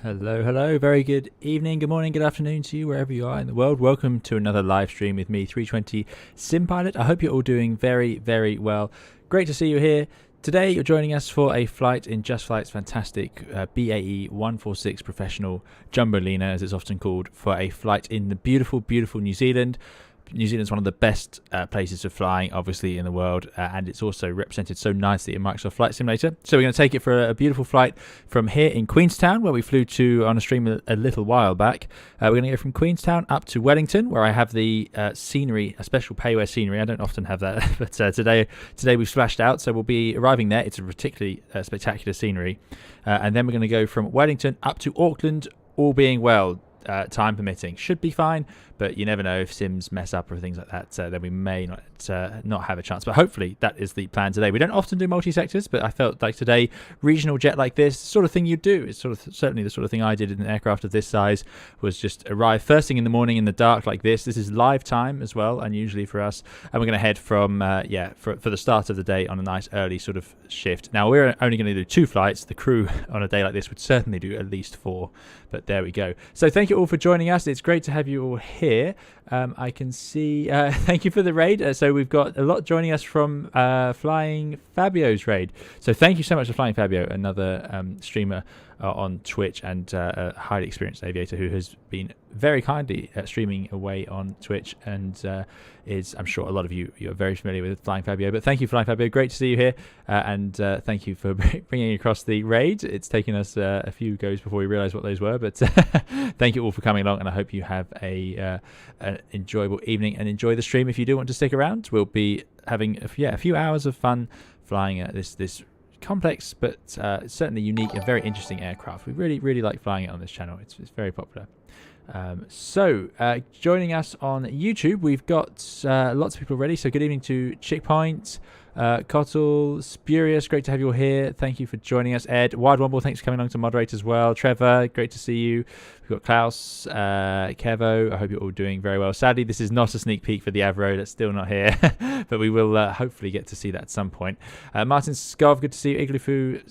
Hello, hello. Very good evening, good morning, good afternoon to you, wherever you are in the world. Welcome to another live stream with me, 320 Sim Pilot. I hope you're all doing very, very well. Great to see you here. Today, you're joining us for a flight in JustFlight's fantastic BAE 146 professional Jumbolina, as it's often called, for a flight in the beautiful, beautiful New Zealand. New Zealand's one of the best places for flying, obviously, in the world, and it's also represented so nicely in Microsoft Flight Simulator. So we're going to take it for a beautiful flight from here in Queenstown, where we flew to on a stream a little while back. We're going to go from Queenstown up to Wellington, where I have the scenery, a special payware scenery. I don't often have that, but today we've splashed out, so we'll be arriving there. It's a particularly spectacular scenery. And then we're going to go from Wellington up to Auckland, all being well. Time permitting, should be fine, but you never know if sims mess up or things like that, then we may not have a chance, but hopefully that is the plan today. We don't often do multi-sectors, but I felt like today, regional jet like this, sort of thing you do. It's certainly the sort of thing I did in an aircraft of this size, was just arrive first thing in the morning in the dark like this. This is live time as well, unusually for us, and we're going to head from for the start of the day on a nice early sort of shift. Now we're only going to do 2 flights. The crew on a day like this would certainly do at least 4, but there we go. So thank you all for joining us. It's great to have you all here. I can see thank you for the raid. So we've got a lot joining us from Flying Fabio's raid, so thank you so much for Flying Fabio, another streamer on Twitch, and a highly experienced aviator who has been very kindly streaming away on Twitch, and I'm sure a lot of you are very familiar with Flying Fabio. But thank you, Flying Fabio. Great to see you here, and thank you for bringing across the raid. It's taken us a few goes before we realised what those were, but thank you all for coming along, and I hope you have an enjoyable evening and enjoy the stream. If you do want to stick around, we'll be having a few hours of fun flying this complex but certainly unique and very interesting aircraft. We really like flying it on this channel. It's very popular. Joining us on YouTube, we've got lots of people already. So good evening to Chickpoint, Cottle, Spurious, great to have you all here. Thank you for joining us. Ed, Wild Womble, thanks for coming along to moderate as well. Trevor, great to see you. We've got Klaus, Kevo, I hope you're all doing very well. Sadly, this is not a sneak peek for the Avro, that's still not here, but we will hopefully get to see that at some point. Martin Skov, good to see you. Iglyfu,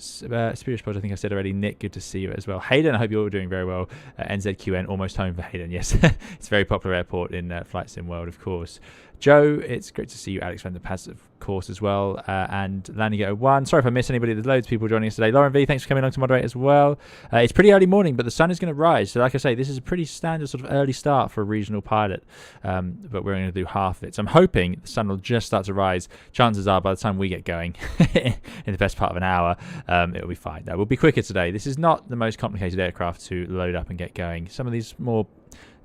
Spurious Pod, I think I said already. Nick, good to see you as well. Hayden, I hope you're all doing very well. NZQN, almost home for Hayden, yes. It's a very popular airport in Flight Sim World, of course. Joe, it's great to see you. Alex van der Paz, of course, as well. And Landigo1. Sorry if I missed anybody. There's loads of people joining us today. Lauren V, thanks for coming along to moderate as well. It's pretty early morning, but the sun is going to rise. So like I say, this is a pretty standard sort of early start for a regional pilot. But we're going to do half of it. So I'm hoping the sun will just start to rise. Chances are by the time we get going, in the best part of an hour, it'll be fine. No, we'll be quicker today. This is not the most complicated aircraft to load up and get going. Some of these more...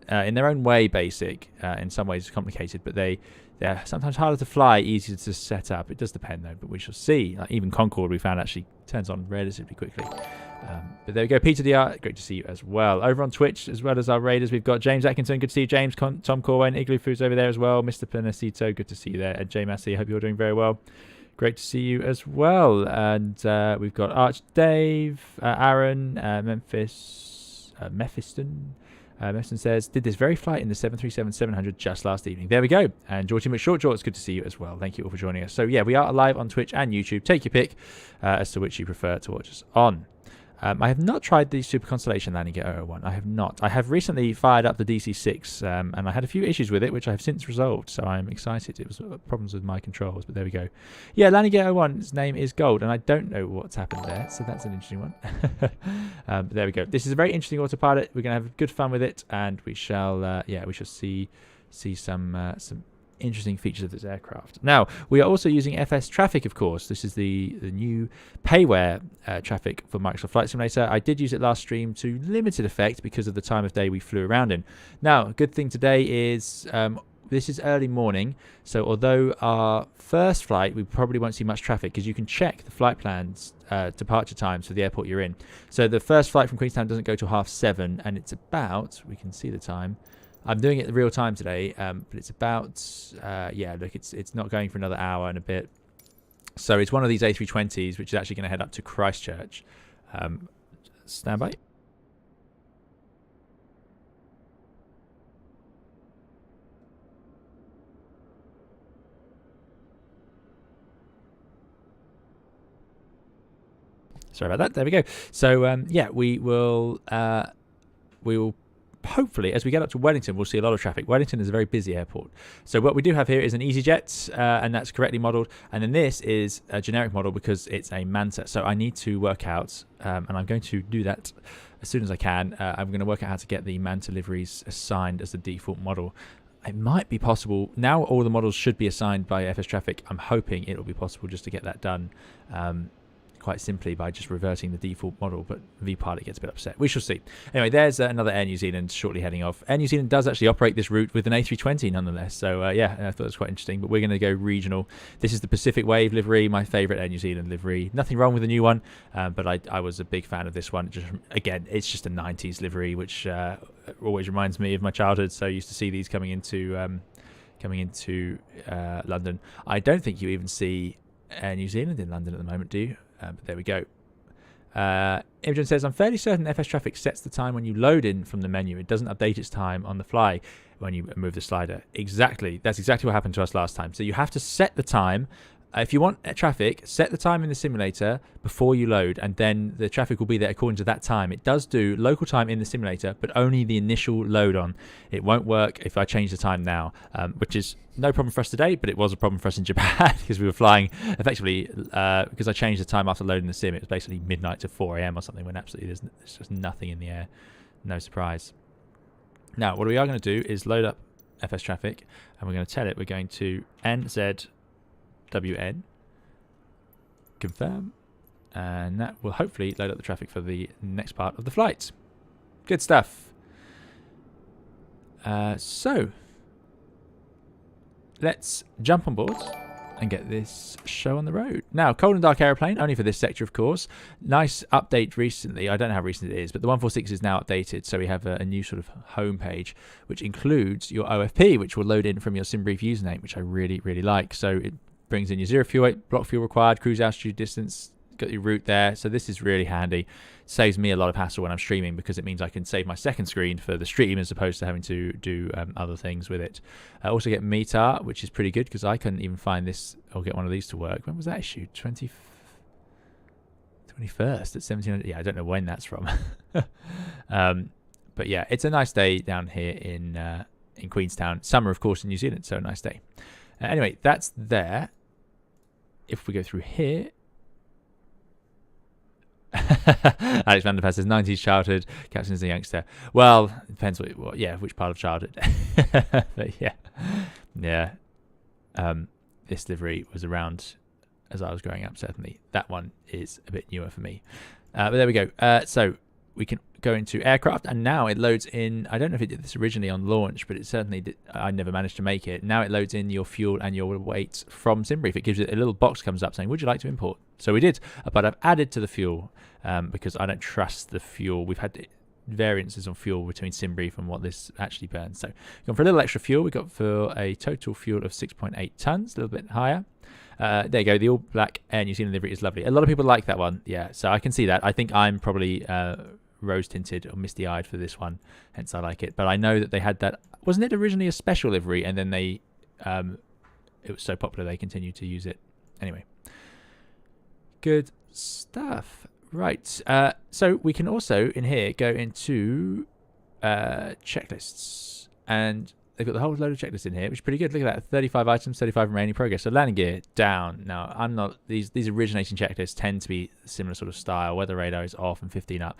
in their own way basic, in some ways complicated, but they're sometimes harder to fly, easier to set up. It does depend though, but we shall see. Like even Concorde we found actually turns on relatively quickly. But there we go. Peter DR, great to see you as well. Over on Twitch, as well as our raiders, we've got James Atkinson, good to see you. James, Tom Corwin, Igloo Foods over there as well. Mr. Panacito, good to see you there. Ed J. Massey, I hope you're doing very well. Great to see you as well. And we've got Arch Dave, Aaron, Memphis, Mephiston. Meston says, did this very flight in the 737-700 just last evening. There we go. And Georgie McShort, it's good to see you as well. Thank you all for joining us. So yeah, we are live on Twitch and YouTube. Take your pick as to which you prefer to watch us on. I have not tried the Super Constellation landing gear 001. I have not. I have recently fired up the DC-6 and I had a few issues with it, which I have since resolved. So I'm excited. It was problems with my controls, but there we go. Yeah, landing gear 001's name is Gold, and I don't know what's happened there. So that's an interesting one. But there we go. This is a very interesting autopilot. We're going to have good fun with it, and we shall, we shall see some interesting features of this aircraft. Now, we are also using FS Traffic, of course. This is the new payware traffic for Microsoft Flight Simulator. I did use it last stream to limited effect because of the time of day we flew around in. Now, a good thing today is this is early morning, so although our first flight, we probably won't see much traffic because you can check the flight plans departure times for the airport you're in. So the first flight from Queenstown doesn't go till 7:30, and it's about, we can see the time, I'm doing it in real time today, but it's about, look, it's not going for another hour and a bit. So it's one of these A320s, which is actually going to head up to Christchurch. Stand by. Sorry about that. There we go. So yeah, we will hopefully, as we get up to Wellington, we'll see a lot of traffic. Wellington is a very busy airport. So what we do have here is an EasyJet, and that's correctly modelled. And then this is a generic model because it's a Manta. So I need to work out, and I'm going to do that as soon as I can. I'm going to work out how to get the Manta liveries assigned as the default model. It might be possible. Now all the models should be assigned by FS Traffic. I'm hoping it will be possible just to get that done quite simply by just reverting the default model, but vPilot gets a bit upset. We shall see. Anyway, there's another Air New Zealand shortly heading off. Air New Zealand does actually operate this route with an A320 nonetheless, so yeah, I thought it was quite interesting, but we're going to go regional. This is the Pacific Wave livery, my favourite Air New Zealand livery. Nothing wrong with the new one, but I was a big fan of this one. Just again, it's just a 90s livery, which always reminds me of my childhood, so I used to see these coming into London. I don't think you even see Air New Zealand in London at the moment, do you? But there we go. Imogen says, I'm fairly certain FS Traffic sets the time when you load in from the menu. It doesn't update its time on the fly when you move the slider. Exactly. That's exactly what happened to us last time. So you have to set the time. If you want traffic, set the time in the simulator before you load, and then the traffic will be there according to that time. It does do local time in the simulator, but only the initial load on. It won't work if I change the time now, which is no problem for us today, but it was a problem for us in Japan because we were flying effectively, because I changed the time after loading the sim. It was basically midnight to 4 a.m. or something, when absolutely there's just nothing in the air. No surprise. Now, what we are going to do is load up FS Traffic, and we're going to tell it we're going to NZWN, confirm, and that will hopefully load up the traffic for the next part of the flight. Good stuff. So let's jump on board and get this show on the road. Now, cold and dark aeroplane, only for this sector, of course. Nice update recently. I don't know how recent it is, but the 146 is now updated, so we have a new sort of home page, which includes your OFP, which will load in from your SimBrief username, which I really, really like. So it brings in your 0 fuel weight, block fuel required, cruise altitude, distance, got your route there. So this is really handy. Saves me a lot of hassle when I'm streaming, because it means I can save my second screen for the stream as opposed to having to do other things with it. I also get METAR, which is pretty good because I couldn't even find this or get one of these to work. When was that issued? 21st at 1700. Yeah, I don't know when that's from. But yeah, it's a nice day down here in Queenstown. Summer, of course, in New Zealand, so a nice day. Anyway, that's there. If we go through here, Alex Vanderpass says 90s childhood, Captain as a youngster. Well, it depends which part of childhood. But yeah. This livery was around as I was growing up, certainly. That one is a bit newer for me. But there we go. So we can go into aircraft, and now it loads in. I don't know if it did this originally on launch, but it certainly did. I never managed to make it. Now it loads in your fuel and your weights from SimBrief. It gives it a little box, comes up saying, would you like to import? So we did, but I've added to the fuel because I don't trust the fuel. We've had variances on fuel between SimBrief and what this actually burns. So gone for a little extra fuel. We got for a total fuel of 6.8 tons, a little bit higher. There you go. The all black Air New Zealand livery is lovely. A lot of people like that one. Yeah, so I can see that. I think I'm probably rose tinted or misty eyed for this one, hence I like it. But I know that they had that. Wasn't it originally a special livery, and then they it was so popular they continued to use it. Anyway, good stuff. Right, so we can also in here go into checklists, and they've got the whole load of checklists in here, which is pretty good. Look at that, 35 items, 35 remaining progress. So landing gear down. Now, I'm not, these originating checklists tend to be similar sort of style. Weather radar is off and 15 up.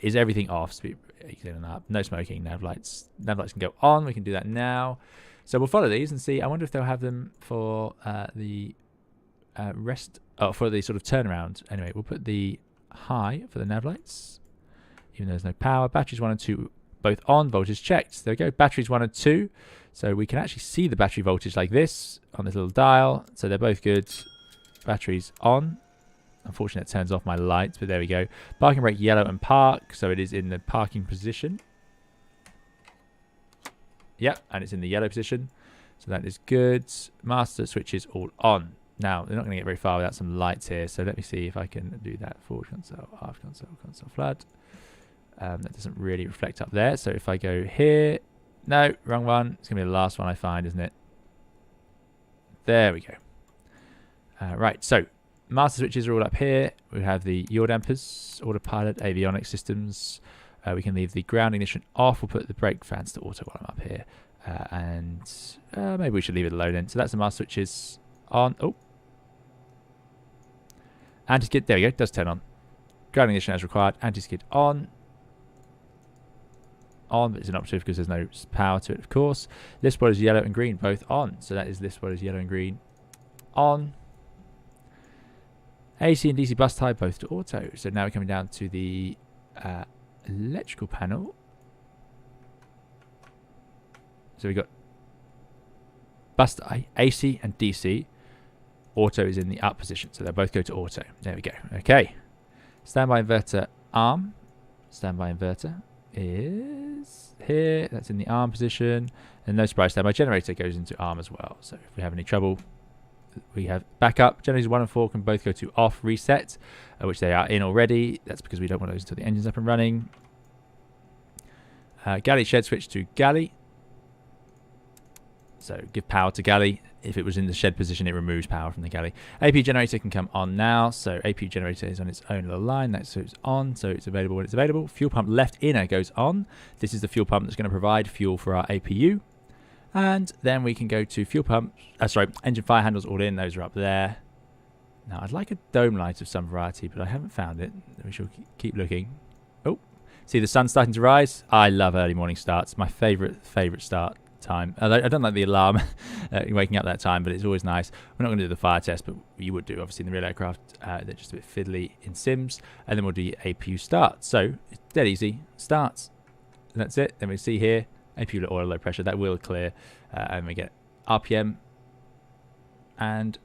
Is everything off? Speed 18 up. No smoking, nav lights. Nav lights can go on. We can do that now. So we'll follow these and see. I wonder if they'll have them for the for the sort of turnaround. Anyway, we'll put the high for the nav lights, even though there's no power. Batteries 1 and 2 both on, voltage checked. There we go, batteries 1 and 2. So we can actually see the battery voltage like this on this little dial. So they're both good. Batteries on. Unfortunately, it turns off my lights, but there we go. Parking brake yellow and park. So it is in the parking position. Yep, and it's in the yellow position. So that is good. Master switches all on. Now, they're not going to get very far without some lights here. So let me see if I can do that. Forward console, aft console, console flood. That doesn't really reflect up there. So if I go here, no, wrong one. It's going to be the last one I find, isn't it? There we go. Right, so Master switches are all up here. We have the yaw dampers, autopilot, avionics systems. We can leave the ground ignition off. We'll put the brake fans to auto while I'm up here. And maybe we should leave it alone then. So that's the master switches on. Oh. Anti-skid, there we go, it does turn on. Ground ignition as required. Anti-skid on. On, but it's inoperative because there's no power to it, of course. Lift spoilers yellow and green, both on. So that is lift spoilers yellow and green on. AC and DC bus type, both to auto. So now we're coming down to the electrical panel. So we've got bus type, AC and DC. Auto is in the up position, so they'll both go to auto. There we go. Okay. Standby inverter arm. Standby inverter is here. That's in the arm position. And no surprise, standby generator goes into arm as well. So if we have any trouble, we have backup. Generators 1 and 4 can both go to off reset, which they are in already. That's because we don't want those until the engine's up and running. Galley shed switch to galley. So give power to galley. If it was in the shed position, it removes power from the galley. AP generator can come on now. So AP generator is on its own little line. That's so it's on. So it's available when it's available. Fuel pump left inner goes on. This is the fuel pump that's going to provide fuel for our APU. And then we can go to fuel pump. Engine fire handles all in. Those are up there. Now I'd like a dome light of some variety, but I haven't found it. We shall keep looking. Oh, see the sun starting to rise. I love early morning starts. My favorite start time. I don't like the alarm waking up that time, but it's always nice. We're not going to do the fire test, but you would do obviously in the real aircraft. They're just a bit fiddly in sims, and then we'll do APU start. So it's dead easy. Starts. And that's it. Then we see here APU oil low pressure. That will clear, and we get RPM and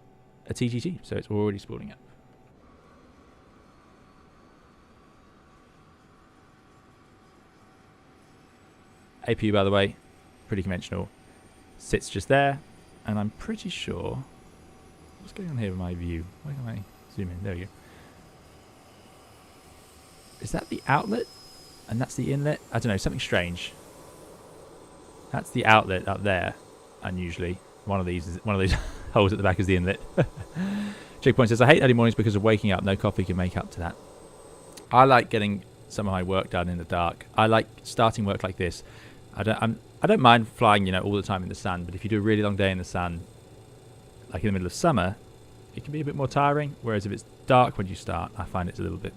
a TGT. So it's already spooling up. APU, by the way, pretty conventional, sits just there, and I'm pretty sure what's going on here with my view. Why can I zoom in? There we go. Is that the outlet and that's the inlet? I don't know, something strange. That's the outlet up there. Unusually one of these holes at the back is the inlet. Checkpoint says, I hate early mornings because of waking up. No coffee can make up to that. I like getting some of my work done in the dark. I like starting work like this. I don't mind flying, all the time in the sun, but if you do a really long day in the sun, like in the middle of summer, it can be a bit more tiring. Whereas if it's dark when you start, I find it's a little bit.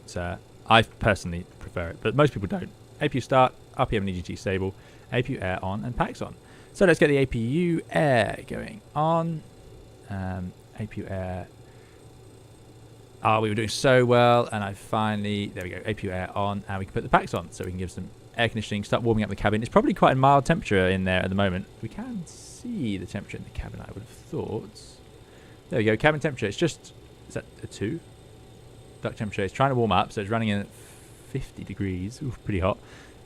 I personally prefer it, but most people don't. APU start, RPM and EGT stable, APU air on, and packs on. So let's get the APU air going on. APU air. Oh, we were doing so well, and I finally, there we go, APU air on, and we can put the packs on, so we can give some air conditioning, start warming up the cabin. It's probably quite a mild temperature in there at the moment. We can see the temperature in the cabin, I would have thought. There we go, cabin temperature. It's just, is that a 2? Duct temperature. It's trying to warm up, so it's running in at 50 degrees. Ooh, pretty hot.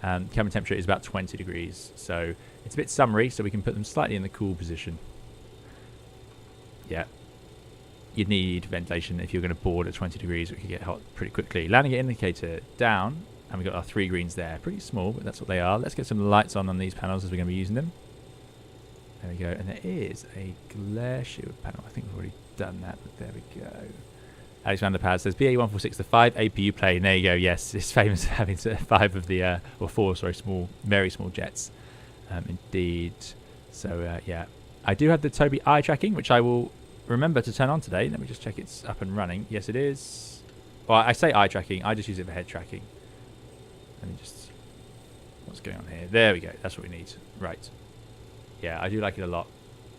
Cabin temperature is about 20 degrees, so it's a bit summery, so we can put them slightly in the cool position. Yeah. You'd need ventilation if you're going to board at 20 degrees. It could get hot pretty quickly. Landing gear indicator down. And we've got our 3 greens there. Pretty small, but that's what they are. Let's get some lights on these panels as we're going to be using them. There we go. And there is a glare shield panel. I think we've already done that, but there we go. Alex Vanderpad says, BA146, the 5 APU plane. There you go. Yes, it's famous for having 5 of the, or 4, sorry, very small jets. Indeed. So, yeah. I do have the Toby eye tracking, which I will remember to turn on today. Let me just check it's up and running. Yes, it is. Well, I say eye tracking. I just use it for head tracking. Let me just, what's going on here? There we go. That's what we need. Right. Yeah, I do like it a lot.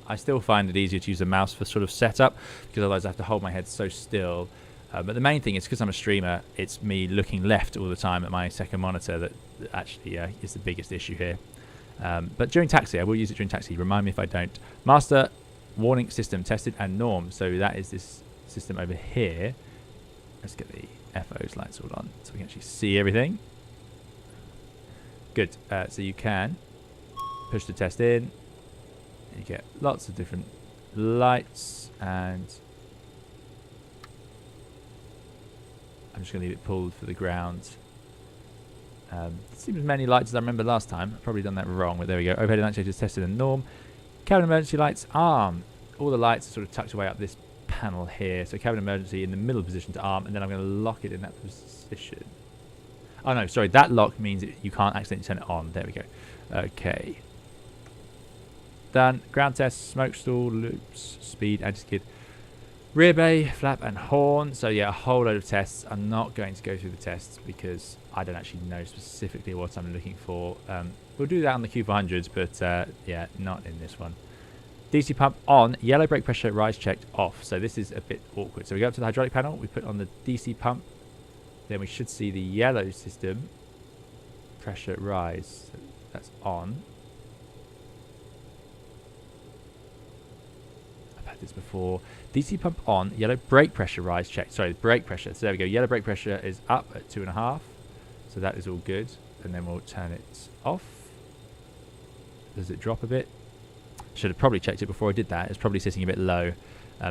I still find it easier to use a mouse for sort of setup, because otherwise I have to hold my head so still. But the main thing is, because I'm a streamer, it's me looking left all the time at my second monitor that actually is the biggest issue here. But during taxi, I will use it during taxi. Remind me if I don't. Master warning system tested and norm. So that is this system over here. Let's get the FO's lights all on so we can actually see everything. Good. So you can push the test in. You get lots of different lights, and I'm just going to leave it pulled for the ground. Seems as many lights as I remember last time. I've probably done that wrong, but there we go. Overhead indicators tested and norm. Cabin emergency lights arm. All the lights are sort of tucked away up this panel here. So cabin emergency in the middle position to arm, and then I'm going to lock it in that position. Oh no, sorry, that lock means you can't accidentally turn it on. There we go. Okay. Done. Ground test, smoke stall, loops, speed, anti-skid, rear bay, flap and horn. So yeah, a whole load of tests. I'm not going to go through the tests because I don't actually know specifically what I'm looking for. We'll do that on the Q400s, but yeah, not in this one. DC pump on, yellow brake pressure rise checked off. So this is a bit awkward. So we go up to the hydraulic panel, we put on the DC pump, then we should see the yellow system pressure rise. So that's on. I've had this before. DC pump on, yellow brake pressure rise checked. Sorry, brake pressure. So there we go. Yellow brake pressure is up at 2.5. So that is all good. And then we'll turn it off. Does it drop a bit? Should have probably checked it before I did that. It's probably sitting a bit low.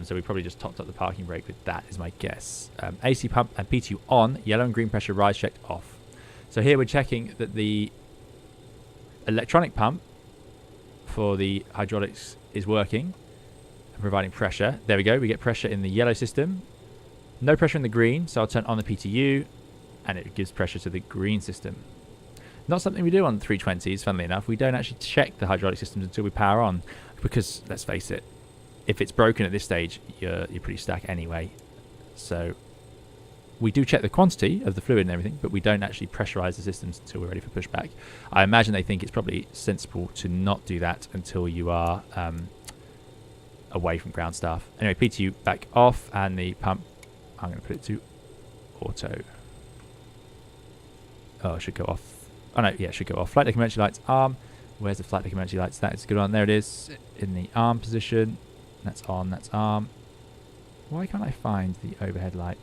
So we probably just topped up the parking brake with that, is my guess. AC pump and P2 on, yellow and green pressure rise checked off. So here we're checking that the electronic pump for the hydraulics is working and providing pressure. There we go. We get pressure in the yellow system. No pressure in the green, so I'll turn on the PTU and it gives pressure to the green system. Not something we do on 320s, funnily enough. We don't actually check the hydraulic systems until we power on because, let's face it, if it's broken at this stage, you're pretty stuck anyway. So we do check the quantity of the fluid and everything, but we don't actually pressurize the systems until we're ready for pushback. I imagine they think it's probably sensible to not do that until you are away from ground staff. Anyway, PTU back off, and the pump, I'm going to put it to auto. Oh, it should go off. Oh no, yeah, it should go off. Flight deck emergency lights arm. Where's the flight deck emergency lights? That is a good one. There it is in the arm position. That's on, that's arm. Why can't I find the overhead light?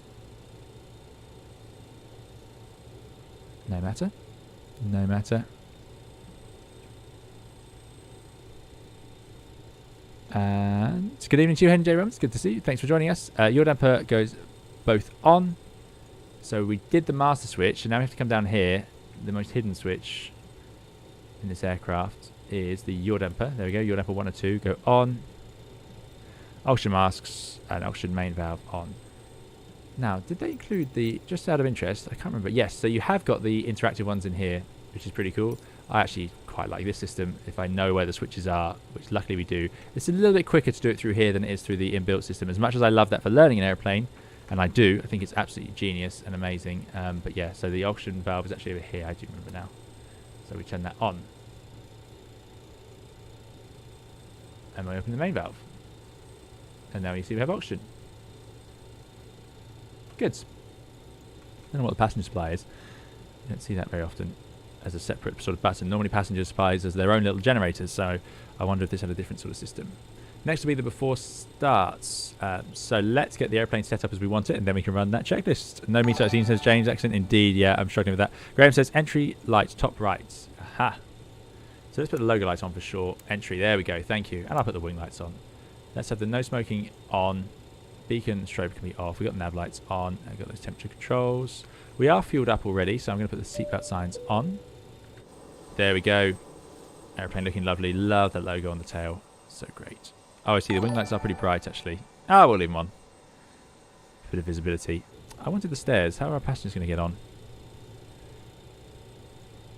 No matter. No matter. And good evening to you, Henry J. Rums. Good to see you. Thanks for joining us. Your damper goes both on. So we did the master switch, and now we have to come down here. The most hidden switch in this aircraft is the yaw damper. There we go. Yaw damper 1 or 2 go on. Oxygen masks and oxygen main valve on. Now, did they include the, just out of interest, I can't remember. Yes, so you have got the interactive ones in here, which is pretty cool. I actually quite like this system if I know where the switches are, which luckily we do. It's a little bit quicker to do it through here than it is through the inbuilt system. As much as I love that for learning an airplane, and I do, I think it's absolutely genius and amazing. But yeah, so the oxygen valve is actually over here, I do remember now. So we turn that on. And we open the main valve. And now you see we have oxygen. Good. I don't know what the passenger supply is. You don't see that very often as a separate sort of button. Normally passenger supplies as their own little generators, so I wonder if this had a different sort of system. Next will be the before starts. So let's get the airplane set up as we want it, and then we can run that checklist. No me 13 says James accent. Indeed, yeah, I'm struggling with that. Graham says entry light top right. Aha. So let's put the logo lights on for sure. Entry, there we go, thank you. And I'll put the wing lights on. Let's have the no smoking on. Beacon strobe can be off. We've got nav lights on. I've got those temperature controls. We are fueled up already, so I'm going to put the seatbelt signs on. There we go. Airplane looking lovely. Love the logo on the tail. So great. Oh, I see the wing lights are pretty bright, actually. Ah, we'll leave them on. Bit of visibility. I wanted the stairs. How are our passengers going to get on?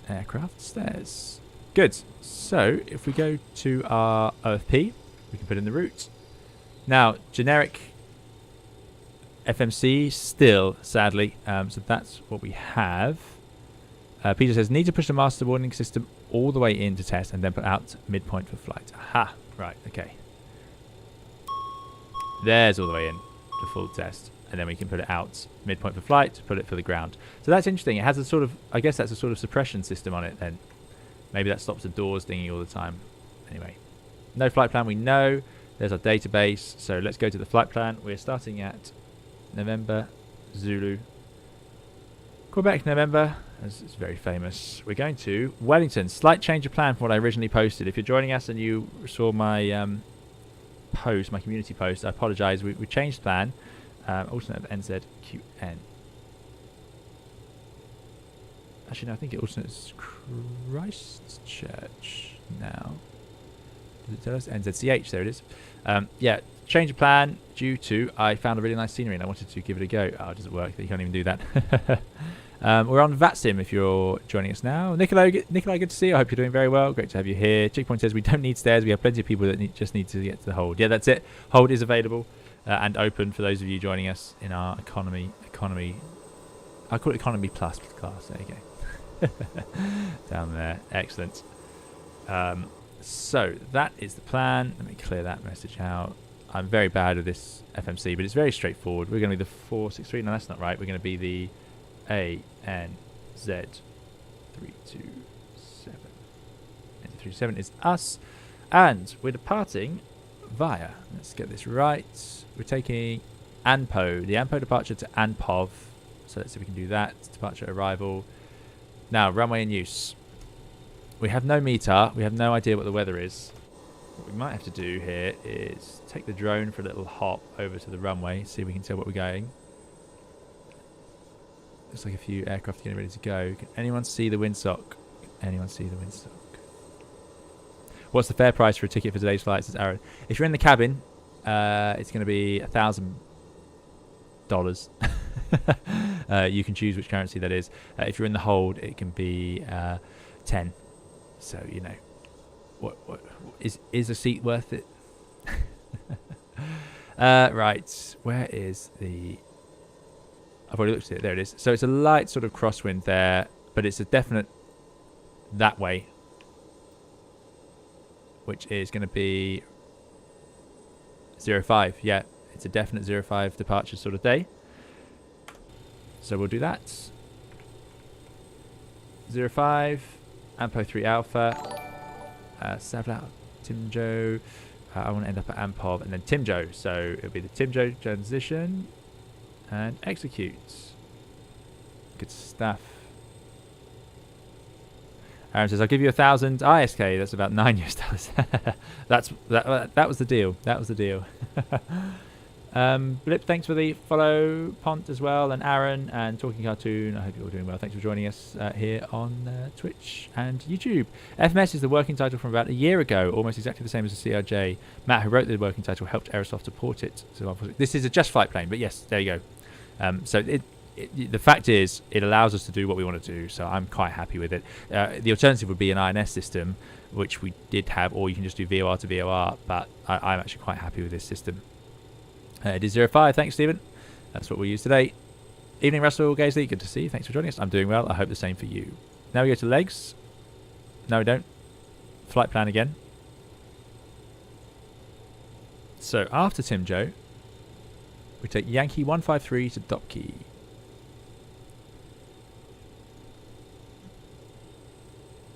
Aircraft stairs. Good. So, if we go to our OFP, we can put in the route. Now, generic FMC still, sadly. So that's what we have. Peter says, need to push the master warning system all the way in to test and then put out midpoint for flight. Aha. Right, okay. There's all the way in to full test. And then we can put it out midpoint for flight, put it for the ground. So that's interesting. It has a sort of, I guess that's a sort of suppression system on it then. Maybe that stops the doors dinging all the time. Anyway, no flight plan we know. There's our database. So let's go to the flight plan. We're starting at November, Zulu, Quebec, November. It's very famous. We're going to Wellington. Slight change of plan from what I originally posted. If you're joining us and you saw my post, my community post, I apologise. We changed plan. Alternate NZQN. Actually, no, I think it alternates Christchurch now. Does it tell us? NZCH, there it is. Yeah, change of plan due to I found a really nice scenery and I wanted to give it a go. Oh, it doesn't work. You can't even do that. We're on VATSIM if you're joining us now. Nikolai, good to see you. I hope you're doing very well. Great to have you here. Checkpoint says we don't need stairs. We have plenty of people that just need to get to the hold. Yeah, that's it. Hold is available and open for those of you joining us in our economy. I call it economy plus class. There you go. Down there. Excellent. So that is the plan. Let me clear that message out. I'm very bad with this FMC, but it's very straightforward. We're going to be the 463. No, that's not right. We're going to be the ANZ 327. NZ327 is us. And we're departing via, let's get this right. We're taking ANPO, the ANPO departure to ANPOV. So let's see if we can do that. Departure, arrival. Now, runway in use. We have no meter. We have no idea what the weather is. What we might have to do here is take the drone for a little hop over to the runway, see if we can tell what we're going. Looks like a few aircraft getting ready to go. Can anyone see the windsock? Can anyone see the windsock? What's the fair price for a ticket for today's flight? Says Aaron. If you're in the cabin, it's going to be $1,000. You can choose which currency that is. If you're in the hold, it can be 10. So you know, what is a seat worth it? Right, where is the? I've already looked at it. There it is. So it's a light sort of crosswind there, but it's a definite that way, which is going to be 05. Yeah, it's a definite 05 departure sort of day. So we'll do that. 05, AMPO 3 Alpha, Savla, Timjo. I want to end up at AMPOV and then Timjo. So it'll be the Timjo transition and execute. Good stuff. Aaron says, I'll give you 1,000 ISK. That's about $9 US. that was the deal. That was the deal. Blip, thanks for the follow, Pont as well, and Aaron, and Talking Cartoon. I hope you're all doing well. Thanks for joining us here on Twitch and YouTube. FMS is the working title from about a year ago, almost exactly the same as the CRJ. Matt, who wrote the working title, helped Aerosoft to port it. So this is a JustFlight plane, but yes, there you go. So the fact is, it allows us to do what we want to do, so I'm quite happy with it. The alternative would be an INS system, which we did have, or you can just do VOR to VOR, but I'm actually quite happy with this system. It is 05. Thanks, Stephen. That's what we use today. Evening, Russell Gaisley. Good to see you. Thanks for joining us. I'm doing well. I hope the same for you. Now we go to legs. No, we don't. Flight plan again. So after Timjo, we take Yankee 153 to Dopkey.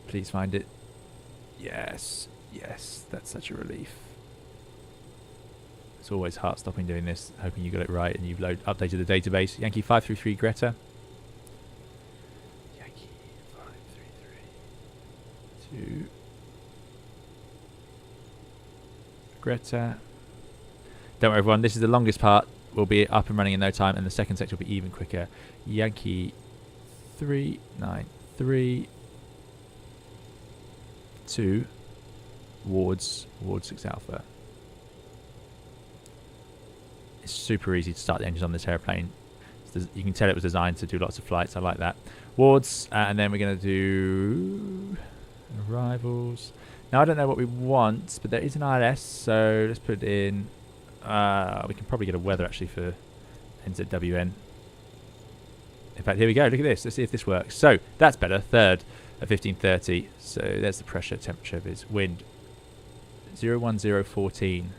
Please find it. Yes. Yes. That's such a relief. It's always heart-stopping doing this, hoping you got it right and you've updated the database. Yankee 533 Greta. Yankee 533 to Greta. Don't worry, everyone. This is the longest part. We'll be up and running in no time, and the second sector will be even quicker. Yankee 393 to Ward 6 Alpha. It's super easy to start the engines on this airplane. You can tell it was designed to do lots of flights. I like that. Wards, and then we're going to do arrivals. Now I don't know what we want, but there is an ILS, so let's put it in. We can probably get a weather actually for NZWN. In fact, here we go. Look at this. Let's see if this works. So that's better. Third at 1530. So there's the pressure, temperature of his wind. 01014.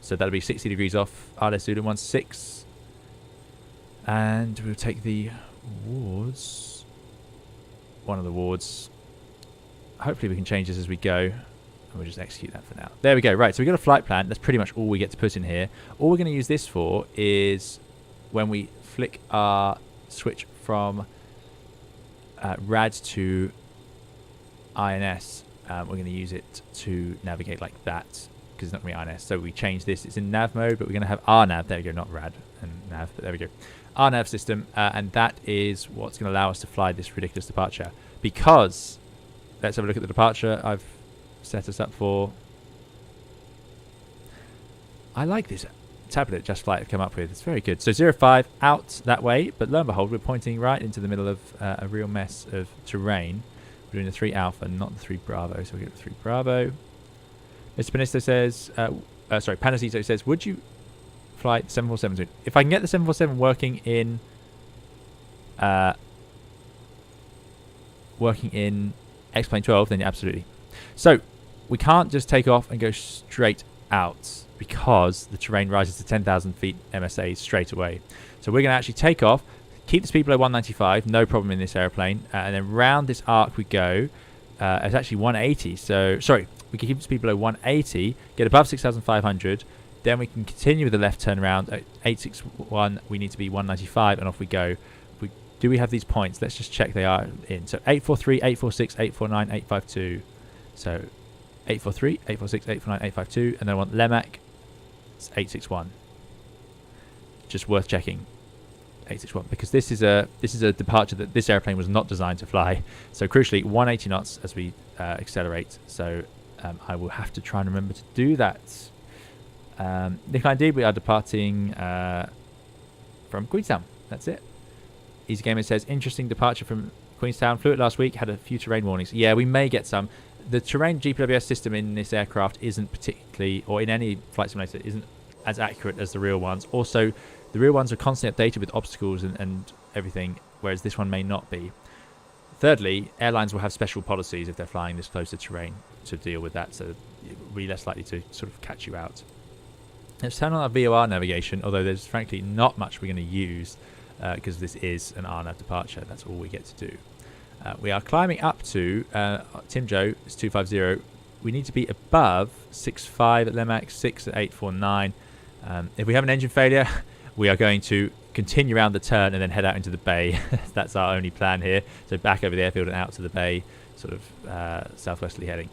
So that'll be 60 degrees off. RLS Zulu 16. And we'll take the wards. One of the wards. Hopefully we can change this as we go. And we'll just execute that for now. There we go. Right, so we've got a flight plan. That's pretty much all we get to put in here. All we're going to use this for is when we flick our switch from RAD to INS. We're going to use it to navigate like that, because it's not going to be INS. So we change this. It's in nav mode, but we're going to have RNAV. There we go, not RAD and nav, but there we go. RNAV system, and that is what's going to allow us to fly this ridiculous departure. Because, let's have a look at the departure I've set us up for. I like this tablet JustFlight have come up with. It's very good. So 05 out that way, but lo and behold, we're pointing right into the middle of a real mess of terrain. We're doing the 3 Alpha, not the 3 Bravo. So we get the 3 Bravo. Mr. Panisto says, sorry, Panacito says, would you fly the 747 soon? If I can get the 747 working in X-Plane 12, then yeah, absolutely. So we can't just take off and go straight out because the terrain rises to 10,000 feet MSA straight away. So we're going to actually take off, keep the speed below 195, no problem in this airplane, and then round this arc we go. It's actually 180, so sorry, we can keep the speed below 180, get above 6,500, then we can continue with the left turn around at 861. We need to be 195, and off we go. Do we have these points? Let's just check they are in. So 843, 846, 849, 852. So 843, 846, 849, 852, and then I want Lemac. It's 861. Just worth checking. 861, because this is a departure that this airplane was not designed to fly. So crucially, 180 knots as we accelerate. So I will have to try and remember to do that. Nick, indeed, we are departing from Queenstown. That's it. Easy Gamer says, interesting departure from Queenstown. Flew it last week, had a few terrain warnings. Yeah, we may get some. The terrain GPWS system in this aircraft isn't particularly, or in any flight simulator, isn't as accurate as the real ones. Also, the real ones are constantly updated with obstacles and everything, whereas this one may not be. Thirdly, airlines will have special policies if they're flying this close to terrain to deal with that, so it'll be less likely to sort of catch you out. Let's turn on our VOR navigation, although there's frankly not much we're going to use because this is an RNAV departure. That's all we get to do. We are climbing up to Tim Joe, it's 250. We need to be above 6.5 at Lemax, 6 at 849. If we have an engine failure, we are going to continue around the turn and then head out into the bay. That's our only plan here. So back over the airfield and out to the bay, sort of southwesterly heading.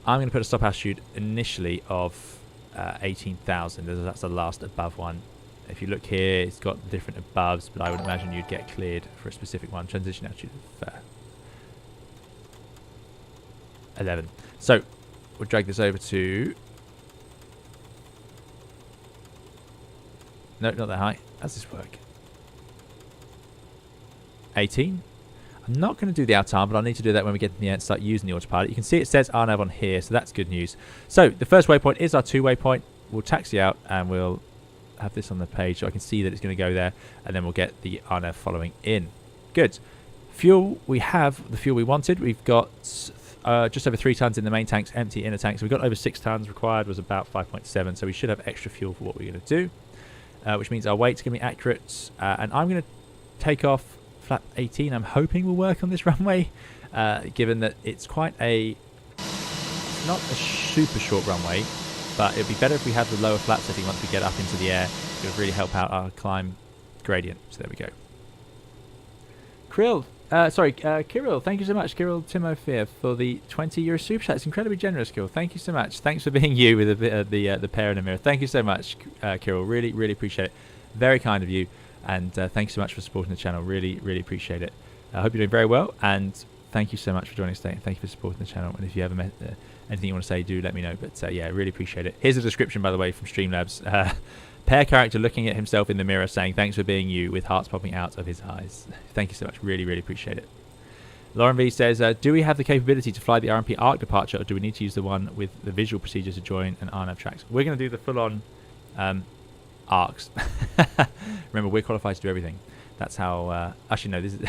I'm going to put a stop altitude initially of 18,000. That's the last above one. If you look here, it's got different above, but I would imagine you'd get cleared for a specific one. Transition altitude of 11. So we'll drag this over to... No, not that high. How does this work? 18. I'm not going to do the ALTAR, but I'll need to do that when we get in the air and start using the autopilot. You can see it says RNAV on here, so that's good news. So the first waypoint is our 2 waypoint. We'll taxi out and we'll have this on the page so I can see that it's going to go there, and then we'll get the RNAV following in. Good. Fuel, we have the fuel we wanted. We've got just over 3 tons in the main tanks, empty inner tanks. We've got over 6 tons. Required was about 5.7, so we should have extra fuel for what we're going to do, which means our weight's going to be accurate. And I'm going to take off flap 18. I'm hoping will work on this runway, given that it's quite a... It's not a super short runway, but it'd be better if we had the lower flap setting once we get up into the air. It would really help out our climb gradient. So there we go. Kirill, thank you so much, Kirill Timofeev, for the €20 super chat. It's incredibly generous, Kirill. Thank you so much. Thanks for being you with a bit of the pair in the mirror. Thank you so much, Kirill. Really, really appreciate it. Very kind of you, and thank you so much for supporting the channel. Really, really appreciate it. I hope you're doing very well, and thank you so much for joining us today. Thank you for supporting the channel. And if you ever met anything you want to say, do let me know. But yeah, really appreciate it. Here's a description, by the way, from Streamlabs. Pair character looking at himself in the mirror saying, thanks for being you, with hearts popping out of his eyes. Thank you so much. Really, really appreciate it. Lauren V says, do we have the capability to fly the RMP arc departure, or do we need to use the one with the visual procedure to join an RNAV tracks? We're going to do the full-on arcs. Remember, we're qualified to do everything. That's how... actually, no, this is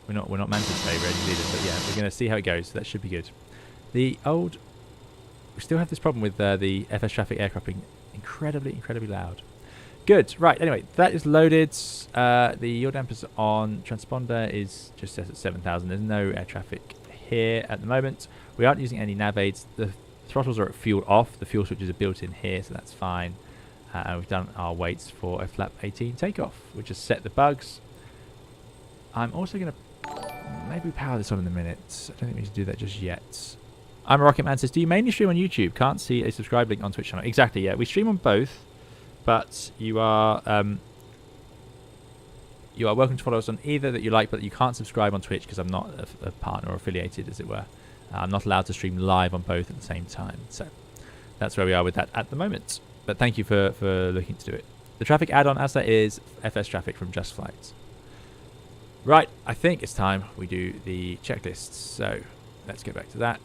we're not managed today, we're ready to do this, but yeah, we're going to see how it goes. So that should be good. The old... We still have this problem with the FS traffic aircraft being incredibly loud. Good. Right, anyway, that is loaded. The yaw dampers on transponder is just set at 7,000. There's no air traffic here at the moment. We aren't using any nav aids. The throttles are at fuel off. The fuel switches are built in here, so that's fine. And we've done our weights for a flap 18 takeoff. We'll just set the bugs. I'm also going to maybe power this on in a minute. I don't think we need to do that just yet. I'm a Rocket Man says, do you mainly stream on YouTube? Can't see a subscribe link on Twitch channel. Exactly, yeah. We stream on both, but you are welcome to follow us on either that you like, but you can't subscribe on Twitch because I'm not a partner or affiliated, as it were. I'm not allowed to stream live on both at the same time. So that's where we are with that at the moment. But thank you for looking to do it. The traffic add-on as that is FS traffic from JustFlight. Right, I think it's time we do the checklists. So let's get back to that.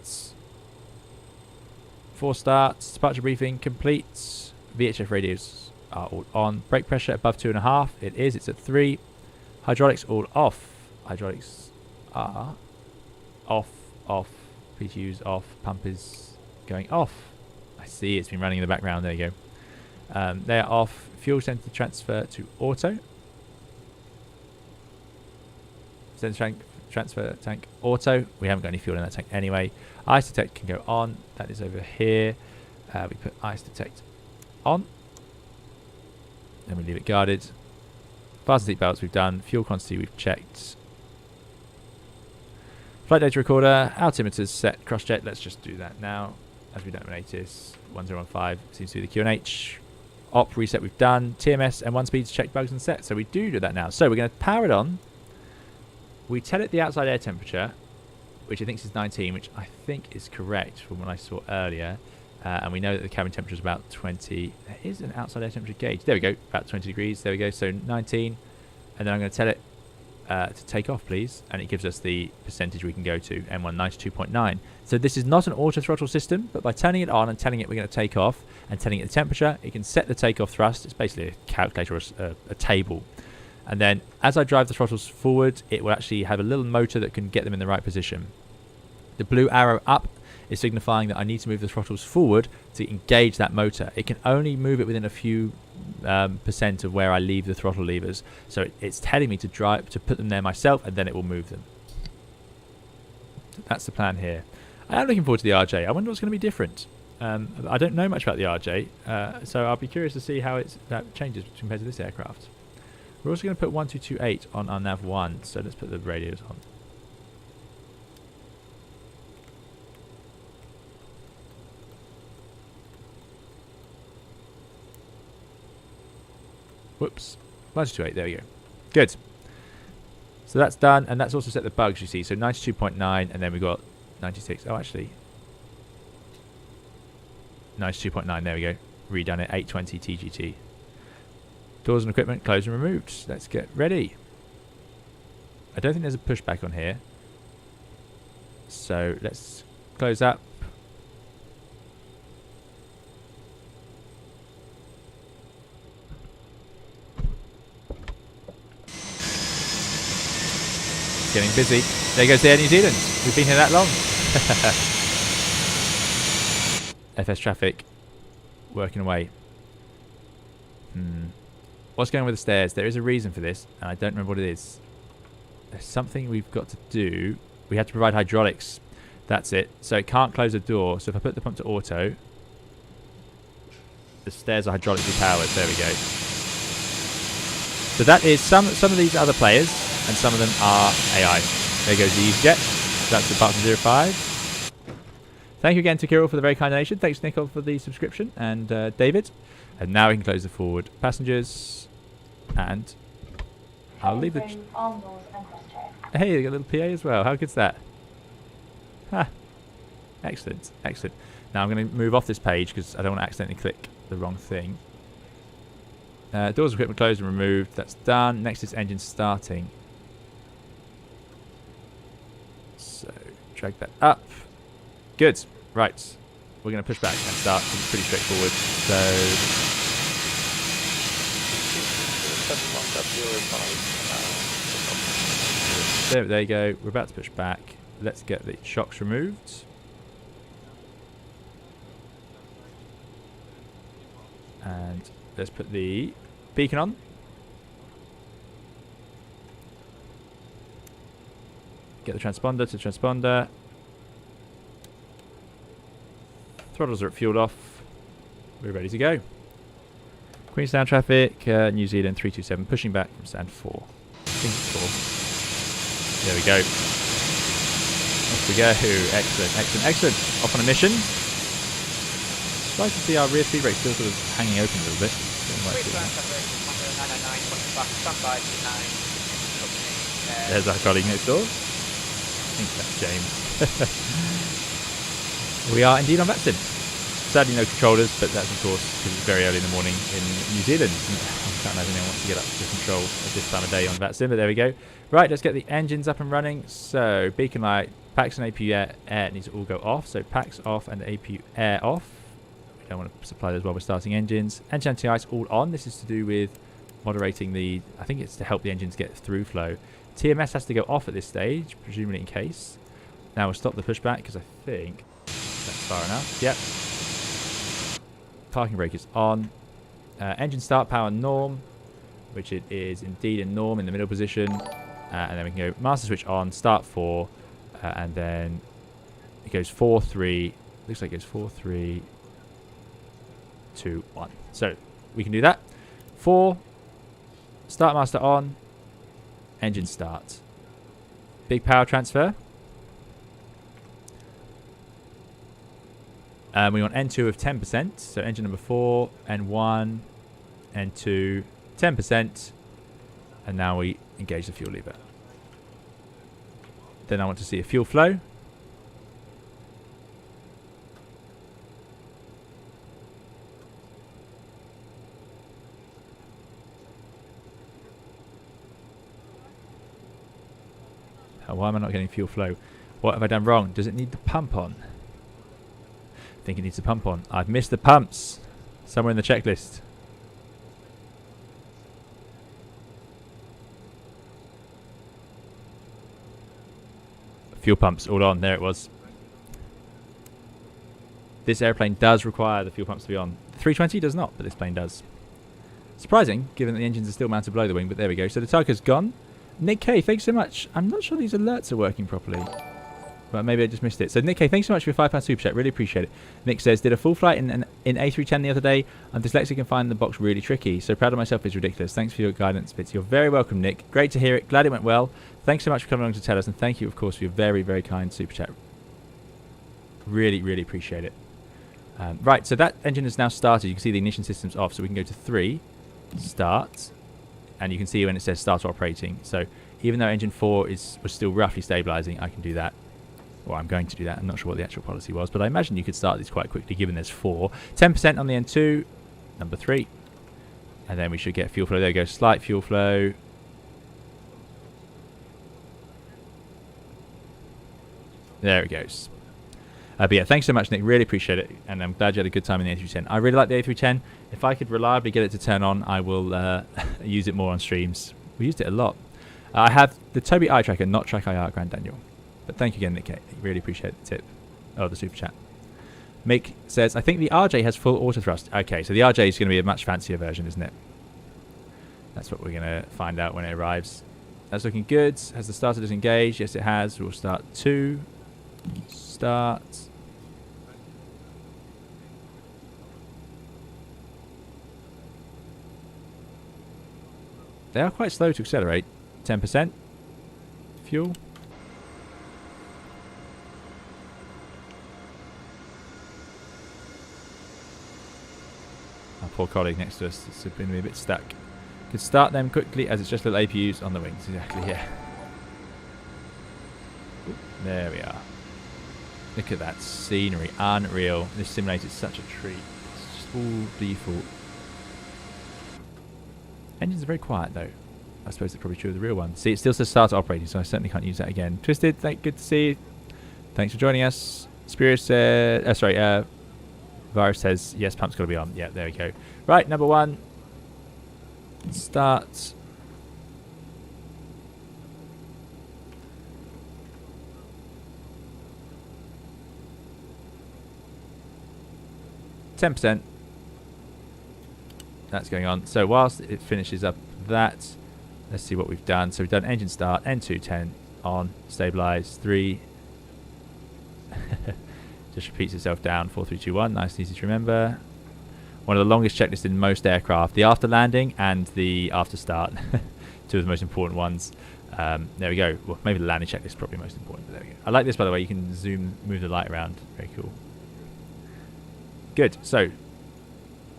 4 starts, departure briefing complete. VHF radios are all on. Brake pressure above 2.5. It is. It's at 3. Hydraulics all off. Hydraulics are off. PTU's off. Pump is going off. I see. It's been running in the background. There you go. They are off. Fuel sensor transfer to auto. Sensor transfer tank auto. We haven't got any fuel in that tank anyway. Ice detect can go on. That is over here. We put ice detect on. Then we leave it guarded. Fasten seat belts we've done. Fuel quantity we've checked. Flight data recorder. Altimeters set. Crossjet. Let's just do that now. As we don't notice. 1015 seems to be the QNH. Op reset we've done. TMS and 1 speeds check bugs and set. So we do that now. So we're going to power it on. We tell it the outside air temperature, which I think is 19, which I think is correct from what I saw earlier. And we know that the cabin temperature is about 20. There is an outside air temperature gauge. There we go, about 20 degrees. There we go, so 19. And then I'm going to tell it to take off, please. And it gives us the percentage we can go to, M1 92.9. So this is not an auto throttle system, but by turning it on and telling it we're going to take off and telling it the temperature, it can set the takeoff thrust. It's basically a calculator or a table. And then as I drive the throttles forward, it will actually have a little motor that can get them in the right position. The blue arrow up is signifying that I need to move the throttles forward to engage that motor. It can only move it within a few percent of where I leave the throttle levers. So it's telling me to put them there myself, and then it will move them. So that's the plan here. I am looking forward to the RJ. I wonder what's going to be different. I don't know much about the RJ, so I'll be curious to see how that changes compared to this aircraft. We're also going to put 1228 on our nav 1, so let's put the radios on. Whoops. 1228, there we go. Good. So that's done, and that's also set the bugs, you see. So 92.9, and then we've got 96. Oh, actually. 92.9, there we go. Redone it, 820 TGT. Doors and equipment closed and removed. Let's get ready. I don't think there's a pushback on here. So let's close up. It's getting busy. There goes the Air New Zealand. We've been here that long. FS traffic. Working away. What's going on with the stairs? There is a reason for this, and I don't remember what it is. There's something we've got to do. We have to provide hydraulics. That's it. So it can't close the door. So if I put the pump to auto, the stairs are hydraulically powered. There we go. So that is some of these other players, and some of them are AI. There goes the EasyJet. That's the button 05. Thank you again to Kirill for the very kind donation. Thanks, Nicole, for the subscription, and David. And now we can close the forward passengers, and I'll leave the... Hey, they got a little PA as well. How good's that? Ha! Excellent, excellent. Now I'm going to move off this page because I don't want to accidentally click the wrong thing. Doors of equipment closed and removed. That's done. Next is engine starting. So drag that up. Good. Right. We're going to push back and start. It's pretty straightforward. So... There you go. We're about to push back. Let's get the shocks removed. And let's put the beacon on. Get the transponder to transponder. Throttles are at fueled off. We're ready to go. Queenstown traffic, New Zealand 327, pushing back from stand 4. I think it's 4. There we go. Off we go. Excellent, excellent, excellent. Off on a mission. Nice to see our rear speed brake still sort of hanging open a little bit. There's our colleague next door. I think that's James. We are indeed on Vatsin. Sadly, no controllers, but that's of course because it's very early in the morning in New Zealand. I can't imagine anyone wants to get up to control at this time of day on that sim, but there we go. Right, let's get the engines up and running. So, beacon light, PAX and APU air need to all go off. So, PAX off and APU air off. We don't want to supply those while we're starting engines. Engine anti-ice all on. This is to do with moderating the, I think it's to help the engines get through flow. TMS has to go off at this stage, presumably in case. Now we'll stop the pushback because I think that's far enough. Yep. Parking brake is on. Engine start power norm, which it is indeed in norm in the middle position. And then we can go master switch on, start 4, and then it goes 4, 3. Looks like it goes 4, 3, 2, 1. So we can do that. 4, start master on, engine start. Big power transfer. We want N2 of 10%. So engine number 4, N1, N2, 10%. And now we engage the fuel lever. Then I want to see a fuel flow. Why am I not getting fuel flow? What have I done wrong? Does it need the pump on? I think it needs the pump on. I've missed the pumps. Somewhere in the checklist. Fuel pumps all on. There it was. This airplane does require the fuel pumps to be on. The 320 does not, but this plane does. Surprising, given that the engines are still mounted below the wing, but there we go. So the Takeoff's gone. Nick K, thanks so much. I'm not sure these alerts are working properly. But maybe I just missed it. So Nick K, thanks so much for your £5 super chat. Really appreciate it. Nick says, did a full flight in A310 the other day. I'm dyslexic and find the box really tricky. So proud of myself is ridiculous. Thanks for your guidance, Fitz. You're very welcome, Nick. Great to hear it. Glad it went well. Thanks so much for coming along to tell us. And thank you, of course, for your very, very kind super chat. Really, really appreciate it. Right, so that engine has now started. You can see the ignition system's off. So we can go to 3, start. And you can see when it says start operating. So even though engine 4 was still roughly stabilizing, I can do that. Well, I'm going to do that. I'm not sure what the actual policy was, but I imagine you could start these quite quickly given there's 4. 10% on the N2, number 3. And then we should get fuel flow. There we go, slight fuel flow. There it goes. But yeah, thanks so much, Nick. Really appreciate it. And I'm glad you had a good time in the A310. I really like the A310. If I could reliably get it to turn on, I will use it more on streams. We used it a lot. I have the Toby eye tracker, not Track IR, Grand Daniel. But thank you again, Nick K. Really appreciate the tip. Oh, the super chat. Mick says, I think the RJ has full auto thrust. Okay, so the RJ is going to be a much fancier version, isn't it? That's what we're going to find out when it arrives. That's looking good. Has the starter disengaged? Yes, it has. We'll start 2. Start. They are quite slow to accelerate. 10%. Fuel. Our poor colleague next to us is going to be a bit stuck. Could start them quickly as it's just little APUs on the wings. Exactly, yeah. Ooh, there we are. Look at that scenery. Unreal. This simulator is such a treat. It's just all default. Engines are very quiet though. I suppose it's probably true of the real one. See, it still says start operating, so I certainly can't use that again. Twisted, good to see you. Thanks for joining us. Spirit says, Virus says, yes, pump's got to be on. Yeah, there we go. Right, number 1. Start. %. That's going on. So whilst it finishes up that, let's see what we've done. So we've done engine start, N2, 10, on, stabilize, 3. Just repeats itself down, 4, 3, 2, 1. Nice and easy to remember. One of the longest checklists in most aircraft. The after landing and the after start. 2 of the most important ones. There we go. Well, maybe the landing checklist is probably most important, but there we go. I like this, by the way. You can zoom, move the light around. Very cool. Good. So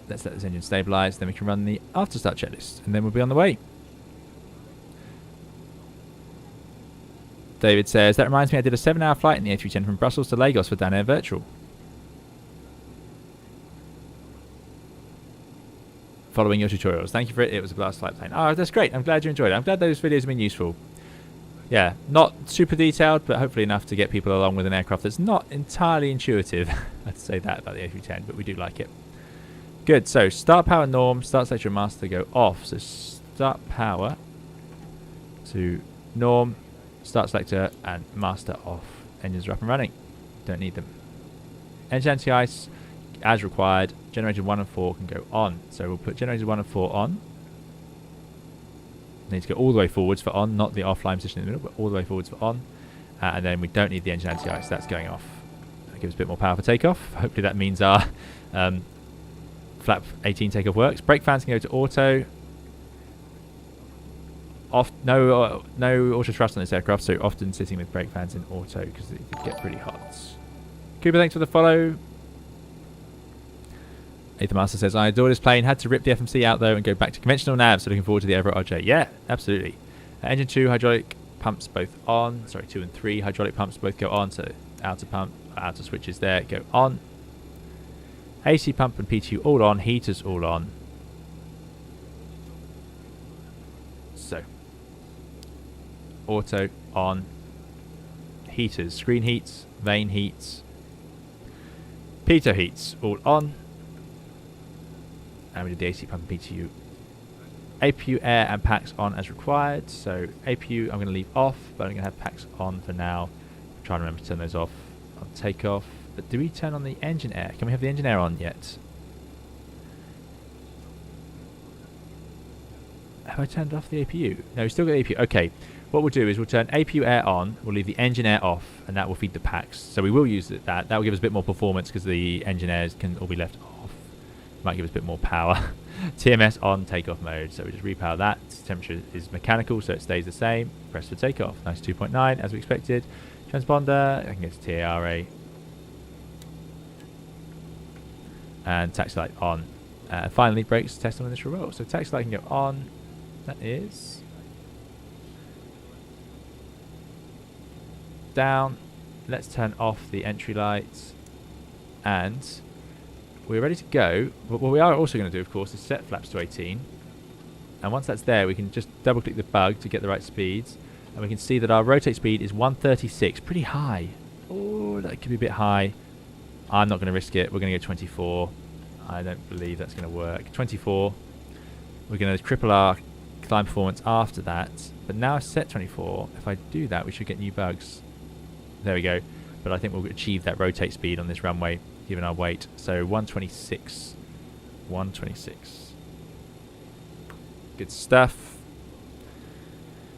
let's let this engine stabilize. Then we can run the after start checklist, and then we'll be on the way. David says, that reminds me I did a 7-hour flight in the A310 from Brussels to Lagos for Dan Air Virtual. following your tutorials. Thank you for it. It was a blast flight plane. Oh, that's great. I'm glad you enjoyed it. I'm glad those videos have been useful. Yeah, not super detailed, but hopefully enough to get people along with an aircraft that's not entirely intuitive. I'd say that about the A310, but we do like it. Good. So start power norm, start selector and master go off. So start power to norm, start selector and master off. Engines are up and running. Don't need them. Engine anti-ice as required. Generator 1 and 4 can go on. So we'll put generator 1 and 4 on. Need to go all the way forwards for on, not the offline position in the middle, but all the way forwards for on. And then we don't need the engine anti-ice. That's going off. That gives a bit more power for takeoff. Hopefully that means our flap 18 takeoff works. Brake fans can go to auto. No auto thrust on this aircraft, so often sitting with brake fans in auto because it could get pretty hot. Cooper, thanks for the follow. Ethan Master says, I adore this plane. Had to rip the FMC out though and go back to conventional nav, so looking forward to the Everett RJ. Yeah, absolutely. Engine 2 hydraulic pumps both on. Sorry, 2 and 3 hydraulic pumps both go on, so outer pump, outer switches there go on. AC pump and P2 all on, heaters all on. So, auto on, heaters, screen heats, vane heats, pitot heats all on. And we did the AC pump and PTU. APU air and packs on as required. So APU I'm going to leave off, but I'm going to have packs on for now. I'm trying to remember to turn those off on takeoff. But do we turn on the engine air? Can we have the engine air on yet? Have I turned off the APU? No, we still got the APU. Okay, what we'll do is we'll turn APU air on, we'll leave the engine air off, and that will feed the packs. So we will use that. That will give us a bit more performance because the engine airs can all be left off. Might give us a bit more power. TMS on takeoff mode, so we just repower that. Temperature is mechanical, so it stays the same. Press for takeoff. Nice 2.9 as we expected. Transponder, I can go to TARA. And taxi light on. Finally, brakes test on initial roll. So taxi light can go on. That is down. Let's turn off the entry lights. And we're ready to go. But what we are also going to do, of course, is set flaps to 18. And once that's there, we can just double click the bug to get the right speeds. And we can see that our rotate speed is 136. Pretty high. Oh, that could be a bit high. I'm not going to risk it. We're going to go 24. I don't believe that's going to work. 24. We're going to cripple our climb performance after that. But now it's set 24. If I do that, we should get new bugs. There we go. But I think we'll achieve that rotate speed on this runway, given our weight. So 126. 126. Good stuff.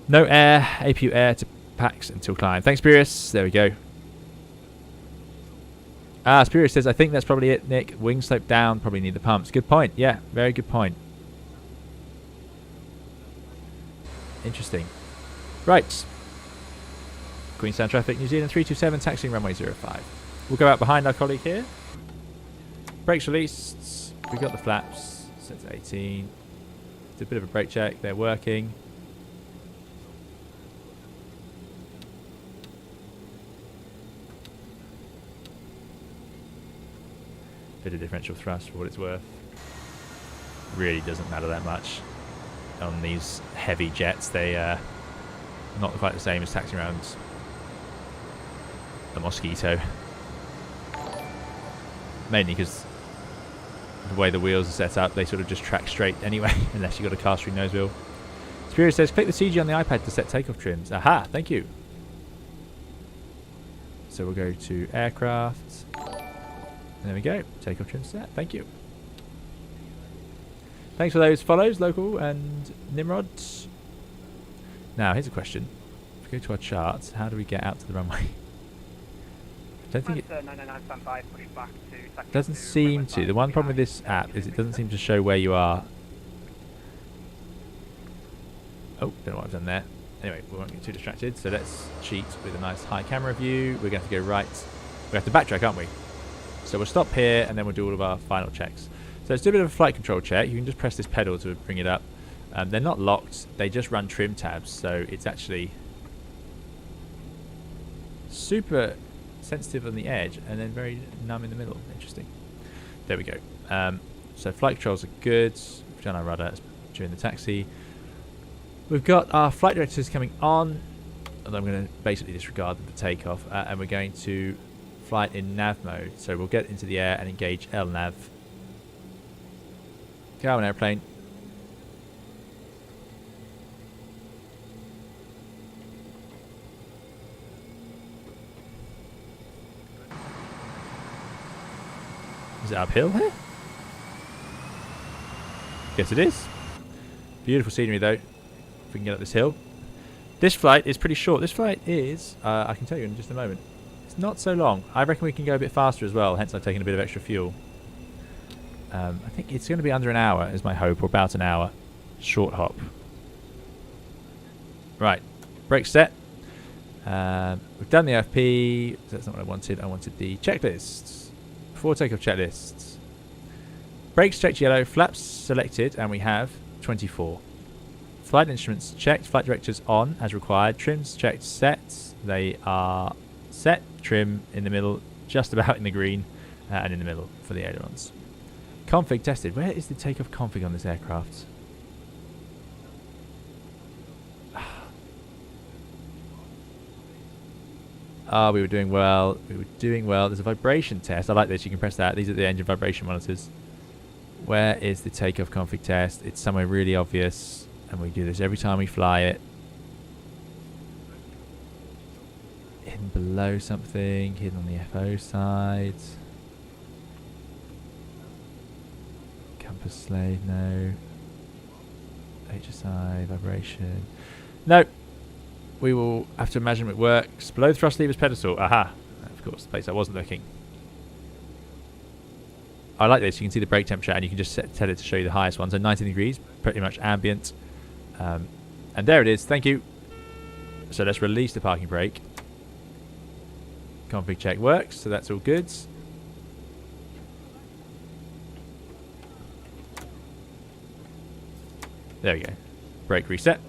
No air. APU air to packs until climb. Thanks, Spurious. There we go. Spurious says, I think that's probably it, Nick. Wing slope down. Probably need the pumps. Good point. Yeah, very good point. Interesting. Right. Queenstown traffic, New Zealand 327, taxiing runway 05. We'll go out behind our colleague here. Brakes released. We've got the flaps. Set to 18. Did a bit of a brake check. They're working. Bit of differential thrust for what it's worth. Really doesn't matter that much on these heavy jets. They are not quite the same as taxiing around the Mosquito. Mainly because the way the wheels are set up, they sort of just track straight anyway, unless you've got a cast-free nose wheel. Spirit says, click the CG on the iPad to set takeoff trims. Aha, thank you. So we'll go to aircraft. There we go. Takeoff trim set. Thank you. Thanks for those follows, Local and Nimrod. Now, here's a question. If we go to our charts, how do we get out to the runway? I don't think it doesn't seem to. The one problem with this app is it doesn't seem to show where you are. Oh, don't know what I've done there. Anyway, we won't get too distracted. So let's cheat with a nice high camera view. We're going to have to go right. We have to backtrack, aren't we? So we'll stop here and then we'll do all of our final checks. So let's do a bit of a flight control check. You can just press this pedal to bring it up. They're not locked. They just run trim tabs. So it's actually super sensitive on the edge and then very numb in the middle. Interesting. There we go. So flight controls are good. Turn our rudder during the taxi. We've got our flight directors coming on, and I'm going to basically disregard them for takeoff, and we're going to fly in nav mode. So we'll get into the air and engage LNAV. Go on, airplane. Is it uphill here? Yes, it is. Beautiful scenery though. If we can get up this hill. This flight is pretty short. This flight is, I can tell you in just a moment, it's not so long. I reckon we can go a bit faster as well, hence I've taken a bit of extra fuel. I think it's going to be under an hour is my hope, or about an hour. Short hop. Right, brakes set. We've done the FP. That's not what I wanted. I wanted the checklists. Before takeoff checklists. Brakes checked yellow, flaps selected, and we have 24. Flight instruments checked, flight directors on as required, trims checked, set. They are set, trim in the middle, just about in the green, and in the middle for the ailerons. Config tested. Where is the takeoff config on this aircraft? Ah, we were doing well. We were doing well. There's a vibration test. I like this. You can press that. These are the engine vibration monitors. Where is the takeoff config test? It's somewhere really obvious. And we do this every time we fly it. Hidden below something. Hidden on the FO side. Compass slave, no. HSI, vibration. No. We will have to imagine it works. Below the thrust lever's pedestal. Aha. Of course, the place I wasn't looking. I like this. You can see the brake temperature and you can just tell it to show you the highest one. So 19 degrees, pretty much ambient. And there it is. Thank you. So let's release the parking brake. Config check works. So that's all good. There we go. Brake reset.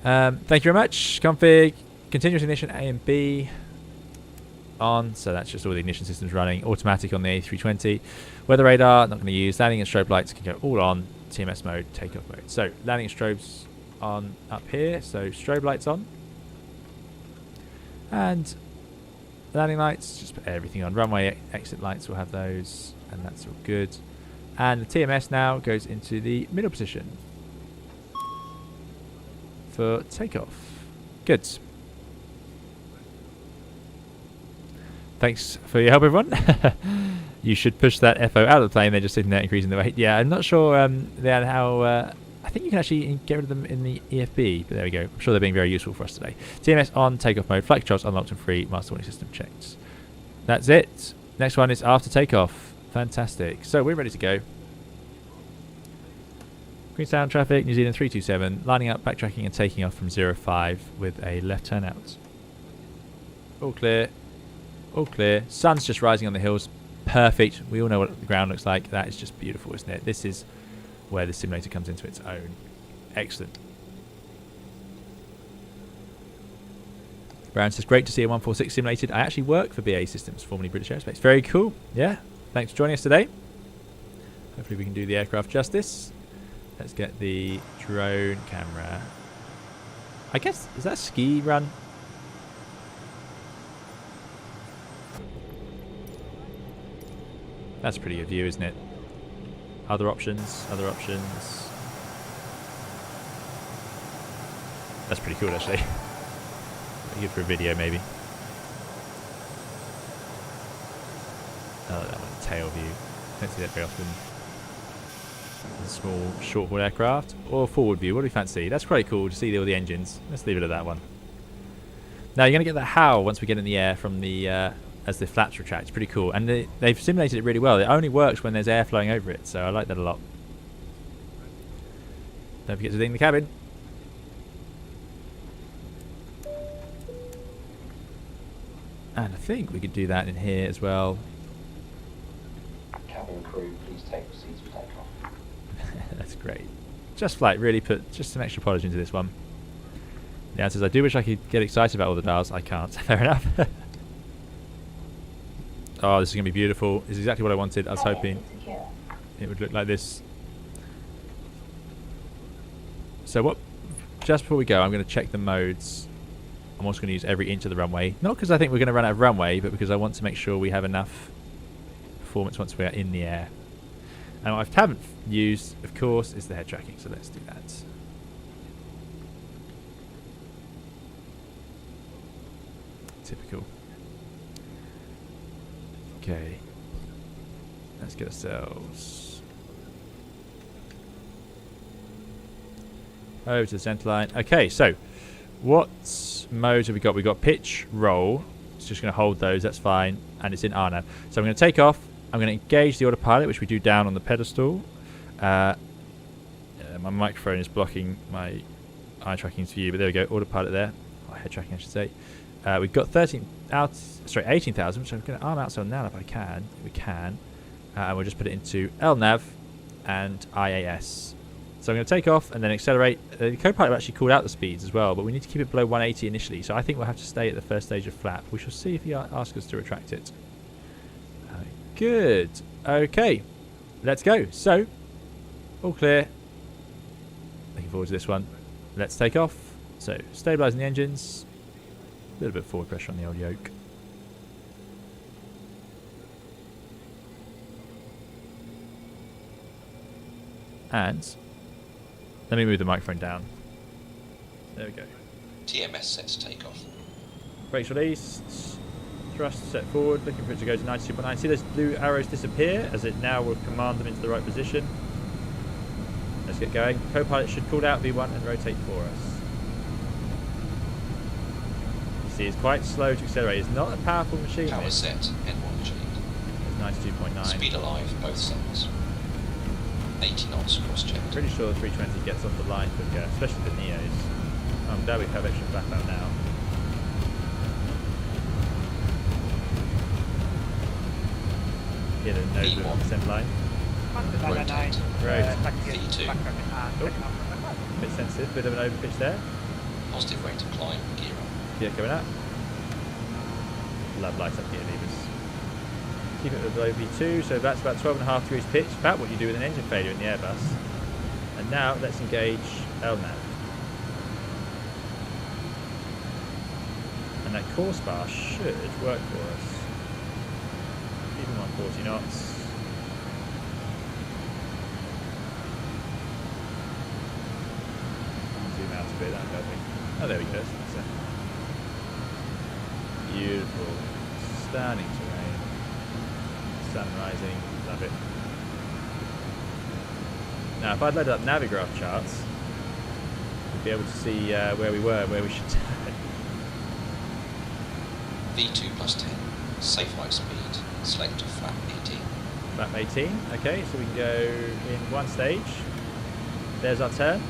Thank you very much. Config. Continuous ignition A and B. On, so that's just all the ignition systems running. Automatic on the A320. Weather radar, not going to use. Landing and strobe lights can go all on. TMS mode, takeoff mode. So landing and strobes on up here. So strobe lights on. And landing lights, just put everything on. Runway exit lights will have those. And that's all good. And the TMS now goes into the middle position for takeoff. Good. Thanks for your help, everyone. You should push that FO out of the plane. They're just sitting there increasing the weight. Yeah, I'm not sure how... I think you can actually get rid of them in the EFB, but there we go. I'm sure they're being very useful for us today. TMS on, takeoff mode, flight controls unlocked and free, master warning system checked. That's it. Next one is after takeoff. Fantastic. So we're ready to go. Queenstown traffic, New Zealand 327, lining up, backtracking and taking off from 05 with a left turn out. All clear. All clear. Sun's just rising on the hills. Perfect. We all know what the ground looks like. That is just beautiful, isn't it? This is where the simulator comes into its own. Excellent. Brown says, great to see a 146 simulated. I actually work for BAE Systems, formerly British Aerospace. Very cool. Yeah. Thanks for joining us today. Hopefully we can do the aircraft justice. Let's get the drone camera. I guess, is that a ski run? That's a pretty good view, isn't it? Other options, other options. That's pretty cool, actually. Pretty good for a video, maybe. Oh, that one, tail view. Don't see that very often. Small, short-haul aircraft. Or forward view, what do we fancy? That's quite cool to see all the engines. Let's leave it at that one. Now, you're going to get that howl once we get in the air from the... as the flaps retract. It's pretty cool, and they've simulated it really well. It only works when there's air flowing over it, so I like that a lot. Don't forget to ding the cabin. And I think we could do that in here as well. Cabin crew, please take your seats for takeoff. That's great. JustFlight really put just some extra polish into this one. The answer is I do wish I could get excited about all the dials. I can't. Fair enough. Oh, this is going to be beautiful. This is exactly what I wanted. I was hoping it would look like this. So what? Just before we go, I'm going to check the modes. I'm also going to use every inch of the runway. Not because I think we're going to run out of runway, but because I want to make sure we have enough performance once we are in the air. And what I haven't used, of course, is the head tracking. So let's do that. Typical. Okay. Let's get ourselves over to the center line. Okay, so what modes have we got? We've got pitch, roll. It's just going to hold those. That's fine. And it's in RNAV. So I'm going to take off. I'm going to engage the autopilot, which we do down on the pedestal. My microphone is blocking my eye tracking view, but there we go. Autopilot there. Or head tracking, I should say. We've got 18,000, which I'm going to arm outside now if I can. We can. And we'll just put it into LNAV and IAS. So I'm going to take off and then accelerate. The co-pilot actually called out the speeds as well, but we need to keep it below 180 initially. So I think we'll have to stay at the first stage of flap. We shall see if he asks us to retract it. Good. Okay. Let's go. So, all clear. Looking forward to this one. Let's take off. So, stabilising the engines. A little bit of forward pressure on the old yoke. And let me move the microphone down. There we go. TMS set to take off. Brakes released. Thrust set forward. Looking for it to go to 92.9. See those blue arrows disappear as it now will command them into the right position. Let's get going. Co-pilot should call out V1 and rotate for us. You see, it's quite slow to accelerate. It's not a powerful machine. Power set, N1 G. It's 92.9. Speed alive, both sides. 80 knots cross check. Pretty sure the 320 gets off the line quicker, especially the NEOs. I'm glad we have extra flap out now. Get a nose of the center line. Rotate. Right. V2. Bit sensitive, bit of an overpitch there. Positive rate of climb, gear up. Yeah, coming up. Love light up gear levers. Keep it below V2, so that's about 12.5 degrees pitch, about what you do with an engine failure in the Airbus. And now let's engage LNAV. And that course bar should work for us. Even 140 knots. Zoom out a bit, that'll help me. Oh, there we go. That's it. Beautiful. Stunning terrain. Sun rising. Love it. Now, if I'd loaded up Navigraph charts, we'd be able to see where we were and where we should turn. V2 plus 10. Safe flight speed. Select flap 18. Flap 18. Okay, so we can go in one stage. There's our turn.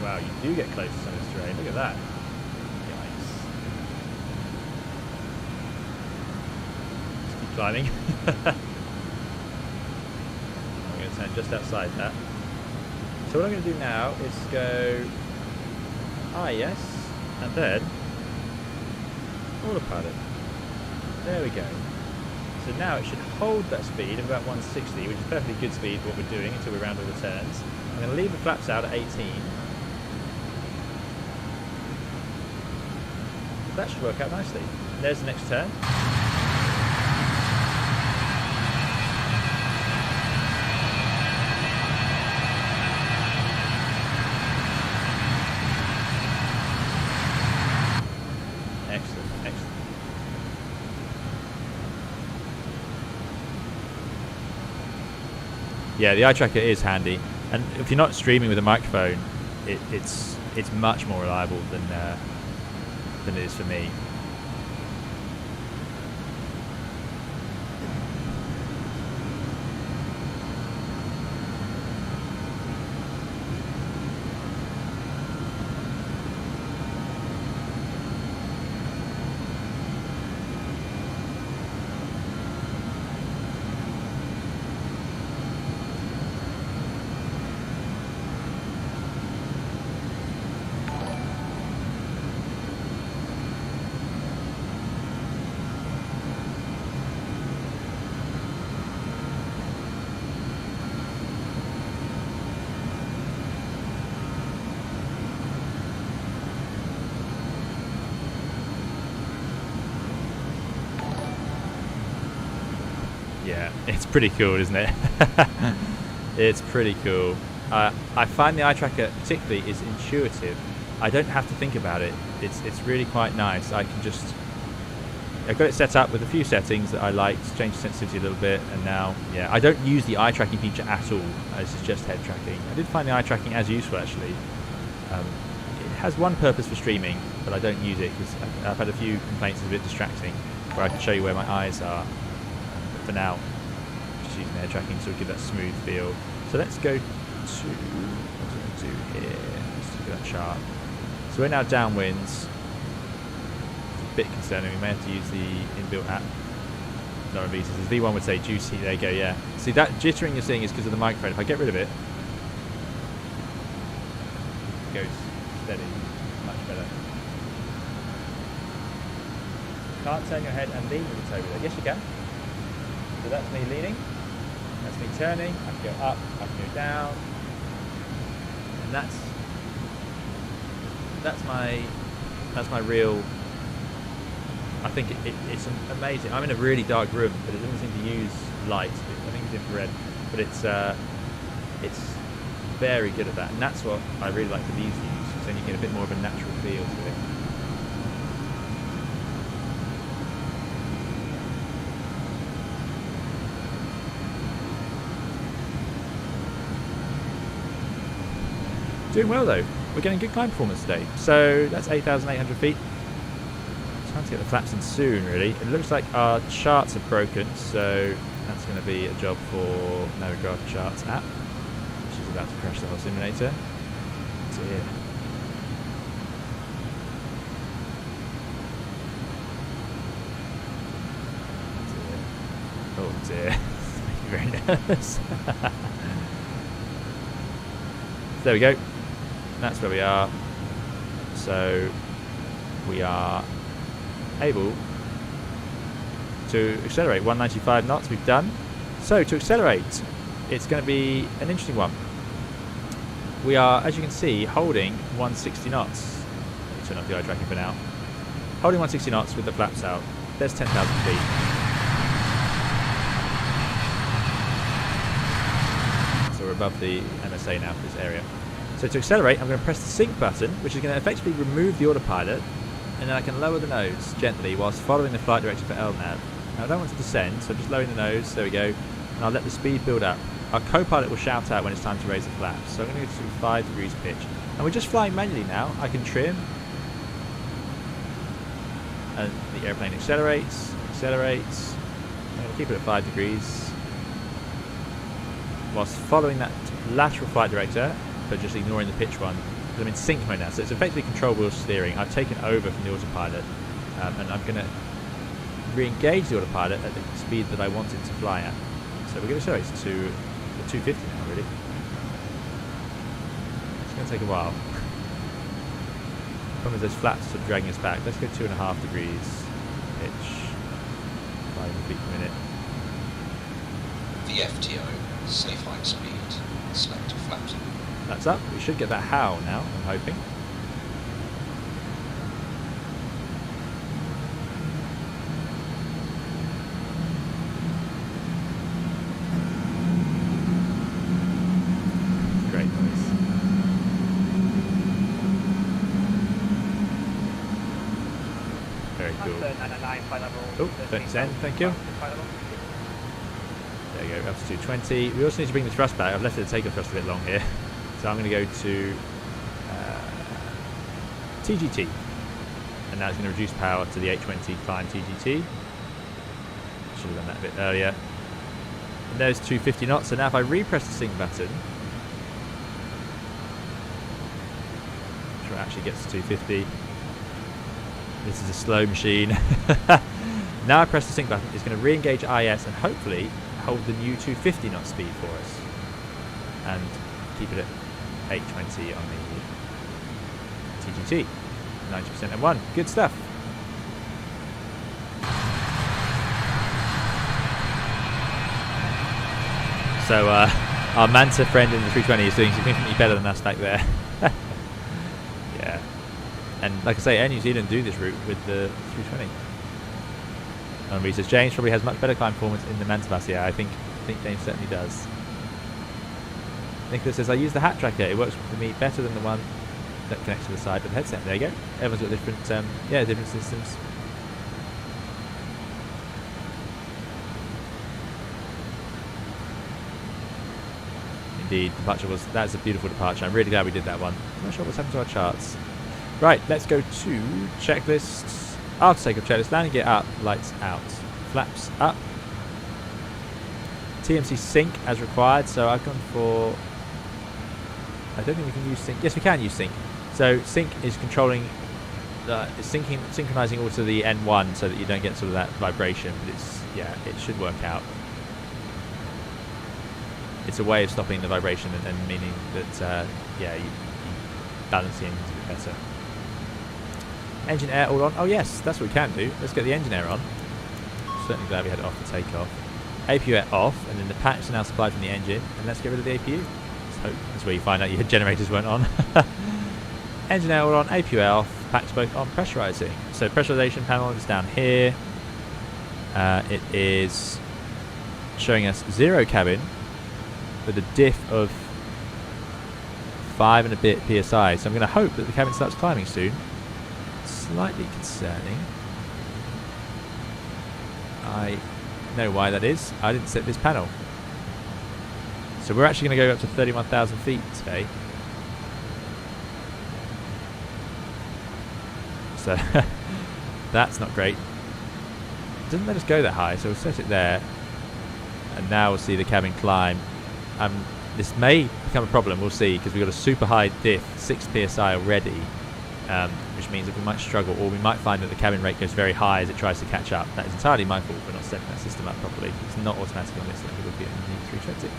Wow, you do get close to some of this terrain. Look at that. Yikes. Just keep climbing. I'm going to turn just outside that. So what I'm going to do now is go yes, and then autopilot. There we go. So now it should hold that speed of about 160, which is perfectly good speed for what we're doing until we round all the turns. I'm going to leave the flaps out at 18. That should work out nicely. There's the next turn. Excellent, excellent. Yeah, the eye tracker is handy, and if you're not streaming with a microphone, it's much more reliable than it is for me. It's pretty cool, isn't it? It's pretty cool. I find the eye tracker particularly is intuitive. I don't have to think about it. It's really quite nice. I can just... I've got it set up with a few settings that I liked, change the sensitivity a little bit, and now, yeah, I don't use the eye tracking feature at all. This is just head tracking. I did find the eye tracking as useful, actually. It has one purpose for streaming, but I don't use it because I've had a few complaints it's a bit distracting, where I can show you where my eyes are. But for now, just using head tracking so we give that smooth feel. So let's go to, what do we do here? Let's look at that chart. So we're now downwinds. A bit concerning. We may have to use the inbuilt app. No visas. As V1 would say, juicy. There you go. Yeah. See, that jittering you're seeing is because of the microphone. If I get rid of it, it goes steady, much better. Can't turn your head and lean with it over there. Yes, you can. So that's me leaning. That's me turning. I can go up. I can go down. And that's my real. I think it's amazing. I'm in a really dark room, but it doesn't seem to use light. I think it's infrared, but it's very good at that, and that's what I really like the V's use, because then you get a bit more of a natural feel to it. Doing well though. We're getting good climb performance today. So that's 8,800 feet. Time to get the flaps in soon, really. It looks like our charts are broken, so that's going to be a job for Navigate Charts app, which is about to crash the whole simulator. Dear. Oh dear. It's making me very nervous. There we go. That's where we are. So we are able to accelerate 195 knots. We've done. So to accelerate, it's going to be an interesting one. We are, as you can see, holding 160 knots. Let me turn off the eye tracking for now. Holding 160 knots with the flaps out. There's 10,000 feet. So we're above the MSA now for this area. So to accelerate, I'm going to press the sync button, which is going to effectively remove the autopilot, and then I can lower the nose gently whilst following the flight director for LNAV. Now I don't want to descend, so I'm just lowering the nose, there we go, and I'll let the speed build up. Our co-pilot will shout out when it's time to raise the flaps, so I'm going to go to 5 degrees pitch. And we're just flying manually now. I can trim, and the airplane accelerates. I'm going to keep it at 5 degrees, whilst following that lateral flight director, but just ignoring the pitch one. I'm in sync mode now, so it's effectively control wheel steering. I've taken over from the autopilot, and I'm going to re-engage the autopilot at the speed that I want it to fly at. So we're going to accelerate to the 250 now, really. It's going to take a while. The problem is those flaps are dragging us back. Let's go 2.5 degrees pitch, 500 feet per minute. VFTO, safe height speed, select flaps. That's up. We should get that HOW now, I'm hoping. Great noise. Very cool. Oh, don't descend, thank you. There you go, up to 220. We also need to bring the thrust back. I've left the takeoff thrust a bit long here. So I'm going to go to TGT, and that's going to reduce power to the 820 climb TGT. Should have done that a bit earlier. And there's 250 knots. So now if I repress the sync button, sure it actually gets to 250. This is a slow machine. Now I press the sync button, it's going to re-engage IS and hopefully hold the new 250 knot speed for us, and keep it at 820 on the TGT. 90% and 1. Good stuff. So our Manta friend in the 320 is doing significantly better than us back there. Yeah. And like I say, Air New Zealand do this route with the 320. And he says James probably has much better climb performance in the MSFS. Yeah, I think James certainly does. Nicholas says I use the hat tracker. It works for me better than the one that connects to the side of the headset. There you go. Everyone's got different, different systems. Indeed, departure that's a beautiful departure. I'm really glad we did that one. I'm not sure what's happened to our charts. Right, let's go to checklists. After takeoff checklist, landing gear up, lights out, flaps up. TMC sync as required, so I've gone for... I don't think we can use sync. Yes, we can use sync. So sync is controlling, synchronizing all to the N1 so that you don't get sort of that vibration. But it should work out. It's a way of stopping the vibration and meaning that you balance the engines a bit better. Engine air all on. Oh yes, that's what we can do. Let's get the engine air on. Certainly glad we had it off for takeoff. APU air off, and then the packs are now supplied from the engine. And let's get rid of the APU. So that's where you find out your generators weren't on. Engine air all on, APU air off, packs both on, pressurizing. So pressurization panel is down here. It is showing us 0 cabin with a diff of 5 and a bit psi. So I'm going to hope that the cabin starts climbing soon. Slightly concerning. I know why that is. I didn't set this panel. So we're actually going to go up to 31,000 feet today. So that's not great. It doesn't let us go that high, so we'll set it there. And now we'll see the cabin climb. This may become a problem, we'll see, because we've got a super high diff, 6 psi already, which means that we might struggle, or we might find that the cabin rate goes very high as it tries to catch up. That is entirely my fault for not setting that system up properly. It's not automatic on this, like it would be on the 320.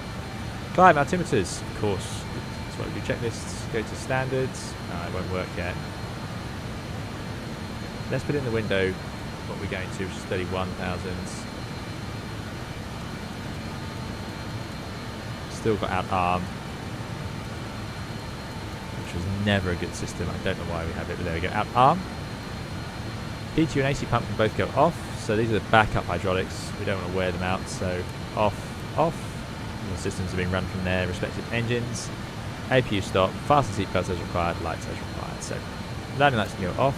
Climb altimeters, of course. That's why we do checklists. Go to standards. It won't work yet. Let's put in the window what we're going to, which is 31,000. Still got out arm, which was never a good system. I don't know why we have it, but there we go. Out arm. P2 and AC pump can both go off. So these are the backup hydraulics. We don't want to wear them out. So off, off. And the systems are being run from their respective engines. APU stop. Fasten seatbelts as required. Lights as required. So landing lights can go off.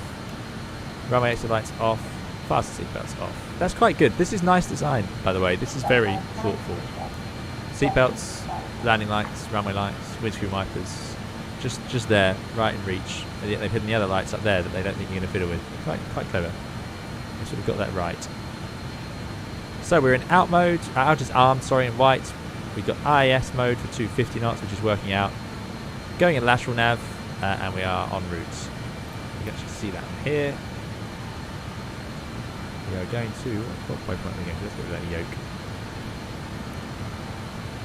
Runway exit lights off. Fasten seatbelts off. That's quite good. This is nice design, by the way. This is very thoughtful. Seatbelts, landing lights, runway lights, windscreen wipers, just there, right in reach. And yet they've hidden the other lights up there that they don't think you're going to fiddle with. Quite clever. They sort of got that right. So we're in out mode. Out is armed, sorry, in white. We've got IAS mode for 250 knots, which is working out. Going in lateral nav, and we are en route. You can actually see that from here. We are going to, what point are we going to? Let's get rid of that yoke.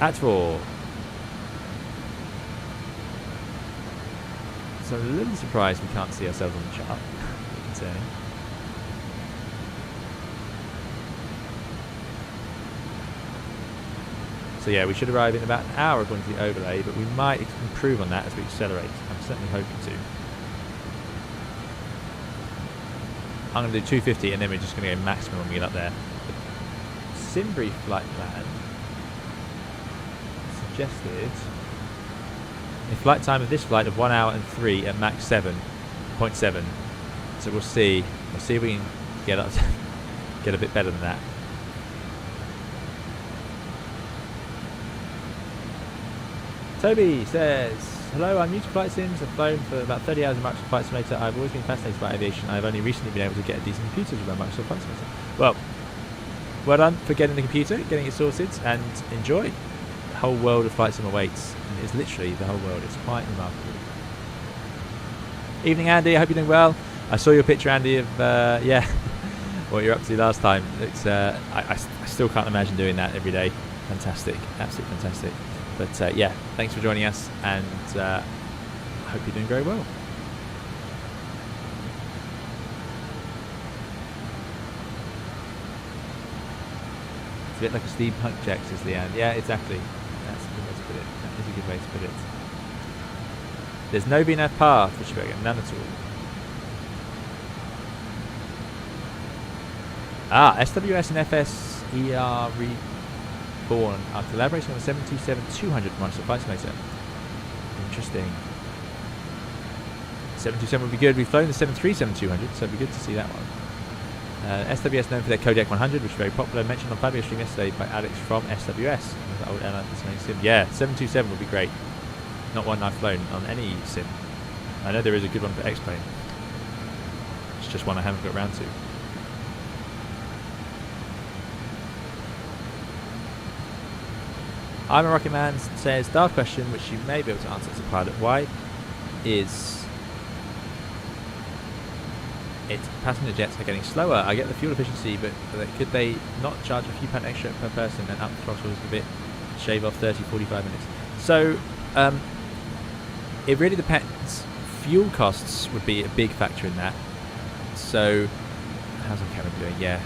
At 4. So I'm a little surprised we can't see ourselves on the chart. A bit concerning. So yeah, we should arrive in about an hour according to the overlay, but we might improve on that as we accelerate. I'm certainly hoping to. I'm going to do 250 and then we're just going to go maximum when we get up there. The Simbury flight plan suggested a flight time of this flight of 1 hour and 3 at Mach 7.7. So we'll see. We'll see if we can get up, get a bit better than that. Toby says, hello, I'm new to flight sims. I've flown for about 30 hours in Microsoft Flight Simulator. I've always been fascinated by aviation. I've only recently been able to get a decent computer to run Microsoft Flight Simulator. Well done for getting the computer, getting it sorted, and enjoy. The whole world of flight sim awaits. And it's literally the whole world. It's quite remarkable. Evening, Andy. I hope you're doing well. I saw your picture, Andy, of what you're up to last time. It's I still can't imagine doing that every day. Fantastic, absolutely fantastic. But yeah, thanks for joining us, and I hope you're doing very well. It's a bit like a steampunk check, says Leanne. Yeah, exactly. That's a good way to put it. That is a good way to put it. There's no VNAV path for Pushback, none at all. SWS and FSER reborn are collaborating on the 727-200 Microsoft Flight Simulator. Interesting. 727 would be good. We've flown the 737-200, so it'd be good to see that one. SWS known for their Kodiak 100, which is very popular. Mentioned on Fabio Stream yesterday by Alex from SWS. The old airline sim. Yeah, 727 would be great. Not one I've flown on any sim. I know there is a good one for X-Plane. It's just one I haven't got around to. I'm a Rocket Man says, dark question, which you may be able to answer as a pilot. Why is it passenger jets are getting slower? I get the fuel efficiency, but could they not charge a few pound extra per person and up the throttles a bit, shave off 30-45 minutes? So it really depends. Fuel costs would be a big factor in that. So how's the camera doing? Yeah,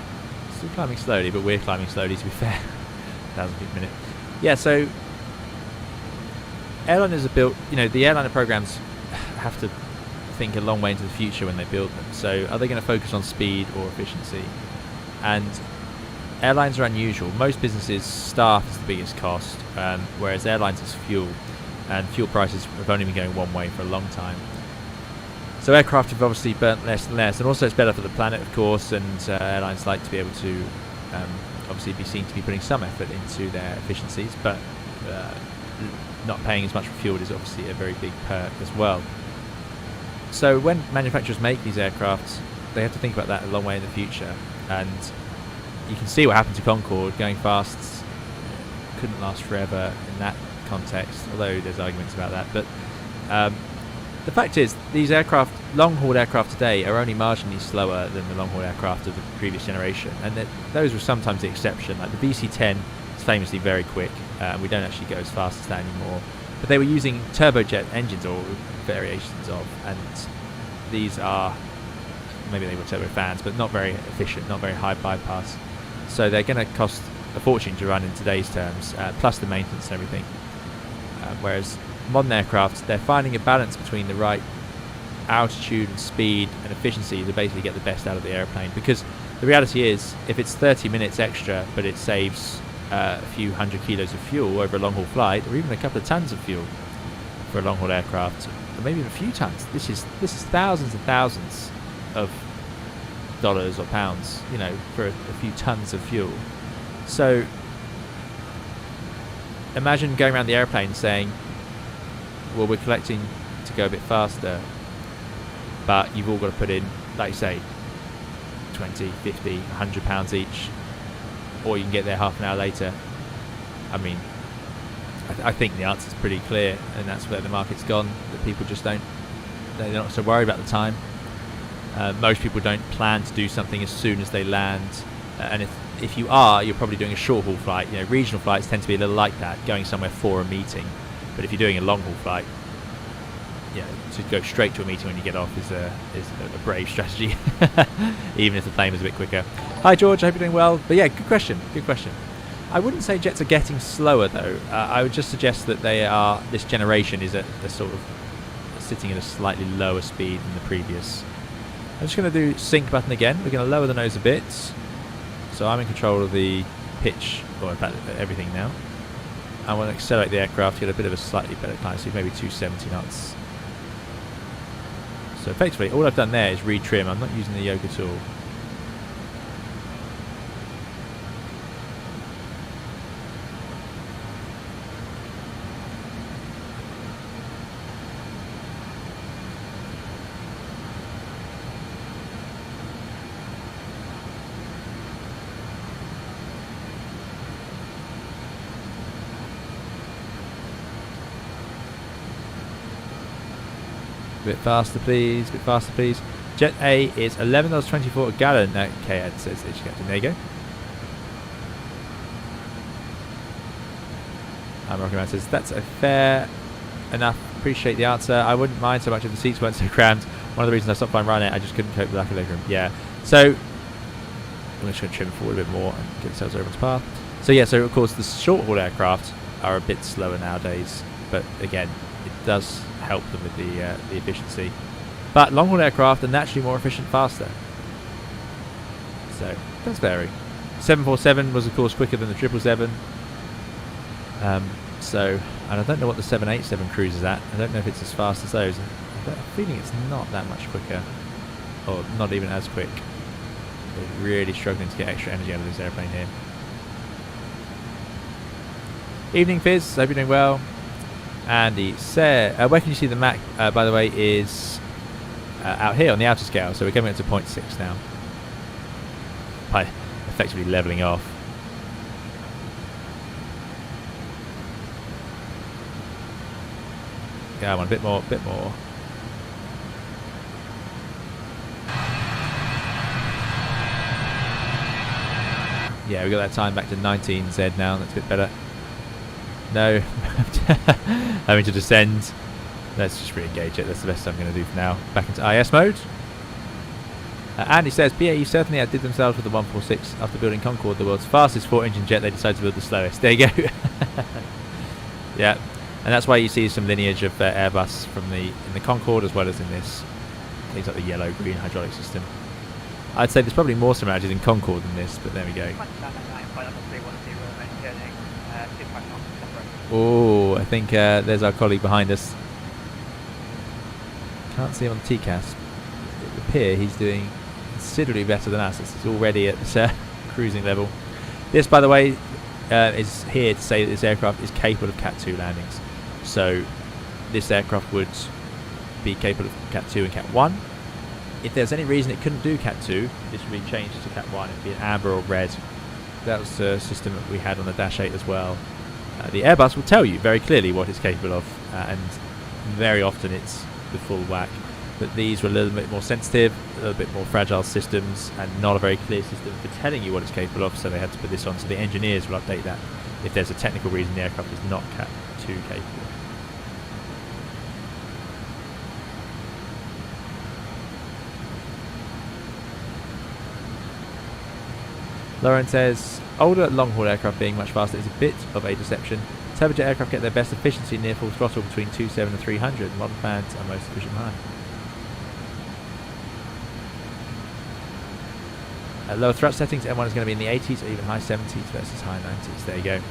still climbing slowly, but we're climbing slowly, to be fair. 1,000 feet a minute. Yeah, so airliners are built, the airliner programs have to think a long way into the future when they build them. So are they going to focus on speed or efficiency? And airlines are unusual. Most businesses, staff is the biggest cost, whereas airlines is fuel. And fuel prices have only been going one way for a long time. So aircraft have obviously burnt less and less. And also it's better for the planet, of course, and airlines like to be able to obviously be seen to be putting some effort into their efficiencies, but not paying as much for fuel is obviously a very big perk as well. So when manufacturers make these aircraft, they have to think about that a long way in the future. And you can see what happened to Concorde. Going fast couldn't last forever in that context, although there's arguments about that. But the fact is, these aircraft, long-haul aircraft today, are only marginally slower than the long-haul aircraft of the previous generation, and those were sometimes the exception. Like the BC-10 is famously very quick. We don't actually go as fast as that anymore. But they were using turbojet engines, or variations of, and these are, maybe they were turbofans, but not very efficient, not very high bypass. So they're going to cost a fortune to run in today's terms, plus the maintenance and everything. Whereas modern aircraft, they're finding a balance between the right altitude and speed and efficiency to basically get the best out of the airplane. Because the reality is, if it's 30 minutes extra, but it saves a few hundred kilos of fuel over a long-haul flight, or even a couple of tons of fuel for a long-haul aircraft, or maybe even a few tons, this is thousands and thousands of dollars or pounds, for a few tons of fuel. So imagine going around the airplane saying, well, we're collecting to go a bit faster, but you've all got to put in, like you say, 20, 50, 100 pounds each, or you can get there half an hour later. I mean, I think the answer's pretty clear, and that's where the market's gone, that people just they're not so worried about the time. Most people don't plan to do something as soon as they land, and if you are, you're probably doing a short haul flight. Regional flights tend to be a little like that, going somewhere for a meeting. But if you're doing a long haul flight, to go straight to a meeting when you get off is a brave strategy, even if the plane was a bit quicker. Hi George, I hope you're doing well. But yeah, good question. I wouldn't say jets are getting slower though. I would just suggest that this generation is a sort of sitting at a slightly lower speed than the previous. I'm just going to do sync button again. We're going to lower the nose a bit. So I'm in control of the pitch, or in fact everything now. I want to accelerate the aircraft, get a bit of a slightly better climb speed, maybe 270 knots. So effectively all I've done there is retrim. I'm not using the yoke at all. A bit faster, please. Jet A is $11.24 a gallon. Okay, it says it's Captain. There you go. I'm rocking around. Says that's a fair enough. Appreciate the answer. I wouldn't mind so much if the seats weren't so crammed. One of the reasons I stopped flying Ryanair, I just couldn't cope with the lack of legroom. Yeah. So I'm just going to trim forward a bit more and get ourselves over its path. So yeah. So of course the short haul aircraft are a bit slower nowadays, but again, it does help them with the efficiency. But long haul aircraft are naturally more efficient faster. So does vary. 747 was of course quicker than the 777. So, and I don't know what the 787 cruises at. I don't know if it's as fast as those. I've got a feeling it's not that much quicker, or not even as quick. They're really struggling to get extra energy out of this airplane here. Evening Fizz, hope you're doing well. Andy said, where can you see the Mac, by the way, is out here on the outer scale. So we're coming up to 0.6 now. By effectively levelling off. Go on, a bit more, bit more. Yeah, we got that time back to 19Z now. That's a bit better. No, having to descend. Let's just re-engage it. That's the best I'm going to do for now. Back into IS mode. Andy says, BAE certainly outdid themselves with the 146 after building Concorde, the world's fastest 4-engine jet. They decided to build the slowest. There you go. Yeah, and that's why you see some lineage of Airbus from in the Concorde as well as in this things like the yellow-green hydraulic system. I'd say there's probably more similarities in Concorde than this, but there we go. Oh, I think there's our colleague behind us. Can't see him on the TCAS. It would appear he's doing considerably better than us. This is already at this cruising level. This, by the way, is here to say that this aircraft is capable of Cat 2 landings. So this aircraft would be capable of Cat 2 and Cat 1. If there's any reason it couldn't do Cat 2, this would be changed to Cat 1. It would be an amber or red. That was the system that we had on the Dash 8 as well. The Airbus will tell you very clearly what it's capable of, and very often it's the full whack. But these were a little bit more sensitive, a little bit more fragile systems, and not a very clear system for telling you what it's capable of, so they had to put this on. So the engineers will update that if there's a technical reason the aircraft is not Cat 2 capable. Lauren says, older long-haul aircraft being much faster is a bit of a deception. Turbojet aircraft get their best efficiency near full throttle between 27 and 300. Modern fans are most efficient high. At lower thrust settings, M1 is going to be in the 80s or even high 70s versus high 90s. There you go.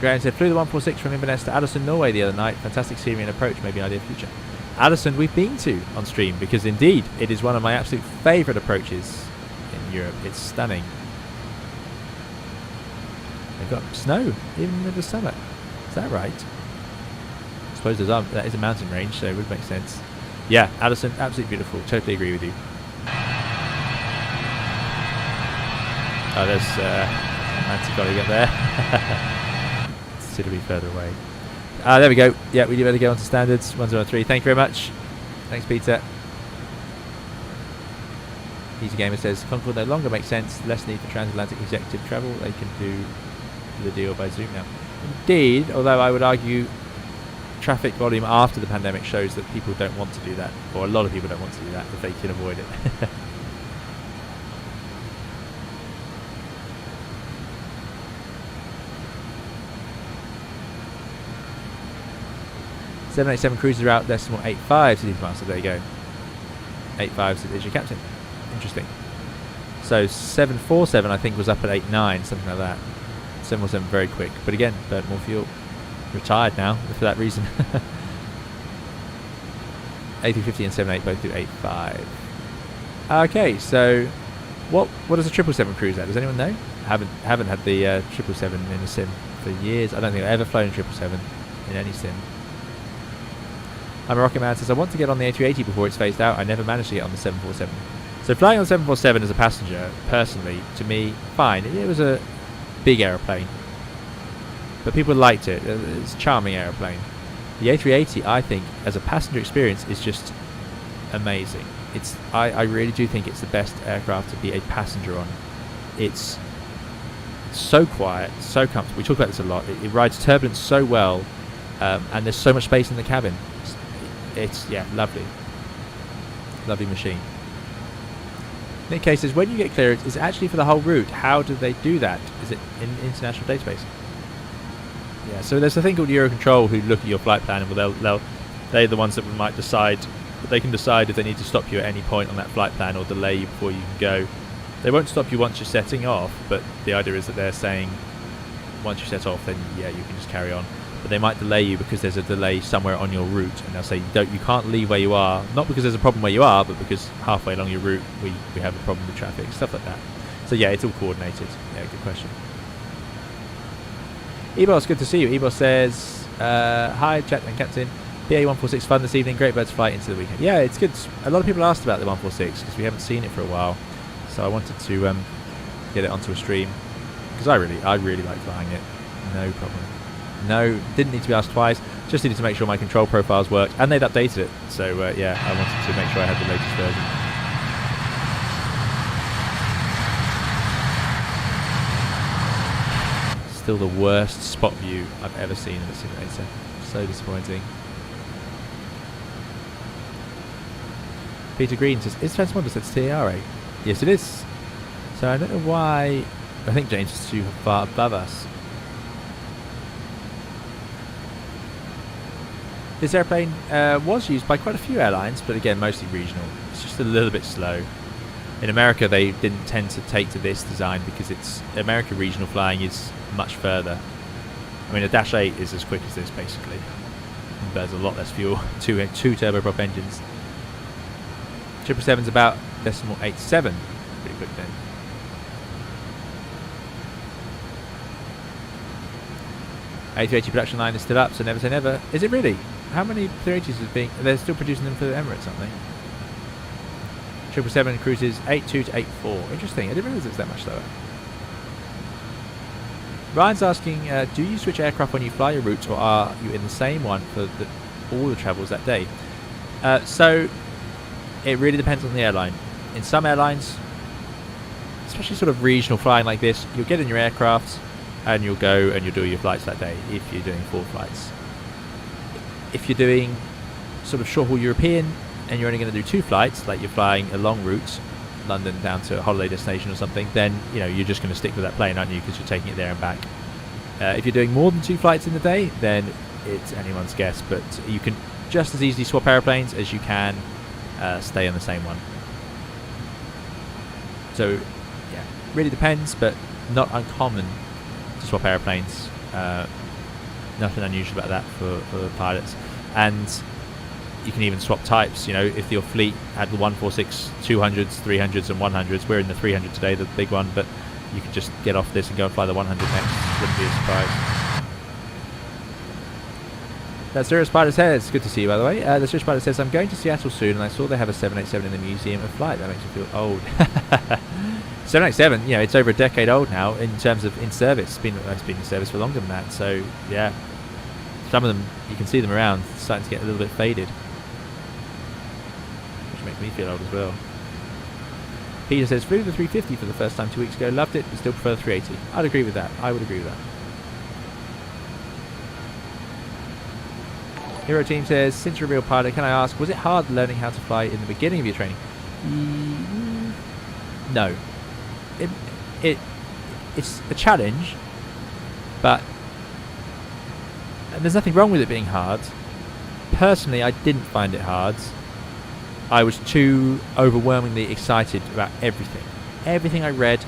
Graham said, flew the 146 from Inverness to Addison, Norway the other night. Fantastic scenery and approach, maybe an idea for future. Addison we've been to on stream because indeed it is one of my absolute favourite approaches in Europe. It's stunning. They've got snow even in the summer. Is that right? I suppose that is a mountain range, so it would make sense. Yeah, Addison, absolutely beautiful. Totally agree with you. Oh, there's fancy colleague up there. Considerably further away. There we go. Yeah, we do better go on to standards. 103. Thank you very much. Thanks, Peter. Easy Gamer says, Concorde no longer makes sense. Less need for transatlantic executive travel. They can do the deal by Zoom now. Indeed, although I would argue traffic volume after the pandemic shows that people don't want to do that, or a lot of people don't want to do that if they can avoid it. 787 cruisers are out, decimal 85 cities miles, so there you go. 85 is your captain. Interesting. So 747 I think was up at 89, something like that. 747 very quick, but again, burnt more fuel. Retired now for that reason. A350 and 78 both do 85. Okay, so what does a 777 cruise at? Does anyone know? Haven't had the 777 in a sim for years. I don't think I've ever flown a 777 in any sim. I'm a Rocket Man says, I want to get on the A380 before it's phased out. I never managed to get on the 747. So flying on 747 as a passenger, personally, to me, fine. It was a big aeroplane, but people liked it. It's a charming aeroplane. The A380, I think, as a passenger experience, is just amazing. I really do think it's the best aircraft to be a passenger on. It's so quiet, so comfortable. We talk about this a lot. It rides turbulence so well, and there's so much space in the cabin. It's yeah, lovely machine. Nick K says, when you get clearance, is it actually for the whole route? How do they do that? Is it in international database? Yeah, so there's a thing called Eurocontrol who look at your flight plan, and they're the ones that might decide. They can decide if they need to stop you at any point on that flight plan or delay you before you can go. They won't stop you once you're setting off, but the idea is that they're saying once you set off, then yeah, you can just carry on. But they might delay you because there's a delay somewhere on your route, and they'll say you can't leave where you are, not because there's a problem where you are, but because halfway along your route we have a problem with traffic, stuff like that. So yeah, it's all coordinated. Yeah, good question. Ebos, good to see you. Ebos says, hi, chat and captain. PA146 fun this evening. Great birds flight into the weekend. Yeah, it's good. A lot of people asked about the 146 because we haven't seen it for a while. So I wanted to get it onto a stream because I really like flying it. No problem. No, didn't need to be asked twice. Just needed to make sure my control profiles worked, and they'd updated it. So yeah, I wanted to make sure I had the latest version. Still the worst spot view I've ever seen in a simulator. So disappointing. Peter Green says, is transponder set to TAR8? Yes, it is. So I don't know why. I think James is too far above us. This airplane was used by quite a few airlines, but again, mostly regional. It's just a little bit slow. In America, they didn't tend to take to this design because American regional flying is much further. I mean, a Dash 8 is as quick as this, basically. It burns a lot less fuel. two turboprop engines. 777's about 0.87. Pretty quick then. A380 production line is still up, so never say never. Is it really? How many 380s is being... They're still producing them for the Emirates, aren't they? 777 cruises 82 to 84. Interesting. I didn't realise it was that much slower. Ryan's asking, do you switch aircraft when you fly your routes, or are you in the same one for all the travels that day? So it really depends on the airline. In some airlines, especially sort of regional flying like this, you'll get in your aircraft and you'll go and you'll do your flights that day if you're doing 4 flights. If you're doing sort of short haul European and you're only going to do 2 flights, like you're flying a long route, London down to a holiday destination or something, then you're just going to stick with that plane, aren't you, because you're taking it there and back. If you're doing more than 2 flights in the day, then it's anyone's guess, but you can just as easily swap airplanes as you can stay on the same one. So yeah, really depends, but not uncommon to swap airplanes. Nothing unusual about that for pilots. And you can even swap types. If your fleet had the 146 200s, 300s and 100s, we're in the 300 today, the big one, but you could just get off this and go and fly the 100 next. Wouldn't be a surprise. That Serious Spider says, good to see you by the way. The Serious Spider says, I'm going to Seattle soon and I saw they have a 787 in the Museum of Flight. That makes me feel old. 787, it's over a decade old now in terms of in service. It's been in service for longer than that. So yeah, some of them, you can see them around, starting to get a little bit faded. Which makes me feel old as well. Peter says, flew the 350 for the first time 2 weeks ago, loved it, but still prefer the 380. I'd agree with that. I would agree with that. Hero Team says, since you're a real pilot, can I ask, was it hard learning how to fly in the beginning of your training? No. It's a challenge, but there's nothing wrong with it being hard. Personally, I didn't find it hard. I was too overwhelmingly excited about everything. Everything I read,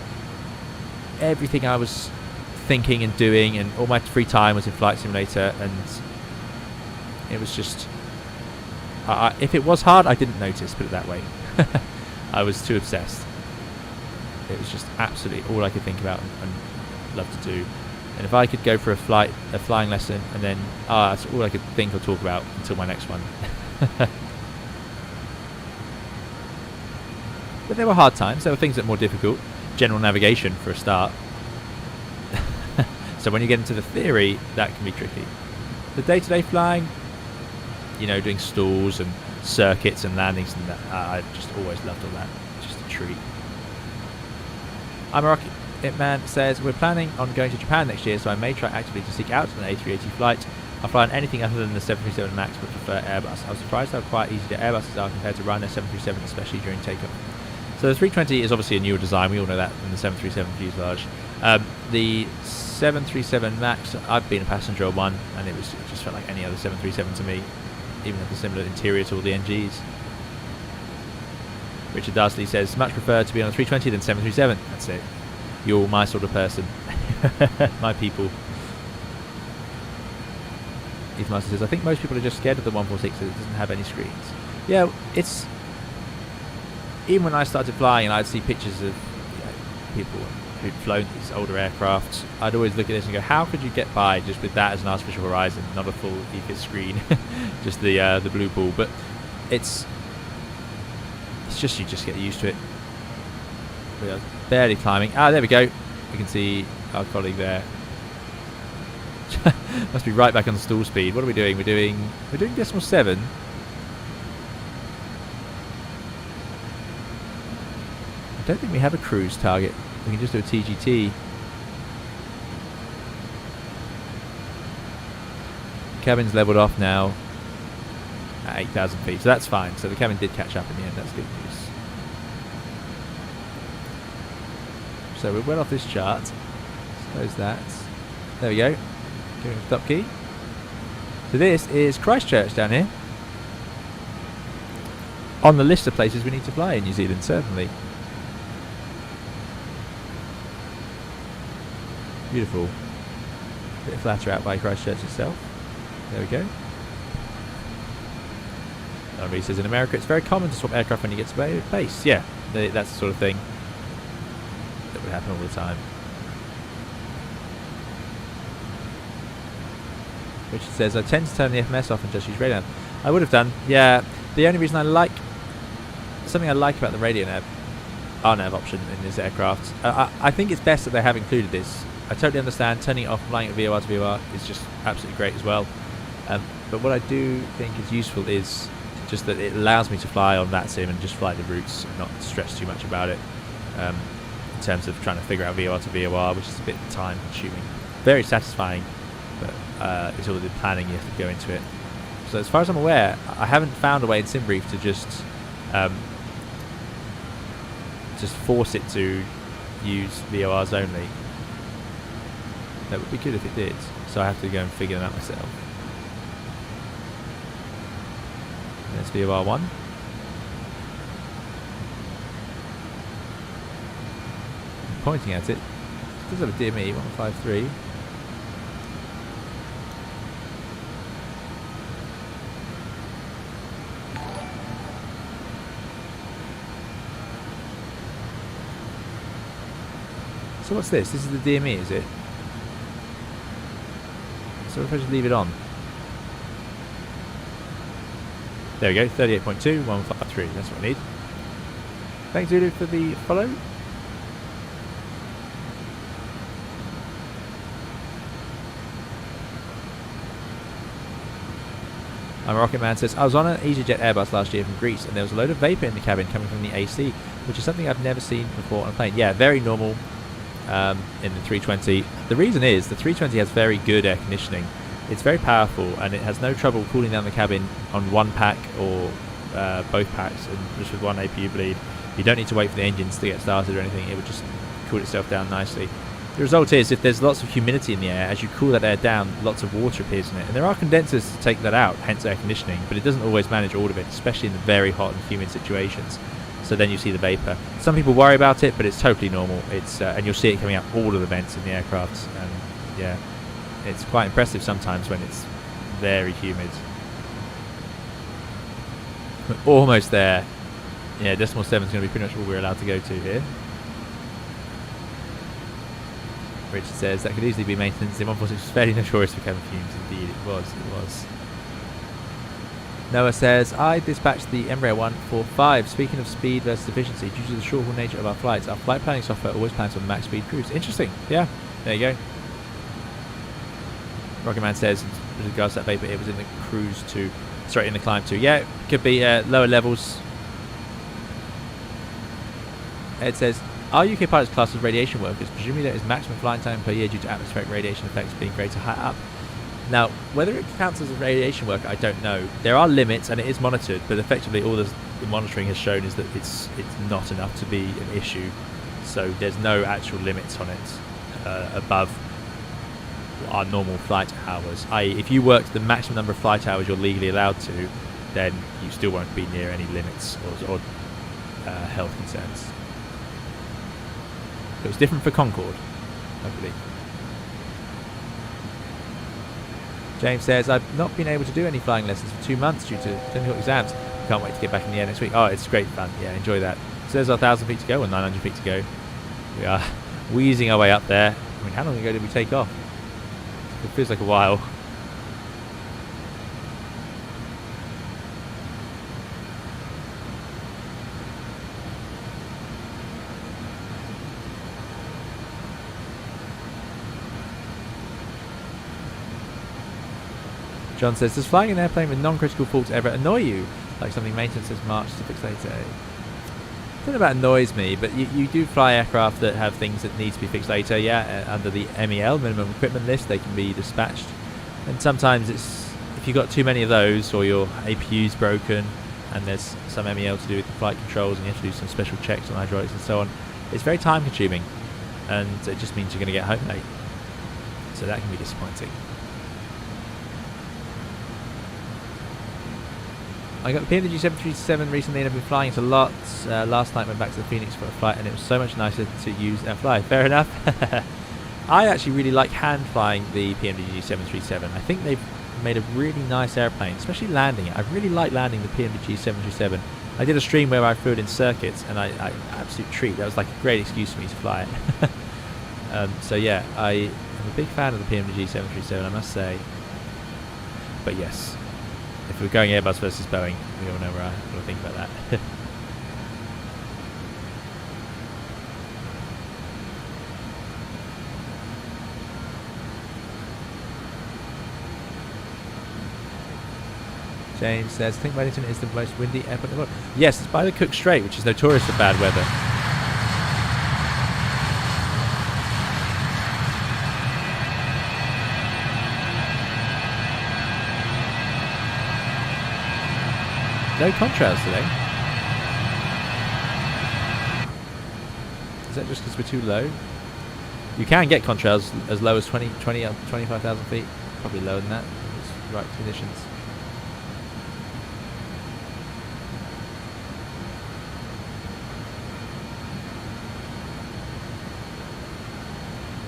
everything I was thinking and doing, and all my free time was in Flight Simulator, and it was just... if it was hard, I didn't notice, put it that way. I was too obsessed. It was just absolutely all I could think about and love to do. And if I could go for a flying lesson, and then that's all I could think or talk about until my next one. But there were hard times. There were things that were more difficult. General navigation, for a start. So when you get into the theory, that can be tricky. The day-to-day flying, doing stalls and circuits and landings and that, I just always loved all that. Just a treat. I'm a Rocket Man says, we're planning on going to Japan next year, so I may try actively to seek out an A380 flight. I'll fly on anything other than the 737 MAX, but prefer Airbus. I was surprised how quite easy the Airbuses are compared to Ryanair 737, especially during takeoff. So the 320 is obviously a newer design, we all know that, than the 737 fuselage. The 737 MAX, I've been a passenger on one, and it just felt like any other 737 to me, even had the similar interior to all the NGs. Richard Darsley says, much prefer to be on a 320 than 737. That's it. You're my sort of person. My people. Ethan Master says, I think most people are just scared of the 146 because it doesn't have any screens. Yeah, it's... Even when I started flying and I'd see pictures of people who'd flown these older aircraft, I'd always look at this and go, how could you get by just with that as an artificial horizon, not a full EFIS screen, just the blue ball. But it's just, you just get used to it. We are barely climbing. Ah, there we go. You can see our colleague there. Must be right back on stall speed. What are we doing? We're doing decimal 7. I don't think we have a cruise target. We can just do a TGT. Cabin's leveled off now at 8,000 feet, so that's fine. So the cabin did catch up in the end. That's good news. So we're well off this chart. Close that. There we go. Giving a stop key. So this is Christchurch down here. On the list of places we need to fly in New Zealand, certainly. Beautiful. Bit flatter out by Christchurch itself. There we go. He says in America it's very common to swap aircraft when you get to base. Yeah, that's the sort of thing that would happen all the time. Richard says, I tend to turn the FMS off and just use radio nav. I would have done. Yeah, the only reason something I like about the radio nav, RNAV option in this aircraft, I think it's best that they have included this. I totally understand turning it off and flying at VOR to VOR is just absolutely great as well. But what I do think is useful is just that it allows me to fly on that sim and just fly the routes and not stress too much about it in terms of trying to figure out VOR to VOR, which is a bit time consuming. Very satisfying, but it's all the planning you have to go into it. So as far as I'm aware, I haven't found a way in SimBrief to just force it to use VORs only. That would be good if it did, so I have to go and figure them out myself. There's VOR 1. I'm pointing at it. It does have a DME 153. So what's this? This is the DME, is it? So if I just leave it on. There we go, 38.2, 153, that's what I need. Thanks Zulu for the follow. I'm Rocket Man says, I was on an EasyJet Airbus last year from Greece and there was a load of vapour in the cabin coming from the AC, which is something I've never seen before on a plane. Yeah, very normal in the 320. The reason is the 320 has very good air conditioning. It's very powerful and it has no trouble cooling down the cabin on one pack or both packs, and just with one APU bleed. You don't need to wait for the engines to get started or anything. It would just cool itself down nicely. The result is, if there's lots of humidity in the air, as you cool that air down, lots of water appears in it. And there are condensers to take that out, hence air conditioning, but it doesn't always manage all of it, especially in the very hot and humid situations. So then you see the vapour. Some people worry about it, but it's totally normal. It's and you'll see it coming out all of the vents in the aircraft. And yeah, it's quite impressive sometimes when it's very humid. We're almost there. Yeah, decimal 7 is going to be pretty much all we're allowed to go to here. Richard says that could easily be maintenance. The 146 was fairly notorious for cabin fumes. Indeed, it was. Noah says, I dispatched the Embraer 145. Speaking of speed versus efficiency, due to the short haul nature of our flights, our flight planning software always plans on max speed cruise. Interesting. Yeah, there you go. Rocket Man says, with regards to that vapor, it was in the cruise 2. Sorry, in the climb 2. Yeah, it could be lower levels. Ed says, are UK pilots classed as radiation workers? Presumably there is maximum flying time per year due to atmospheric radiation effects being greater high up. Now, whether it counts as a radiation worker, I don't know. There are limits and it is monitored, but effectively all the monitoring has shown is that it's not enough to be an issue. So there's no actual limits on it above our normal flight hours. I.e., if you worked the maximum number of flight hours you're legally allowed to, then you still won't be near any limits or health concerns. It was different for Concorde, I believe. James says, I've not been able to do any flying lessons for 2 months due to clinical exams. Can't wait to get back in the air next week. Oh, it's great fun. Yeah, enjoy that. So there's our 1,000 feet to go, or 900 feet to go. We are wheezing our way up there. I mean, how long ago did we take off? It feels like a while. John says, does flying an airplane with non-critical faults ever annoy you? Like something maintenance has marched to fix later. I don't know about annoys me, but you do fly aircraft that have things that need to be fixed later. Yeah, under the MEL, minimum equipment list, they can be dispatched. And sometimes it's, if you've got too many of those, or your APU's broken, and there's some MEL to do with the flight controls, and you have to do some special checks on hydraulics and so on, it's very time consuming, and it just means you're going to get home late. So that can be disappointing. I got the PNG 737 recently and I've been flying it a lot. Last night went back to the Phoenix for a flight and it was so much nicer to use and fly. Fair enough. I actually really like hand flying the PNG 737. I think they've made a really nice airplane, especially landing it. I really like landing the PNG 737. I did a stream where I flew it in circuits and I absolute treat. That was like a great excuse for me to fly it. So yeah, I am a big fan of the PNG 737, I must say. But yes, if we're going Airbus versus Boeing, we all know where I think about that. James says, I think Wellington is the most windy airport in the world. Yes, it's by the Cook Strait, which is notorious for bad weather. No contrails today. Is that just because we're too low? You can get contrails as low as 20 up 25,000 feet. Probably lower than that. It's right conditions.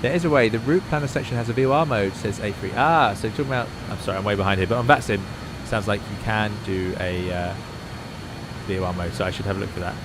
There is a way. The route planner section has a VOR mode, says A3. Ah, so you're talking about... I'm sorry, I'm way behind here. But on VATSIM, sounds like you can do a VOR mode, so I should have a look for that.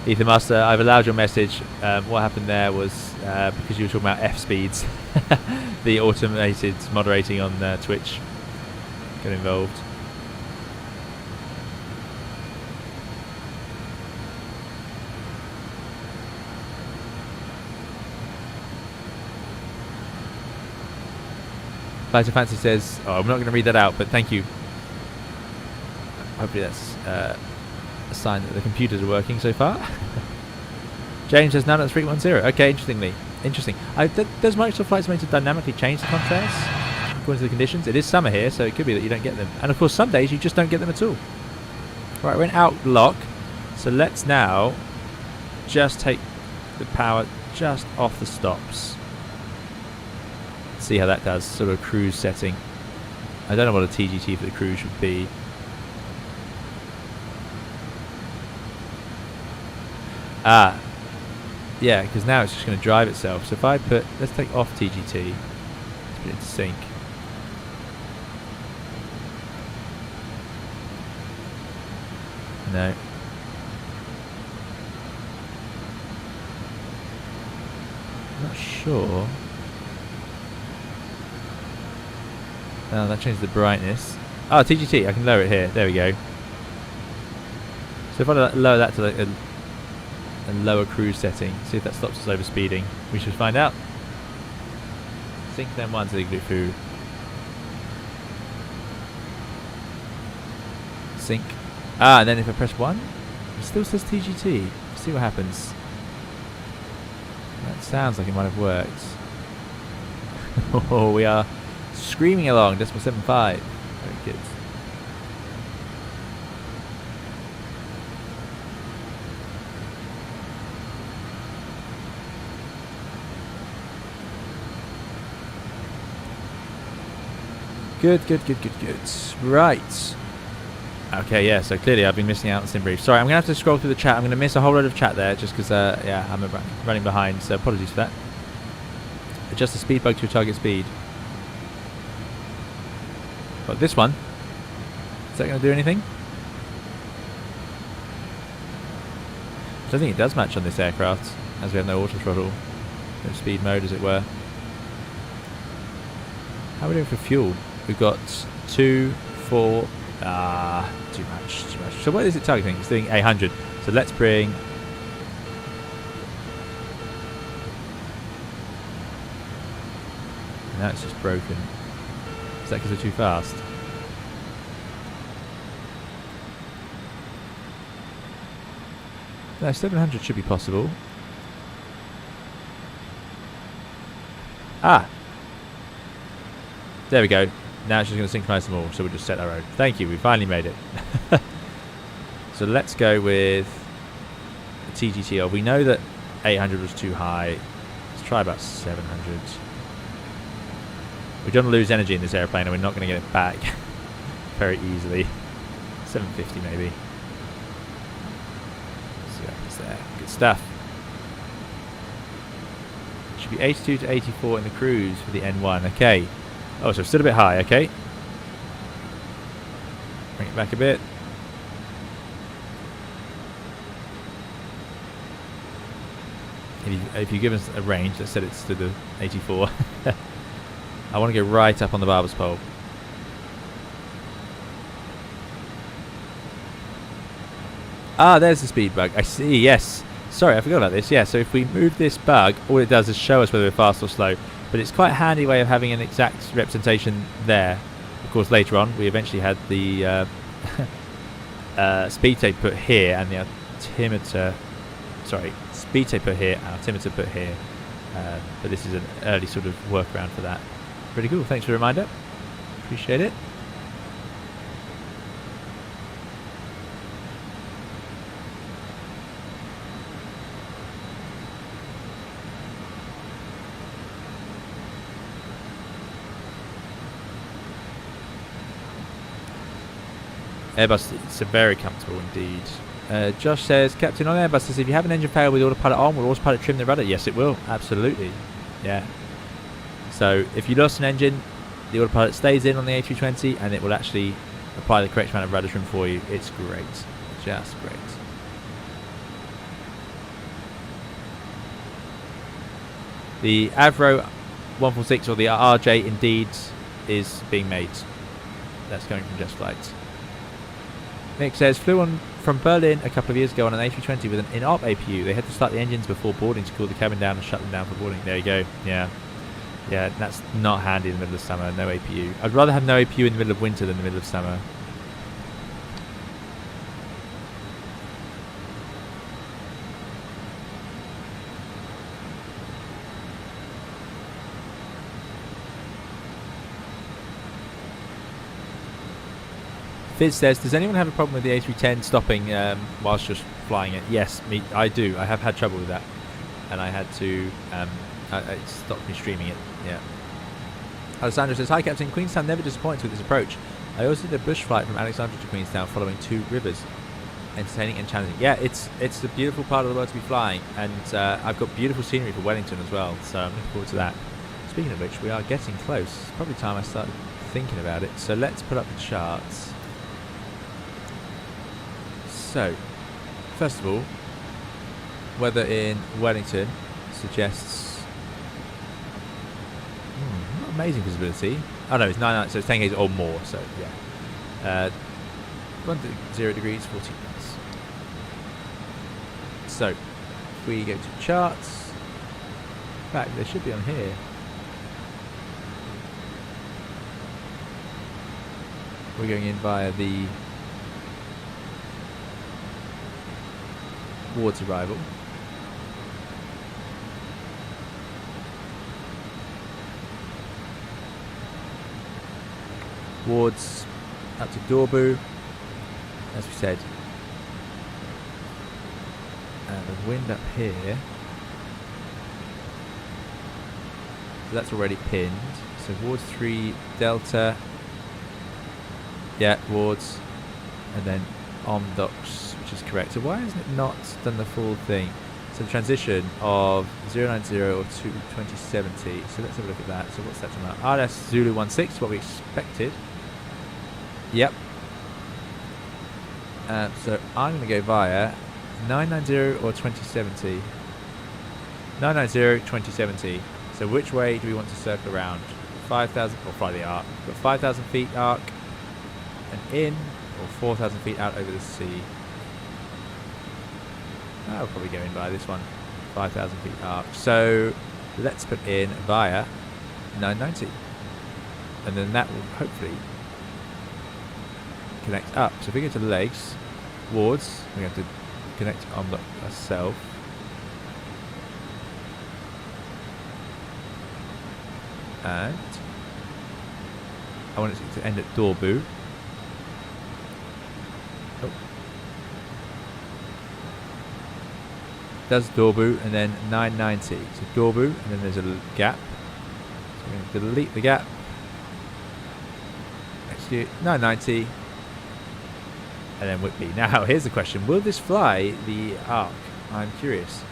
Ethan Master, I've allowed your message. What happened there was because you were talking about F speeds, the automated moderating on Twitch got involved. Lighter Fancy says, oh, I'm not going to read that out, but thank you. Hopefully that's a sign that the computers are working so far. James says none at 310. Okay, interesting. Does Microsoft Flight Simulator dynamically change the contrast according to the conditions? It is summer here, so it could be that you don't get them. And of course, some days you just don't get them at all. Right, we're in out lock, so let's now just take the power just off the stops. See how that does. Sort of cruise setting. I don't know what a TGT for the cruise would be. Ah, yeah, because now it's just going to drive itself. So if I put, let's take off TGT, let's put it into sync. No. I'm not sure. Oh, that changed the brightness. Oh, TGT, I can lower it here. There we go. So if I lower that to like a lower cruise setting, see if that stops us overspeeding. We should find out. Sync then one to the igloo food. Sync. Ah, and then if I press 1, it still says TGT. See what happens. That sounds like it might have worked. Oh, we are screaming along. 0.75. Very good. Good. Right. Okay, yeah, so clearly I've been missing out on sim brief. Sorry, I'm going to have to scroll through the chat. I'm going to miss a whole load of chat there just because, yeah, I'm running behind, so apologies for that. Adjust the speed bug to your target speed. But this one, is that going to do anything? I don't think it does match on this aircraft, as we have no auto throttle. No speed mode, as it were. How are we doing for fuel? We've got 2, 4... too much. So what is it targeting? It's doing 800. So let's bring... Now it's just broken. Is that because we're too fast? No, 700 should be possible. Ah! There we go. Now it's just going to synchronize them all, so we'll just set our own. Thank you, we finally made it. So let's go with the TGTL. We know that 800 was too high. Let's try about 700. We don't want to lose energy in this airplane, and we're not going to get it back very easily. 750 maybe. Let's see what happens there. Good stuff. Should be 82 to 84 in the cruise for the N1. Okay. Oh, so still a bit high, okay. Bring it back a bit. If you give us a range, let's set it to the 84. I want to go right up on the barber's pole. Ah, there's the speed bug. I see, yes. Sorry, I forgot about this. Yeah, so if we move this bug, all it does is show us whether we're fast or slow. But it's quite a handy way of having an exact representation there. Of course, later on, we eventually had the speed tape put here and the altimeter... Sorry, speed tape put here and altimeter put here. But this is an early sort of workaround for that. Pretty cool. Thanks for the reminder. Appreciate it. Airbus, it's very comfortable indeed. Josh says, Captain, on Airbus says, if you have an engine fail with autopilot on, will autopilot trim the rudder? Yes, it will. Absolutely. Yeah. So if you lost an engine, the autopilot stays in on the A320 and it will actually apply the correct amount of rudder trim for you. It's great. Just great. The Avro 146 or the RJ indeed is being made. That's going from JustFlight. Nick says, flew on from Berlin a couple of years ago on an A320 with an in-op APU. They had to start the engines before boarding to cool the cabin down and shut them down for boarding. There you go. Yeah. Yeah, that's not handy in the middle of summer. No APU. I'd rather have no APU in the middle of winter than the middle of summer. Fizz says, does anyone have a problem with the A310 stopping whilst just flying it? Yes, I do. I have had trouble with that. And I had to... it stopped me streaming it. Yeah. Alessandra says, hi Captain, Queenstown never disappoints with this approach. I also did a bush flight from Alexandria to Queenstown following 2 rivers. Entertaining and challenging. Yeah, it's a beautiful part of the world to be flying. And I've got beautiful scenery for Wellington as well. So I'm looking forward to that. Speaking of which, we are getting close. It's probably time I start thinking about it. So let's put up the charts. So, first of all, weather in Wellington suggests not amazing visibility. Oh no, it's 9, so it's 10 k's or more. So yeah, 10 degrees, 14 knots. So, if we go to charts, in fact, they should be on here. We're going in via the wards arrival. Wards up to Dorbu, as we said. And the wind up here. So that's already pinned. So Wards 3 Delta. Yeah, Wards. And then Omdocs, which is correct. So why hasn't it not done the full thing? So the transition of 090 or 2070. So let's have a look at that. So what's that about? RS Zulu 16, what we expected. Yep. So I'm going to go via 990 or 2070. 990, 2070. So which way do we want to circle around? 5,000, or fly the arc. We've got 5,000 feet arc and in, or 4,000 feet out over the sea. I'll probably go in via this one. 5,000 feet arc. So let's put in via 990. And then that will hopefully connect up. So if we go to the legs, Wards, we have to connect on the ourselves. And I want it to end at Dorbu. Oh. Does Dorbu and then 990. So Dorbu and then there's a gap. So we're going to delete the gap. Execute 990. And then Whitby. Now here's the question. Will this fly the arc? I'm curious.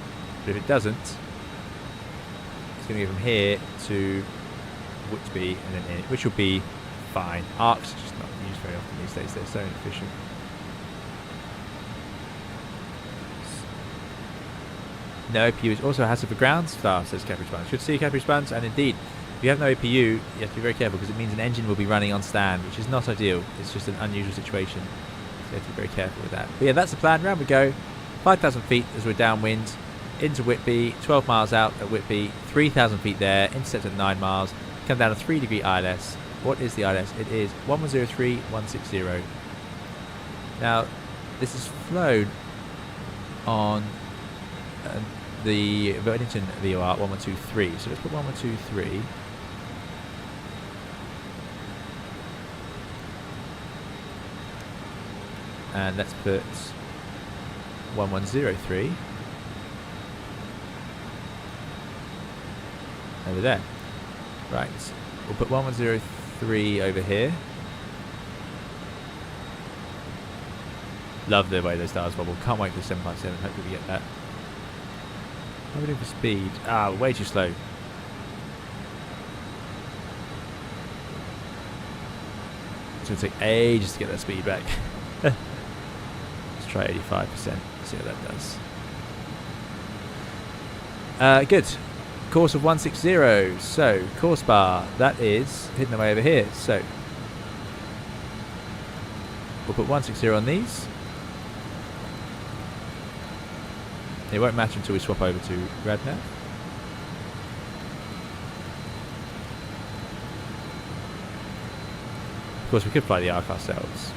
But if it doesn't, it's going to go from here to Whitby and then in, which will be fine. Arcs are just not used very often these days. They're so inefficient. No APU is also a hazard for ground staff, says Capri Spans. Good to see you, Capri Spans. And indeed, if you have no APU, you have to be very careful because it means an engine will be running on stand, which is not ideal. It's just an unusual situation. So you have to be very careful with that. But yeah, that's the plan. Round we go. 5,000 feet as we're downwind. Into Whitby. 12 miles out at Whitby. 3,000 feet there. Intercept at 9 miles. Come down to 3 degree ILS. What is the ILS? It is 1103.160. Now, this is flown on the Verdington VOR 1123. So let's put 1123. And let's put 1103 over there. Right, we'll put 1103 over here. Love the way those stars bubble. Can't wait for the 757. Hopefully we get that. How are we doing for speed? Ah, way too slow. It's going to take ages to get that speed back. Let's try 85%. See how that does. Good. Course of 160. So, course bar. That is hidden away over here. So, we'll put 160 on these. It won't matter until we swap over to Radnav. Of course, we could fly the arc ourselves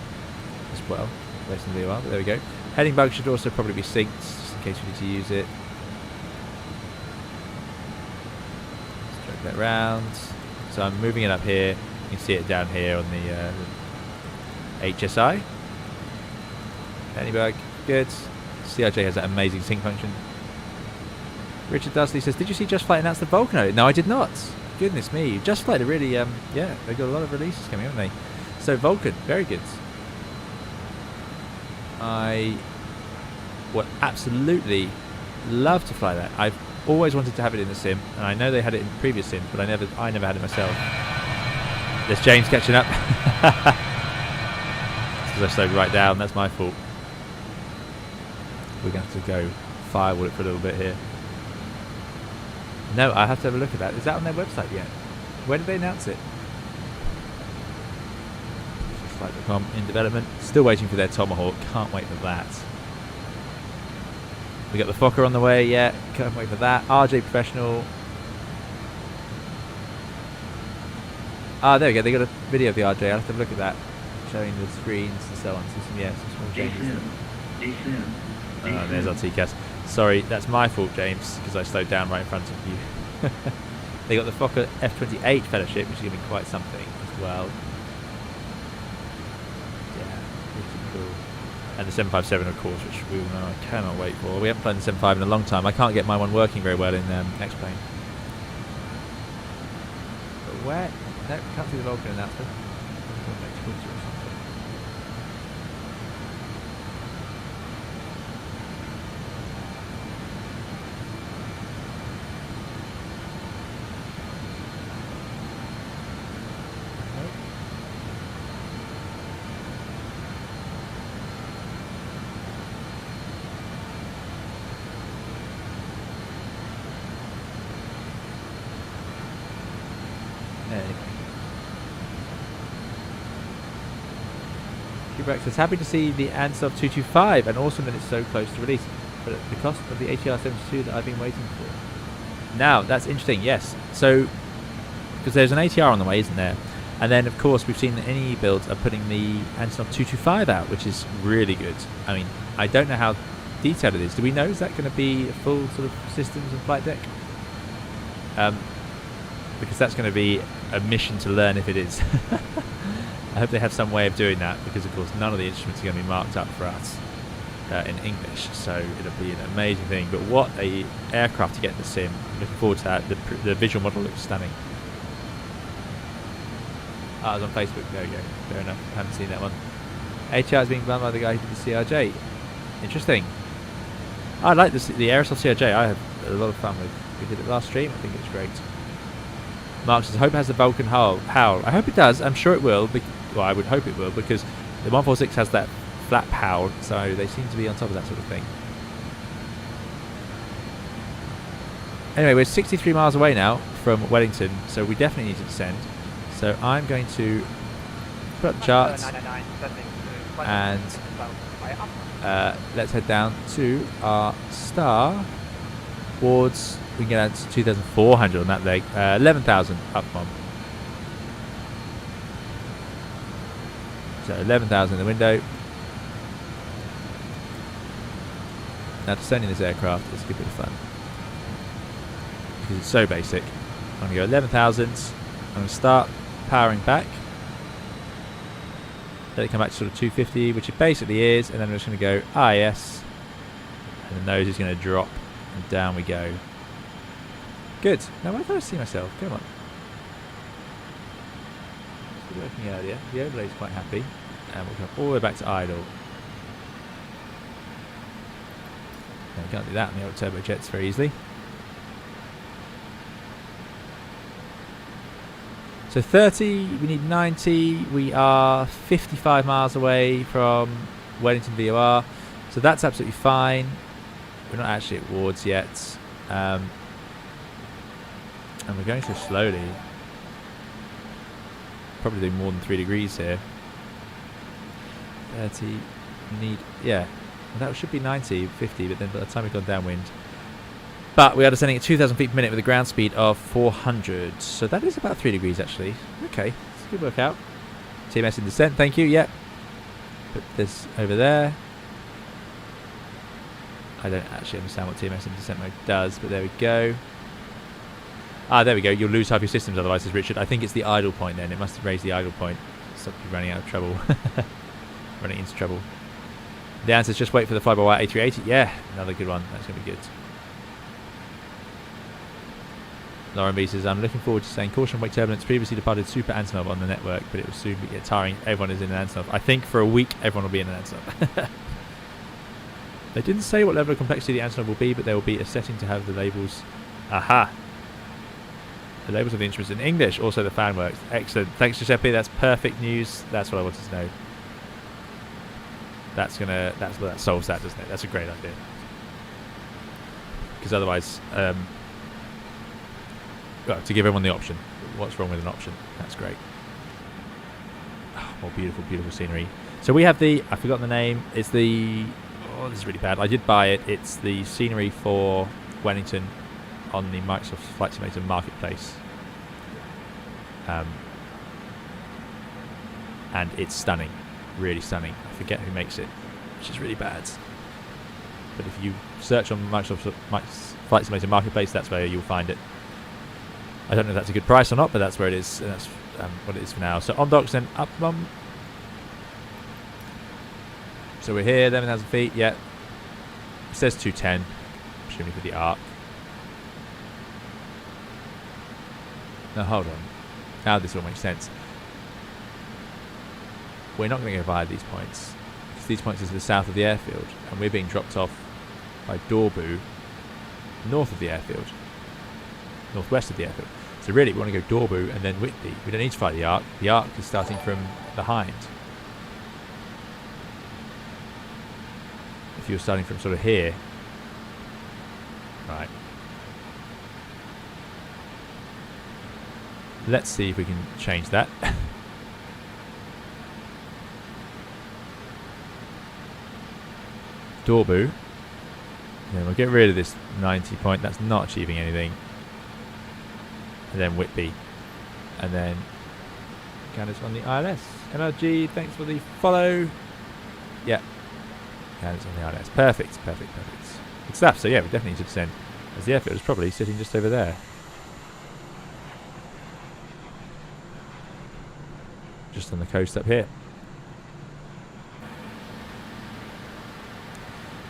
as well, based on the VOR, but there we go. Heading bug should also probably be synced, just in case we need to use it. Let's drag that round. So I'm moving it up here. You can see it down here on the HSI. Heading bug, good. CRJ has that amazing sync function. Richard Dudley says, did you see JustFlight announce the Volcano? No, I did not. Goodness me. JustFlight are really, yeah, they've got a lot of releases coming, haven't they? So Vulcan, very good. I would absolutely love to fly that. I've always wanted to have it in the sim, and I know they had it in previous sims, but I never had it myself. There's James catching up. Because I slowed right down, that's my fault. We're going to have to go firewall it for a little bit here. No, I have to have a look at that. Is that on their website yet? Where did they announce it? JustFlight.com in development. Still waiting for their Tomahawk. Can't wait for that. We got the Fokker on the way. Yeah, can't wait for that. RJ Professional. Ah, there we go. They got a video of the RJ. I'll have to have a look at that. Showing the screens and so on. So some small changes. Oh, there's our TCAS. Sorry, that's my fault, James, because I slowed down right in front of you. They got the Fokker F-28 Fellowship, which is going to be quite something as well. And the 757, of course, which we all know I cannot wait for. We haven't flown the 75 in a long time. I can't get my one working very well in X-Plane. But where? No, can't see the Vulcan announcement. Quebec says, happy to see the Antonov 225 and awesome that it's so close to release, but at the cost of the ATR 72 that I've been waiting for. Now, that's interesting, yes. So, because there's an ATR on the way, isn't there? And then, of course, we've seen that NE builds are putting the Antonov 225 out, which is really good. I mean, I don't know how detailed it is. Do we know? Is that going to be a full sort of systems and flight deck? Because that's going to be a mission to learn if it is. I hope they have some way of doing that, because of course none of the instruments are going to be marked up for us in English, so it'll be an amazing thing. But what a aircraft to get in the sim. I'm looking forward to that. The visual model looks stunning. I was on Facebook. There we go. Fair enough. I haven't seen that one. ATR is being done by the guy who did the CRJ. Interesting. I like the Aerosoft CRJ. I have a lot of fun with. We did it last stream. I think it's great. Mark says, I hope it has the Vulcan howl. I hope it does. I'm sure it will. Well, I would hope it will, because the 146 has that flap howl, so they seem to be on top of that sort of thing. Anyway, we're 63 miles away now from Wellington, so we definitely need to descend. So I'm going to put up the charts and let's head down to our star towards, we can get out to 2,400 on that leg, 11,000 up bomb. So 11,000 in the window. Now descending this aircraft is a good bit of fun, because it's so basic. I'm going to go 11,000. I'm going to start powering back. Let it come back to sort of 250, which it basically is, and then we're just going to go IS, and the nose is going to drop, and down we go. Good. Now where did I see myself? Come on. It's working earlier. The overlay is quite happy, and we'll come all the way back to idle. No, we can't do that on the old turbojets very easily. So 30, we need 90. We are 55 miles away from Wellington VOR, so that's absolutely fine. We're not actually at Wards yet, and we're going so slowly. Probably doing more than 3 degrees here. 30, we need, yeah, that should be 90, 50, but then by the time we've gone downwind. But we are descending at 2,000 feet per minute with a ground speed of 400. So that is about 3 degrees, actually. Okay, it's a good workout. TMS in descent, thank you, yep. Put this over there. I don't actually understand what TMS in descent mode does, but there we go. Ah, there we go. You'll lose half your systems otherwise, says Richard. I think it's the idle point then. It must have raised the idle point. Stop you running out of trouble. Running into trouble. The answer is just wait for the fly-by-wire A380. Yeah, another good one. That's going to be good. Lauren B says, I'm looking forward to saying caution wake turbulence. Previously departed Super Antonov on the network, but it will soon get tiring. Everyone is in an Antonov. I think for a week everyone will be in an Antonov. They didn't say what level of complexity the Antonov will be, but there will be a setting to have the labels. Aha! The labels of the instruments in English. Also the fan works. Excellent. Thanks, Giuseppe. That's perfect news. That's what I wanted to know. That solves that, doesn't it? That's a great idea. Because otherwise, well, to give everyone the option. What's wrong with an option? That's great. Oh, more beautiful, beautiful scenery. So we have the, I've forgotten the name. It's the, oh, this is really bad. I did buy it. It's the scenery for Wellington on the Microsoft Flight Simulator Marketplace. And it's stunning. Really stunning. I forget who makes it, which is really bad. But if you search on Microsoft Flight Simulator Marketplace, that's where you'll find it. I don't know if that's a good price or not, but that's where it is, and that's what it is for now. So on docks, then up So we're here, 11,000 feet. Yeah. It says 210, presumably for the arc. Now hold on. Now this all makes sense. We're not going to go via these points, because these points are to the south of the airfield, and we're being dropped off by Dorbu, north of the airfield, northwest of the airfield. So really, we want to go Dorbu and then Whitby. We don't need to fly the arc. The arc is starting from behind. If you're starting from sort of here, right. Let's see if we can change that. Dorbu. Then we'll get rid of this 90 point. That's not achieving anything. And then Whitby. And then Candace on the ILS. MLG, thanks for the follow. Yeah. Candace on the ILS. Perfect. Good stuff. So yeah, we definitely need to descend, as the airfield is probably sitting just over there. Just on the coast up here.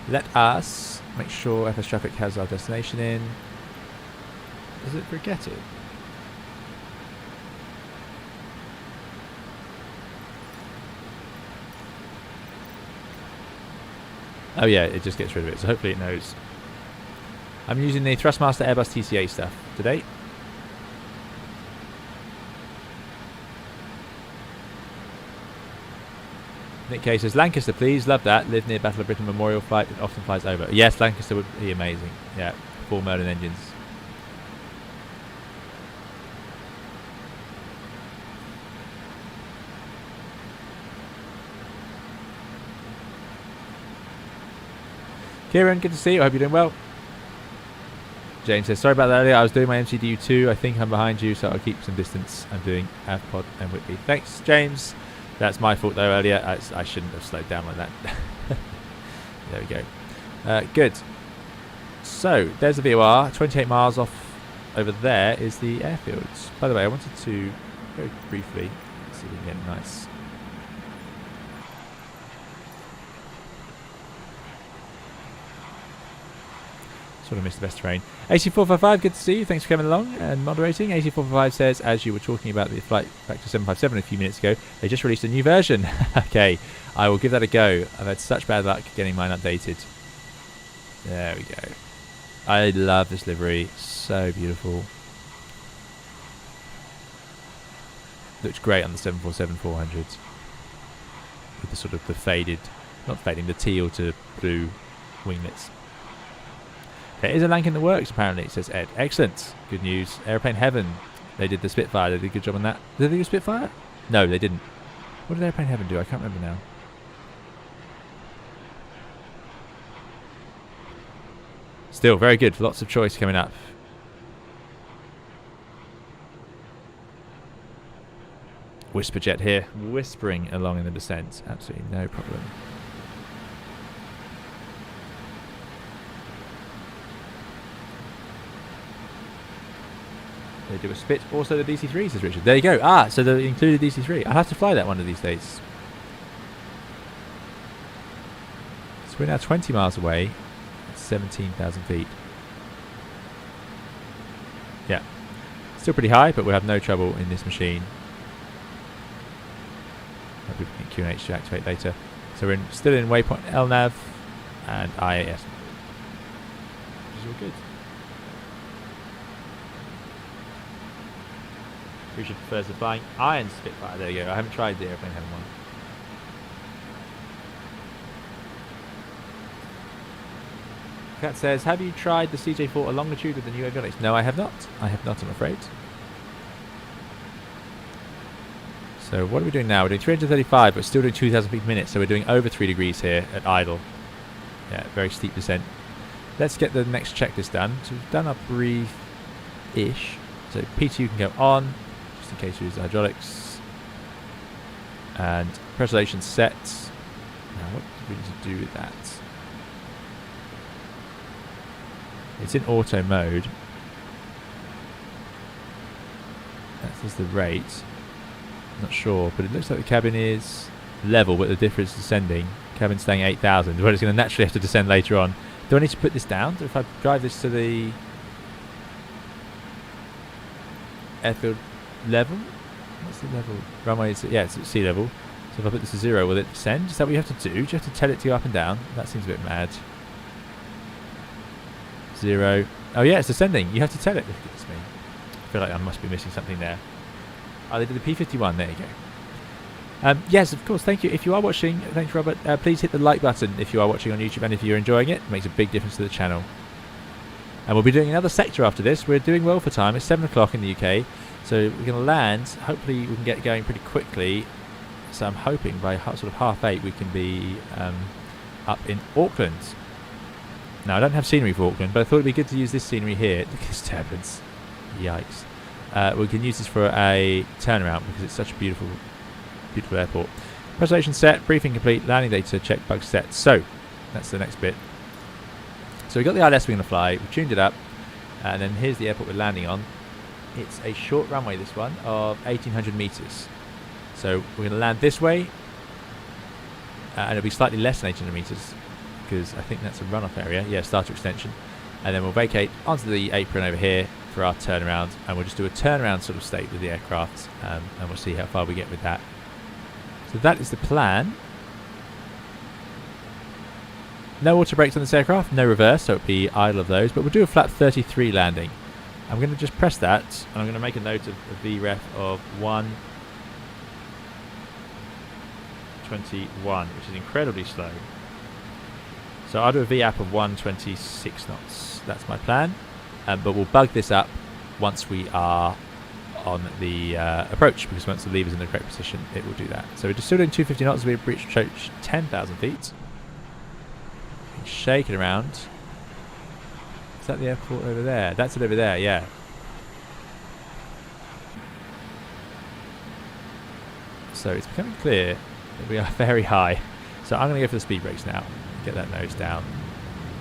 Let us make sure FS traffic has our destination in. Does it forget it? Oh yeah, it just gets rid of it, so hopefully it knows. I'm using the Thrustmaster Airbus TCA stuff today. Nick K says, Lancaster please, love that. Live near Battle of Britain Memorial flight, it often flies over. Yes, Lancaster would be amazing. Yeah, 4 Merlin engines. Kieran, good to see you. I hope you're doing well. James says, sorry about that earlier. I was doing my MCDU too. I think I'm behind you, so I'll keep some distance. I'm doing AvPod and Whitby. Thanks, James. That's my fault though earlier. I shouldn't have slowed down like that. There we go. Good. So, there's the VOR. 28 miles off over there is the airfield. By the way, I wanted to go briefly, see if we can get a nice... Sort of missed the best terrain. AC455, good to see you. Thanks for coming along and moderating. AC455 says, as you were talking about the flight factor 757 a few minutes ago, they just released a new version. Okay, I will give that a go. I've had such bad luck getting mine updated. There we go. I love this livery. So beautiful. Looks great on the 747-400. With the sort of the faded, not fading, the teal to blue winglets. There is a Lank in the works, apparently, says Ed. Excellent. Good news. Airplane Heaven. They did the Spitfire. They did a good job on that. Did they do Spitfire? No, they didn't. What did Airplane Heaven do? I can't remember now. Still, very good. Lots of choice coming up. Whisperjet here. Whispering along in the descent. Absolutely no problem. They do a spit. Also the DC-3, says Richard. There you go. Ah, so they included DC-3. I'll have to fly that one of these days. So we're now 20 miles away. 17,000 feet. Yeah. Still pretty high, but we'll have no trouble in this machine. Maybe we can get QNH to activate later. So we're still in waypoint LNAV and IAS. Which is all good. Richard prefers the flying iron Spitfire. There you go. I haven't tried the Airplane Heaven one. Cat says, have you tried the CJ4 a longitude with the new avionics? No, I have not. I have not, I'm afraid. So what are we doing now? We're doing 335, but still doing 2,000 feet per minute. So we're doing over 3 degrees here at idle. Yeah, very steep descent. Let's get the next checklist done. So we've done our brief-ish. So P2 can go on, just in case we use the hydraulics. And pressurization set. Now what do we need to do with that? It's in auto mode. That is the rate. Not sure, but it looks like the cabin is level, but the difference is descending. Cabin staying 8,000. Well, it's going to naturally have to descend later on. Do I need to put this down? If I drive this to the airfield level? What's the level? Runway is, yeah, it's at sea level. So if I put this to 0, will it descend? Is that what you have to do? Do you have to tell it to go up and down? That seems a bit mad. 0. Oh yeah, it's descending. You have to tell it. Look at me. I feel like I must be missing something there. Oh, they did the P51. There you go. Yes, of course. Thank you. If you are watching, thanks, Robert. Please hit the like button if you are watching on YouTube, and if you're enjoying it, it makes a big difference to the channel. And we'll be doing another sector after this. We're doing well for time. It's 7 o'clock in the UK, so we're going to land. Hopefully, we can get going pretty quickly. So I'm hoping by sort of 8:30 we can be up in Auckland. Now I don't have scenery for Auckland, but I thought it'd be good to use this scenery here. Look at this turbulence. Yikes. We can use this for a turnaround because it's such a beautiful airport. Presentation set, briefing complete, landing data check, bugs set. So that's the next bit. So we've got the ILS we're going to fly, we've tuned it up, and then here's the airport we're landing on. It's a short runway, this one, of 1,800 meters. So we're going to land this way, and it'll be slightly less than 800 meters because I think that's a runoff area. Yeah, starter extension. And then we'll vacate onto the apron over here for our turnaround, and we'll just do a turnaround sort of state with the aircraft, and we'll see how far we get with that. So that is the plan. No auto brakes on this aircraft, no reverse, so it'll be idle of those, but we'll do a flap 33 landing. I'm going to just press that, and I'm going to make a note of a VREF of 121, which is incredibly slow. So I'll do a VAP of 126 knots. That's my plan. But we'll bug this up once we are on the approach, because once the lever's in the correct position, it will do that. So we're just still doing 250 knots as we reach 10,000 feet. Shake it around. Is that the airport over there? That's it over there, yeah. So it's becoming clear that we are very high. So I'm going to go for the speed brakes now. Get that nose down.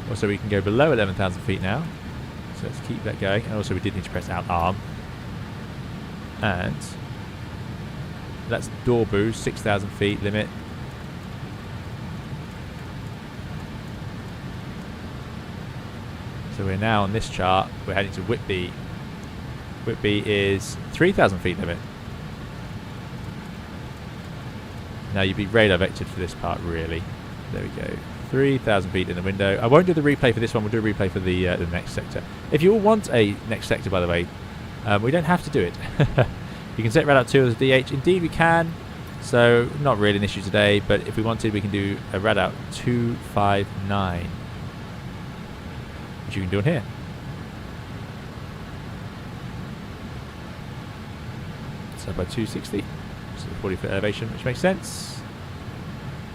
Also, we can go below 11,000 feet now. So let's keep that going. And also, we did need to press out arm. And that's door boost, 6,000 feet limit. So we're now on this chart. We're heading to Whitby. Whitby is 3,000 feet limit. Now you'd be radar vectored for this part, really. There we go. 3,000 feet in the window. I won't do the replay for this one. We'll do a replay for the next sector. If you all want a next sector, by the way, we don't have to do it. You can set Radar 2 as a DH. Indeed, we can. So not really an issue today, but if we wanted, we can do a Radar 259, which you can do on here. So by 260, so 40 foot elevation, which makes sense.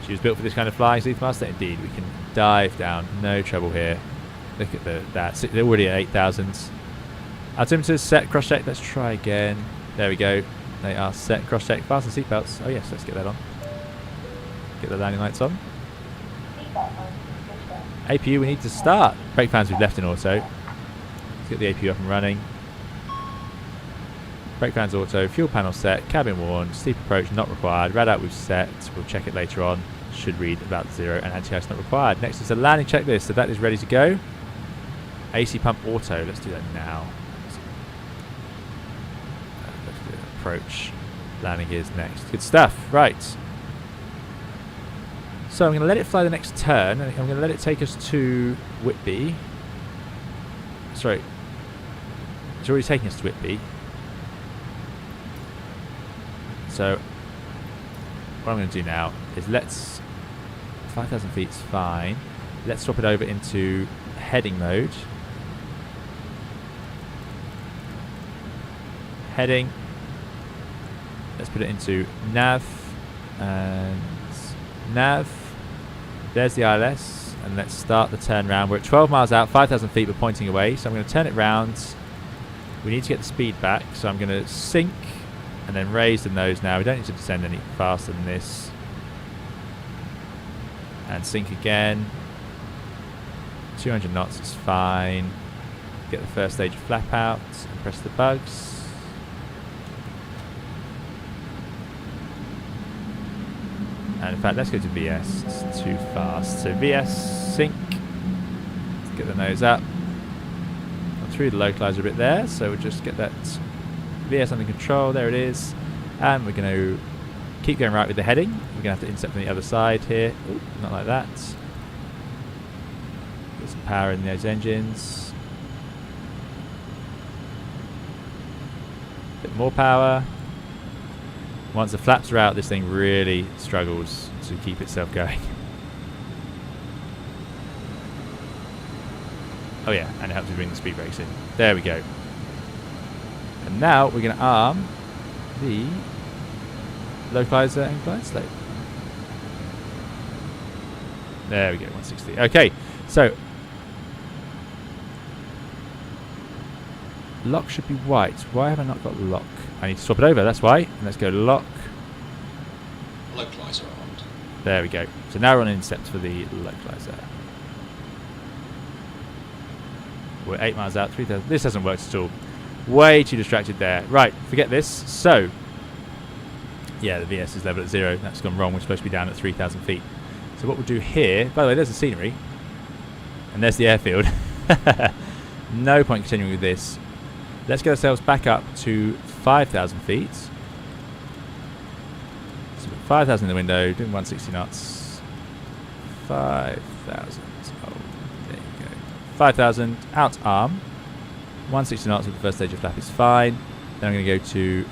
She was built for this kind of flying, Sleethmaster. Indeed, we can dive down, no trouble here. Look at that. They're already at 8,000. Altimeters set, cross check. Let's try again. There we go. They are set, cross check. Fasten seatbelts. Oh yes, let's get that on. Get the landing lights on. APU, we need to start. Brake fans we've left in auto. Let's get the APU up and running. Brake fans auto, fuel panel set, cabin worn, steep approach not required, radar we've set, we'll check it later on, should read about 0, and anti-ice not required. Next is the landing checklist, so that is ready to go. AC pump auto, let's do that now. Let's do approach, landing gears next. Good stuff, right. So I'm going to let it fly the next turn, and I'm going to let it take us to Whitby. Sorry, it's already taking us to Whitby. So what I'm going to do now is 5,000 feet is fine. Let's swap it over into heading mode. Heading. Let's put it into nav. And nav. There's the ILS. And let's start the turn round. We're at 12 miles out, 5,000 feet, but pointing away. So I'm going to turn it round. We need to get the speed back. So I'm going to sink and then raise the nose now. We don't need to descend any faster than this. And sink again. 200 knots is fine. Get the first stage of flap out and press the bugs. And in fact, let's go to VS. It's too fast. So VS sync. Let's get the nose up. I threw the localizer a bit there, so we'll just get that VS under control. There it is. And we're going to keep going right with the heading. We're going to have to inset from the other side here. Ooh, not like that. Get some power in those engines. Bit more power. Once the flaps are out, this thing really struggles to keep itself going. Oh yeah, and it helps to bring the speed brakes in. There we go. And now we're going to arm the localizer and glide slope. There we go, 160. Okay, so lock should be white. Why have I not got lock? I need to swap it over, that's why. And let's go lock. Localizer armed. There we go. So now we're on incept for the localizer. We're 8 miles out, 3,000. This hasn't worked at all. Way too distracted there. Right, forget this. So, yeah, the VS is level at 0. That's gone wrong. We're supposed to be down at 3,000 feet. So what we'll do here, by the way, there's the scenery. And there's the airfield. No point continuing with this. Let's get ourselves back up to 5,000 feet. So 5,000 in the window, doing 160 knots. 5,000. Oh, there you go. 5,000, out arm. 160 knots with the first stage of flap is fine. Then I'm going to go to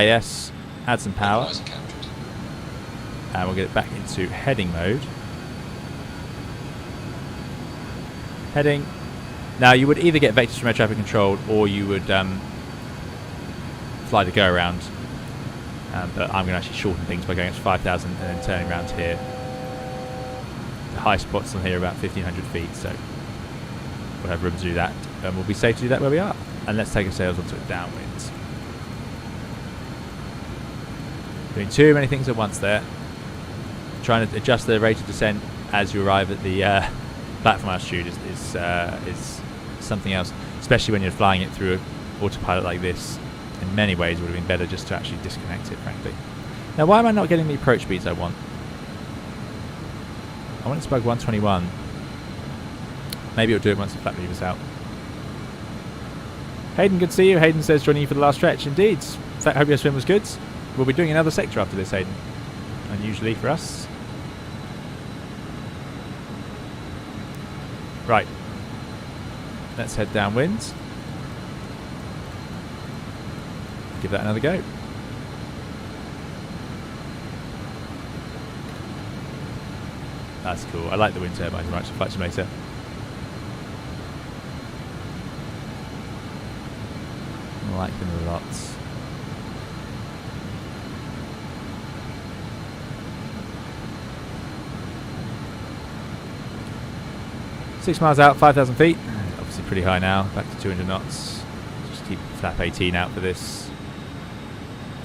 IS, add some power. Localizer captured. And we'll get it back into heading mode. Heading. Now you would either get vectors from air traffic control or you would fly to go around. But I'm going to actually shorten things by going up to 5,000 and then turning around here. The high spots on here are about 1,500 feet, so we'll have room to do that. And we'll be safe to do that where we are. And let's take our sails onto a downwind. Doing too many things at once there. Trying to adjust the rate of descent as you arrive at the platform altitude is something else, especially when you're flying it through an autopilot like this. In many ways it would have been better just to actually disconnect it, frankly. Now why am I not getting the approach speeds I want? I want it to bug 121. Maybe it'll do it once the flap lever's out. Hayden, good to see you. Hayden says joining you for the last stretch. Indeed. In fact, hope your swim was good. We'll be doing another sector after this, Hayden. Unusually for us. Right. Let's head downwind. Give that another go. That's cool. I like the wind turbines in Flight Simulator. I like them lots. Six miles out, 5,000 feet. Obviously pretty high now. Back to 200 knots. Just keep flap 18 out for this.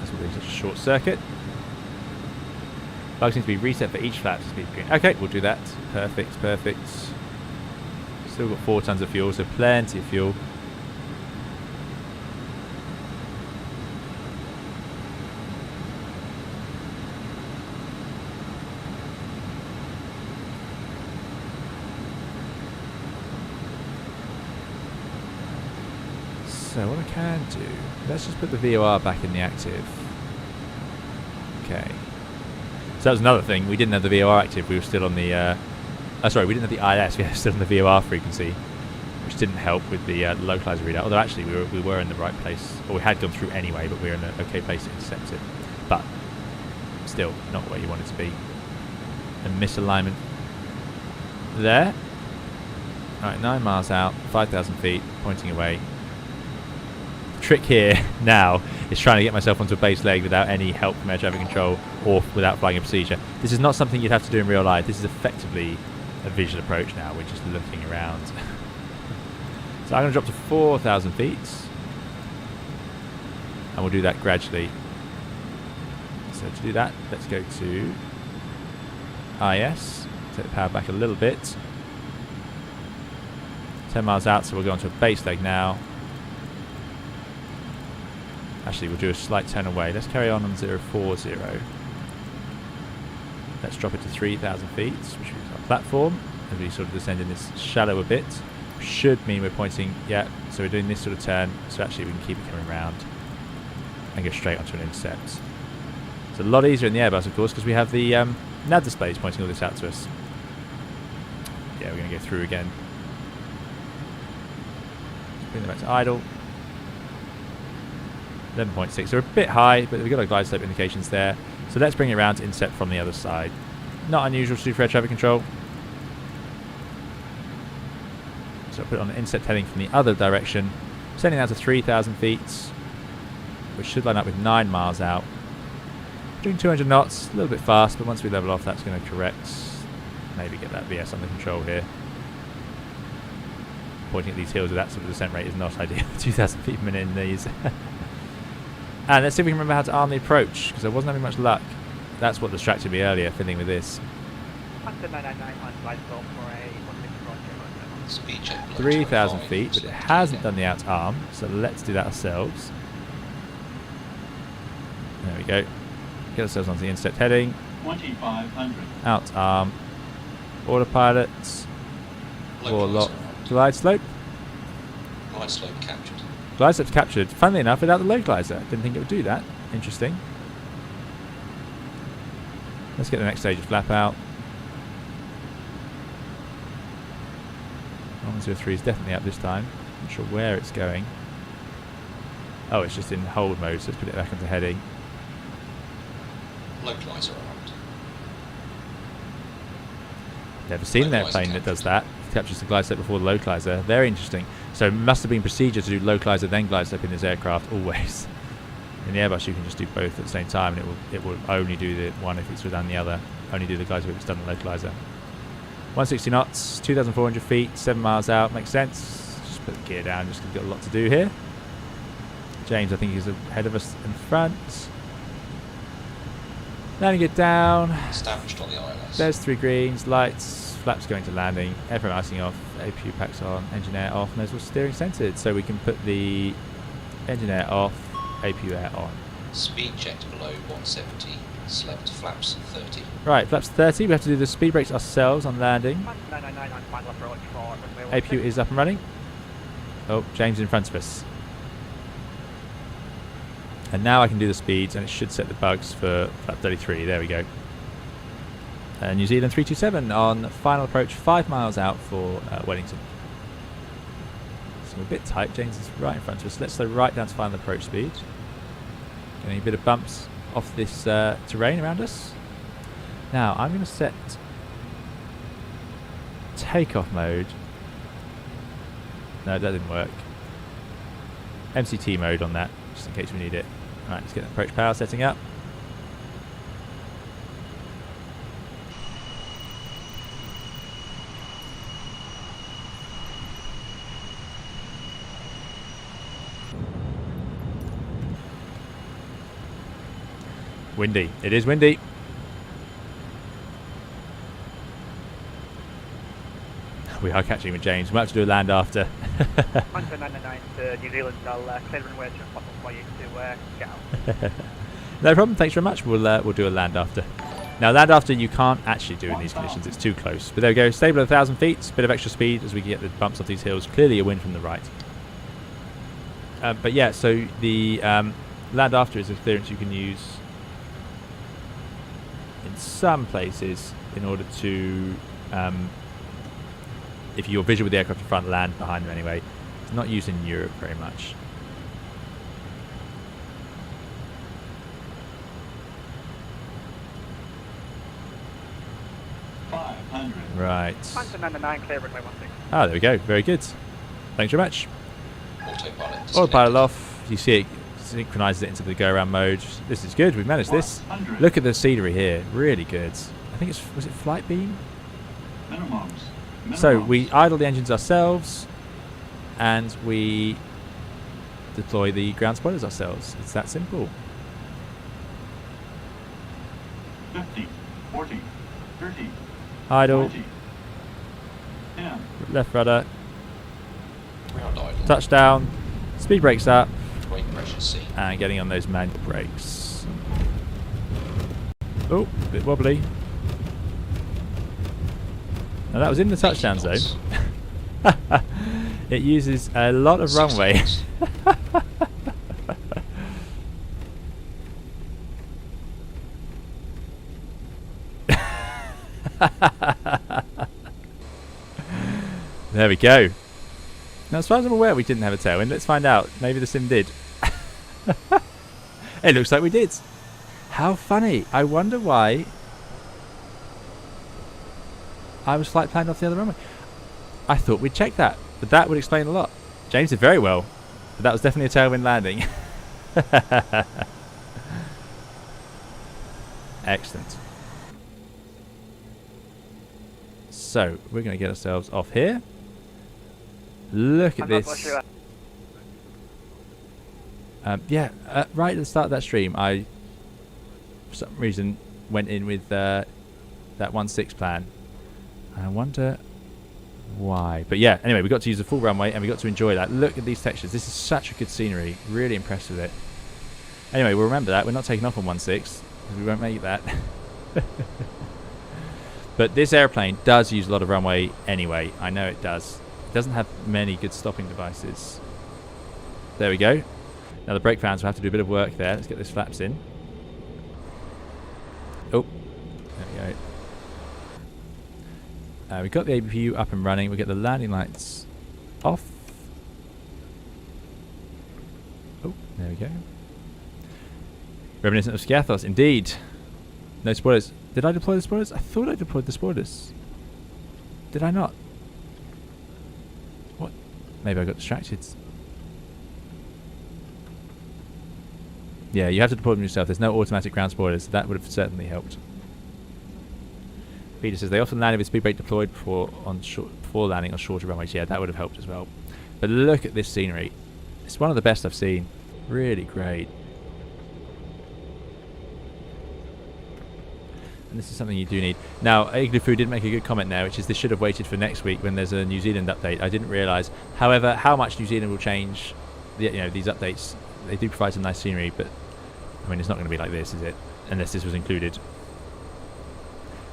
This will be such a short circuit. Bugs need to be reset for each flap to speed green. Okay, we'll do that. Perfect, perfect. Still got 4 tons of fuel, so plenty of fuel. So what I can do, let's just put the VOR back in the active. Okay. So that was another thing, we didn't have the VOR active, we were still on the, sorry, we didn't have the IS, we were still on the VOR frequency, which didn't help with the localizer readout, although actually we were in the right place, or we had gone through anyway, but we were in an okay place to intercept it. But, still, not where you want it to be. A misalignment there. Alright, 9 miles out, 5,000 feet, pointing away. Trick here now is trying to get myself onto a base leg without any help from air traffic control or without flying a procedure. This is not something you'd have to do in real life. This is effectively a visual approach now. We're just looking around. So I'm going to drop to 4,000 feet. And we'll do that gradually. So to do that, let's go to IS. Take the power back a little bit. 10 miles out, so we'll go onto a base leg now. Actually, we'll do a slight turn away. Let's carry on 040. Let's drop it to 3,000 feet, which is our platform, as we sort of descend in this shallow a bit. Should mean we're pointing, yeah, so we're doing this sort of turn, so actually we can keep it coming around and go straight onto an intercept. It's a lot easier in the Airbus, of course, because we have the nav displays pointing all this out to us. Yeah, we're going to go through again. Bring them back to idle. 11.6. They're a bit high, but we've got our glide slope indications there. So let's bring it around to intercept from the other side. Not unusual to do for air traffic control. So I'll put it on the intercept heading from the other direction. Sending out to 3,000 feet, which should line up with 9 miles out. Doing 200 knots, a little bit fast, but once we level off, that's going to correct. Maybe get that VS under control here. Pointing at these hills with that sort of descent rate is not ideal. 2,000 feet per minute in these. And let's see if we can remember how to arm the approach, because I wasn't having much luck. That's what distracted me earlier, fiddling with this. Speed check below 3,000 25, feet, but it select hasn't again. done the out arm, so let's do that ourselves. There we go. Get ourselves onto the intercept heading. 2,500. Out arm. Autopilot. Or lock. Glide slope. Glide slope captured. Glide slope's captured. Funnily enough, without the localizer. Didn't think it would do that. Interesting. Let's get the next stage of flap out. 103 is definitely up this time. Not sure where it's going. Oh, it's just in hold mode, so let's put it back into heading. Localizer armed. Never seen an Localizer airplane that does captured. that. Captures the glide slope before the localizer. Very interesting. So it must have been procedure to do localizer then glide slope in this aircraft always. In the Airbus you can just do both at the same time, and it will only do the one if it's within the other. Only do the glide slope if it's done the localizer. 160 knots, 2,400 feet, 7 miles out. Makes sense. Just put the gear down, just 'cause we've got a lot to do here. James, I think he's ahead of us in front. Landing it down. Established on the ILS. There's 3 greens, lights, flaps going to landing, airframe icing off, APU packs on, engine air off, nozzle steering centered. So we can put the engine air off, APU air on. Speed checked below 170. Select flaps 30. Right, flaps 30. We have to do the speed brakes ourselves on landing. APU is up and running. Oh, James in front of us. And now I can do the speeds, and it should set the bugs for flap 33. There we go. New Zealand 327 on final approach, 5 miles out for Wellington. So we're a bit tight. James is right in front of us. Let's slow right down to final approach speed. Getting a bit of bumps off this terrain around us. Now I'm going to set takeoff mode. No, that didn't work. MCT mode on that, just in case we need it. Alright, let's get the approach power setting up. Windy. It is windy. We are catching with James. We might have to do a land after. 99 to New Zealand. I'll clear the runway as soon as possible for you to get out. No problem. Thanks very much. We'll do a land after. Now, land after you can't actually do in these conditions. It's too close. But there we go. Stable at 1,000 feet. Bit of extra speed as we get the bumps off these hills. Clearly a wind from the right. But yeah, so the land after is a clearance you can use in some places in order to, if you're visual with the aircraft in front, land behind them anyway. It's not used in Europe very much. Right. 99 clear runway 16. Ah, there we go. Very good. Thanks very much. Autopilot. Autopilot off. You see it synchronizes it into the go-around mode. This is good. We've managed this. Look at the scenery here. Really good. I think was it flight beam? Minimums. So we idle the engines ourselves, and we deploy the ground spoilers ourselves. It's that simple. 50, 40, 30, Idle, 20, 10. left rudder, Ground idle. touchdown, speed brakes up, Brake pressure C. and getting on those manual brakes. Oh, a bit wobbly. Now that was in the touchdown zone. It uses a lot of runway. There we go. Now, as far as I'm aware, we didn't have a tailwind. Let's find out. Maybe the sim did. It looks like we did. How funny. I wonder why I was flight planned off the other runway. I thought we'd check that, but that would explain a lot. James did very well, but that was definitely a tailwind landing. Excellent. So, we're going to get ourselves off here. Look at this. Yeah, right at the start of that stream, I, for some reason, went in with that 1.6 plan. I wonder why. But yeah, anyway, we got to use the full runway and we got to enjoy that. Look at these textures. This is such a good scenery. Really impressed with it. Anyway, we'll remember that. We're not taking off on 1.6. We won't make that. But this airplane does use a lot of runway anyway. I know it does. It doesn't have many good stopping devices. There we go. Now the brake fans will have to do a bit of work there. Let's get those flaps in. Oh, there we go. We've got the APU up and running. We'll get the landing lights off. Oh, there we go. Reminiscent of Skiathos, indeed. No spoilers. Did I deploy the spoilers? I thought I deployed the spoilers. Did I not? What? Maybe I got distracted. Yeah, you have to deploy them yourself. There's no automatic ground spoilers. That would have certainly helped. Peter says they often landed with speed brake deployed before landing on shorter runways. Yeah, that would have helped as well. But look at this scenery. It's one of the best I've seen. Really great. And this is something you do need. Now, Iglufu did make a good comment there, which is this should have waited for next week when there's a New Zealand update. I didn't realise. However, how much New Zealand will change, these updates. They do provide some nice scenery, but I mean, it's not going to be like this, is it? Unless this was included.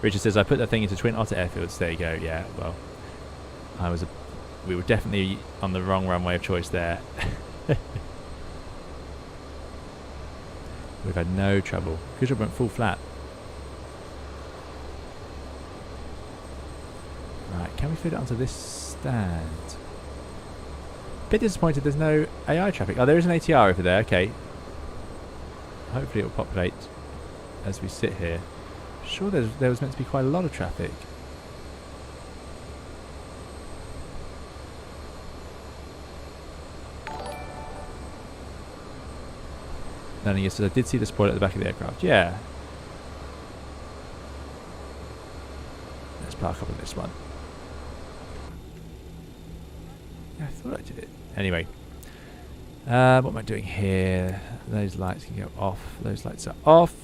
Richard says, I put that thing into Twin Otter airfields. There you go. Yeah, well, we were definitely on the wrong runway of choice there. We've had no trouble. Good job, went full flat. Right, can we fit it onto this stand? Bit disappointed there's no AI traffic. Oh, there is an ATR over there. Okay. Hopefully it will populate as we sit here. Sure, there was meant to be quite a lot of traffic. Landing yesterday. I did see the spoiler at the back of the aircraft. Yeah. Let's park up on this one. Yeah, I thought I did it. Anyway. What am I doing here? Those lights can go off. Those lights are off.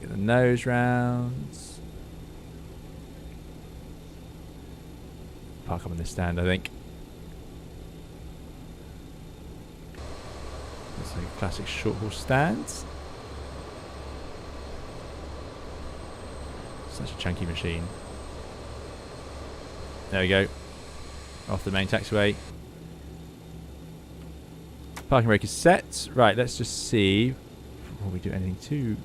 Get the nose rounds. Park up on this stand, I think. That's like a classic short haul stand. Such a chunky machine. There we go. Off the main taxiway. Parking brake is set. Right, let's just see before we do anything too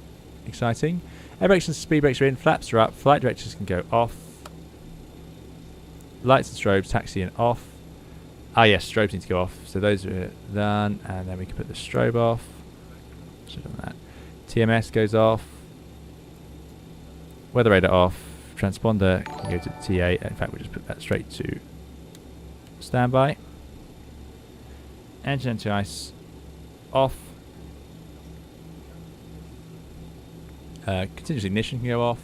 exciting. Air brakes and speed brakes are in. Flaps are up. Flight directors can go off. Lights and strobes, taxi and off. Ah yes, strobes need to go off. So those are done. And then we can put the strobe off. Should have done that. TMS goes off. Weather radar off. Transponder can go to TA. In fact, we'll just put that straight to standby. Engine anti-ice off. Continuous ignition can go off.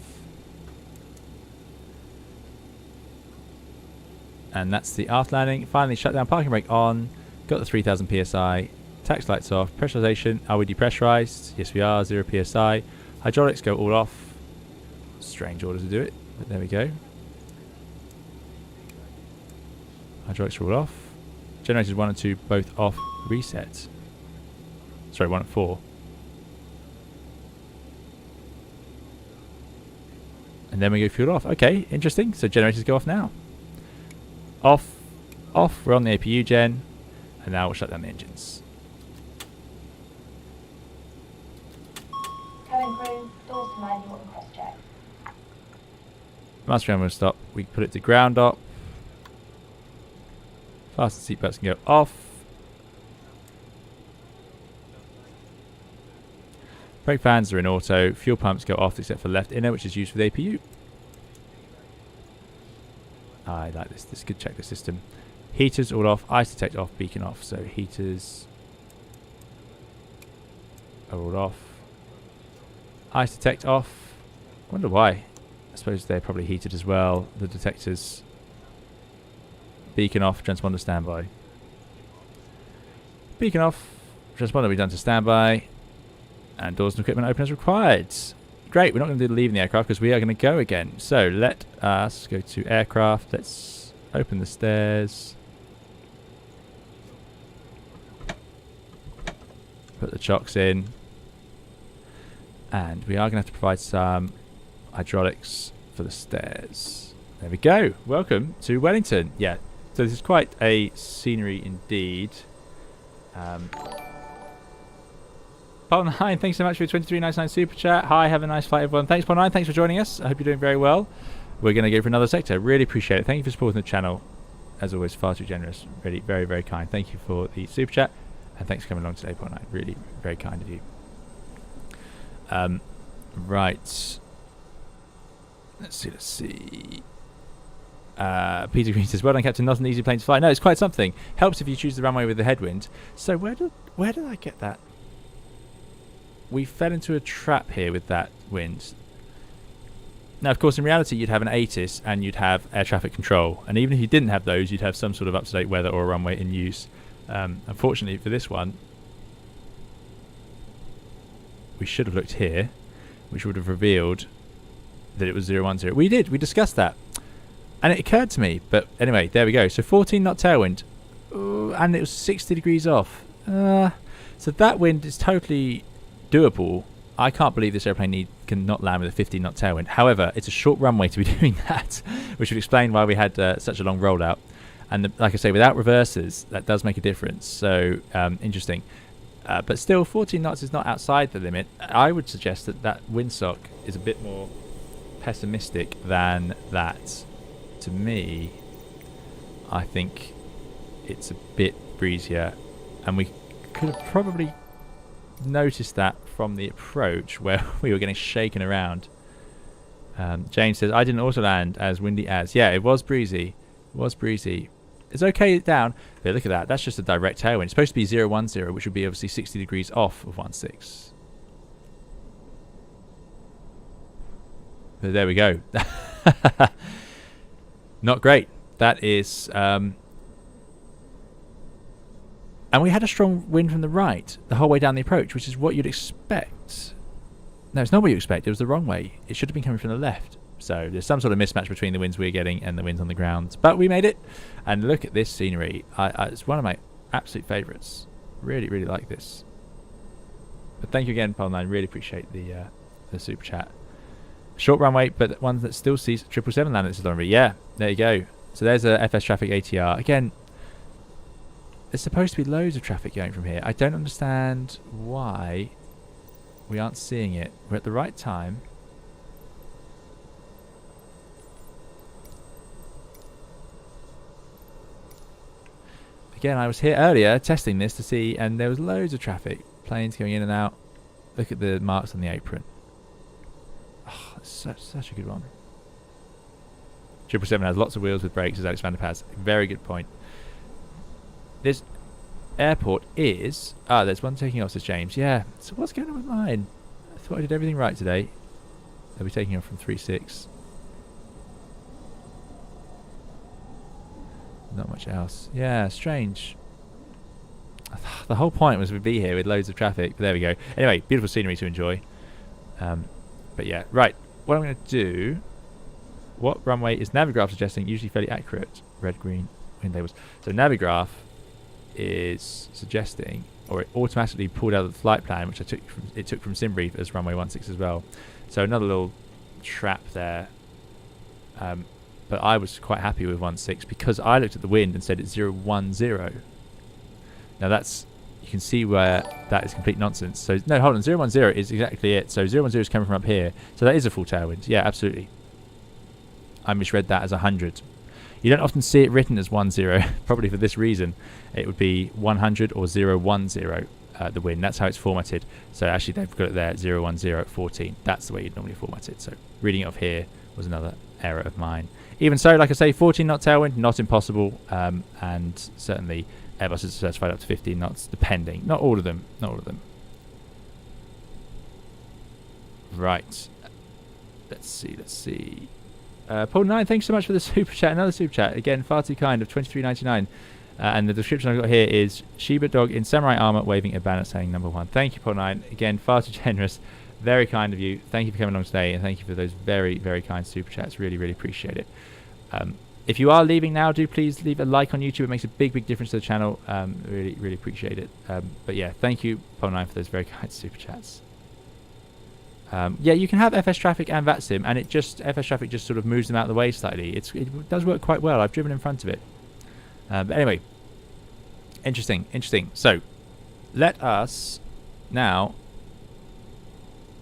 And that's the aft landing. Finally shut down, parking brake on. Got the 3000 PSI. Tax lights off. Pressurization. Are we depressurized? Yes we are. 0 PSI. Hydraulics go all off. Strange order to do it, but there we go. Hydraulics are all off. Generators 1 and 2 both off. Reset. Sorry, 1 and 4. And then we go fuel off. Okay, interesting. So generators go off now. Off, off. We're on the APU gen. And now we'll shut down the engines. Cabin crew, doors to manual and cross-check. Master ground will stop. We put it to ground up. Fasten seatbelts can go off. Brake fans are in auto. Fuel pumps go off except for left inner, which is used for the APU. I like this. This could check the system. Heaters all off. Ice detect off. Beacon off. So heaters are all off. Ice detect off. Wonder why. I suppose they're probably heated as well. The detectors. Beacon off. Transponder standby. Beacon off. Transponder be done to standby. And doors and equipment open as required. Great, we're not going to do the leaving the aircraft because we are going to go again. So let us go to aircraft. Let's open the stairs. Put the chocks in. And we are going to have to provide some hydraulics for the stairs. There we go. Welcome to Wellington. Yeah, so this is quite a scenery indeed. Paul9, thanks so much for your 23.99 super chat. Hi, have a nice flight, everyone. Thanks, Paul9. Thanks for joining us. I hope you're doing very well. We're going to go for another sector. Really appreciate it. Thank you for supporting the channel. As always, far too generous. Really, very, very kind. Thank you for the super chat. And thanks for coming along today, Paul9. Really, very kind of you. Right. Let's see. Peter Green says, well done, Captain. Not an easy plane to fly. No, it's quite something. Helps if you choose the runway with the headwind. So where did I get that? We fell into a trap here with that wind. Now, of course, in reality, you'd have an ATIS and you'd have air traffic control. And even if you didn't have those, you'd have some sort of up-to-date weather or a runway in use. Unfortunately, for this one, we should have looked here, which would have revealed that it was 010. We did. We discussed that. And it occurred to me. But anyway, there we go. So 14 knot tailwind. Ooh, and it was 60 degrees off. So that wind is totally doable. I can't believe this airplane can not land with a 15 knot tailwind. However, it's a short runway to be doing that, which would explain why we had such a long rollout. And like I say, without reversers, that does make a difference. So interesting. But still, 14 knots is not outside the limit. I would suggest that that windsock is a bit more pessimistic than that. To me, I think it's a bit breezier. And we could have probably noticed that from the approach where we were getting shaken around. James says, I didn't auto land as windy as. Yeah, it was breezy. It was breezy. It's okay down. But look at that. That's just a direct tailwind. It's supposed to be 010, which would be obviously 60 degrees off of 16. But there we go. Not great. That is... and we had a strong wind from the right the whole way down the approach, which is what you'd expect. No, it's not what you expect. It was the wrong way. It should have been coming from the left. So there's some sort of mismatch between the winds we're getting and the winds on the ground. But we made it. And look at this scenery. It's one of my absolute favourites. Really, really like this. But thank you again, Paul9. Really appreciate the super chat. Short runway, but one that still sees 777 land at this runway. Yeah, there you go. So there's a FS traffic ATR. Again, there's supposed to be loads of traffic going from here. I don't understand why we aren't seeing it. We're at the right time. Again, I was here earlier testing this to see, and there was loads of traffic. Planes going in and out. Look at the marks on the apron. Oh, that's such a good one. 777 has lots of wheels with brakes, as Alexander has. Very good point. This airport is... there's one taking off, says James. Yeah, so what's going on with mine? I thought I did everything right today. They'll be taking off from 36. Not much else. Yeah, strange. The whole point was we'd be here with loads of traffic. But there we go. Anyway, beautiful scenery to enjoy. But yeah, right. What I'm going to do... What runway is Navigraph suggesting? Usually fairly accurate. Red, green, wind labels. So Navigraph is suggesting, or it automatically pulled out of the flight plan, which it took from SimBrief as runway 16 as well. So another little trap there. But I was quite happy with 1.6 because I looked at the wind and said it's 010. Now that's, you can see where that is complete nonsense. So no, hold on, 010 is exactly it. So 010 is coming from up here. So that is a full tailwind. Yeah, absolutely. I misread that as 100. You don't often see it written as 10, probably for this reason. It would be 100 or 010, the wind. That's how it's formatted. So actually they've got it there, 010 at 14. That's the way you'd normally format it. So reading it off here was another error of mine. Even so, like I say, 14 knot tailwind, not impossible, and certainly Airbus is certified up to 15 knots, depending. Not all of them. Not all of them. Right. Let's see. Let's see. Paul 9, thanks so much for the super chat. Another super chat. Again, far too kind of $23.99. And the description I've got here is Shiba dog in samurai armor waving a banner saying number 1. Thank you, Paul 9. Again, far too generous. Very kind of you. Thank you for coming along today, and thank you for those very, very kind super chats. Really, really appreciate it. If you are leaving now, do please leave a like on YouTube. It makes a big, big difference to the channel. Really, really appreciate it. But yeah, thank you, Paul 9, for those very kind super chats. Yeah, you can have FS traffic and VATSIM, and it just FS traffic just sort of moves them out of the way slightly. It does work quite well. I've driven in front of it. But anyway, interesting. So, let us now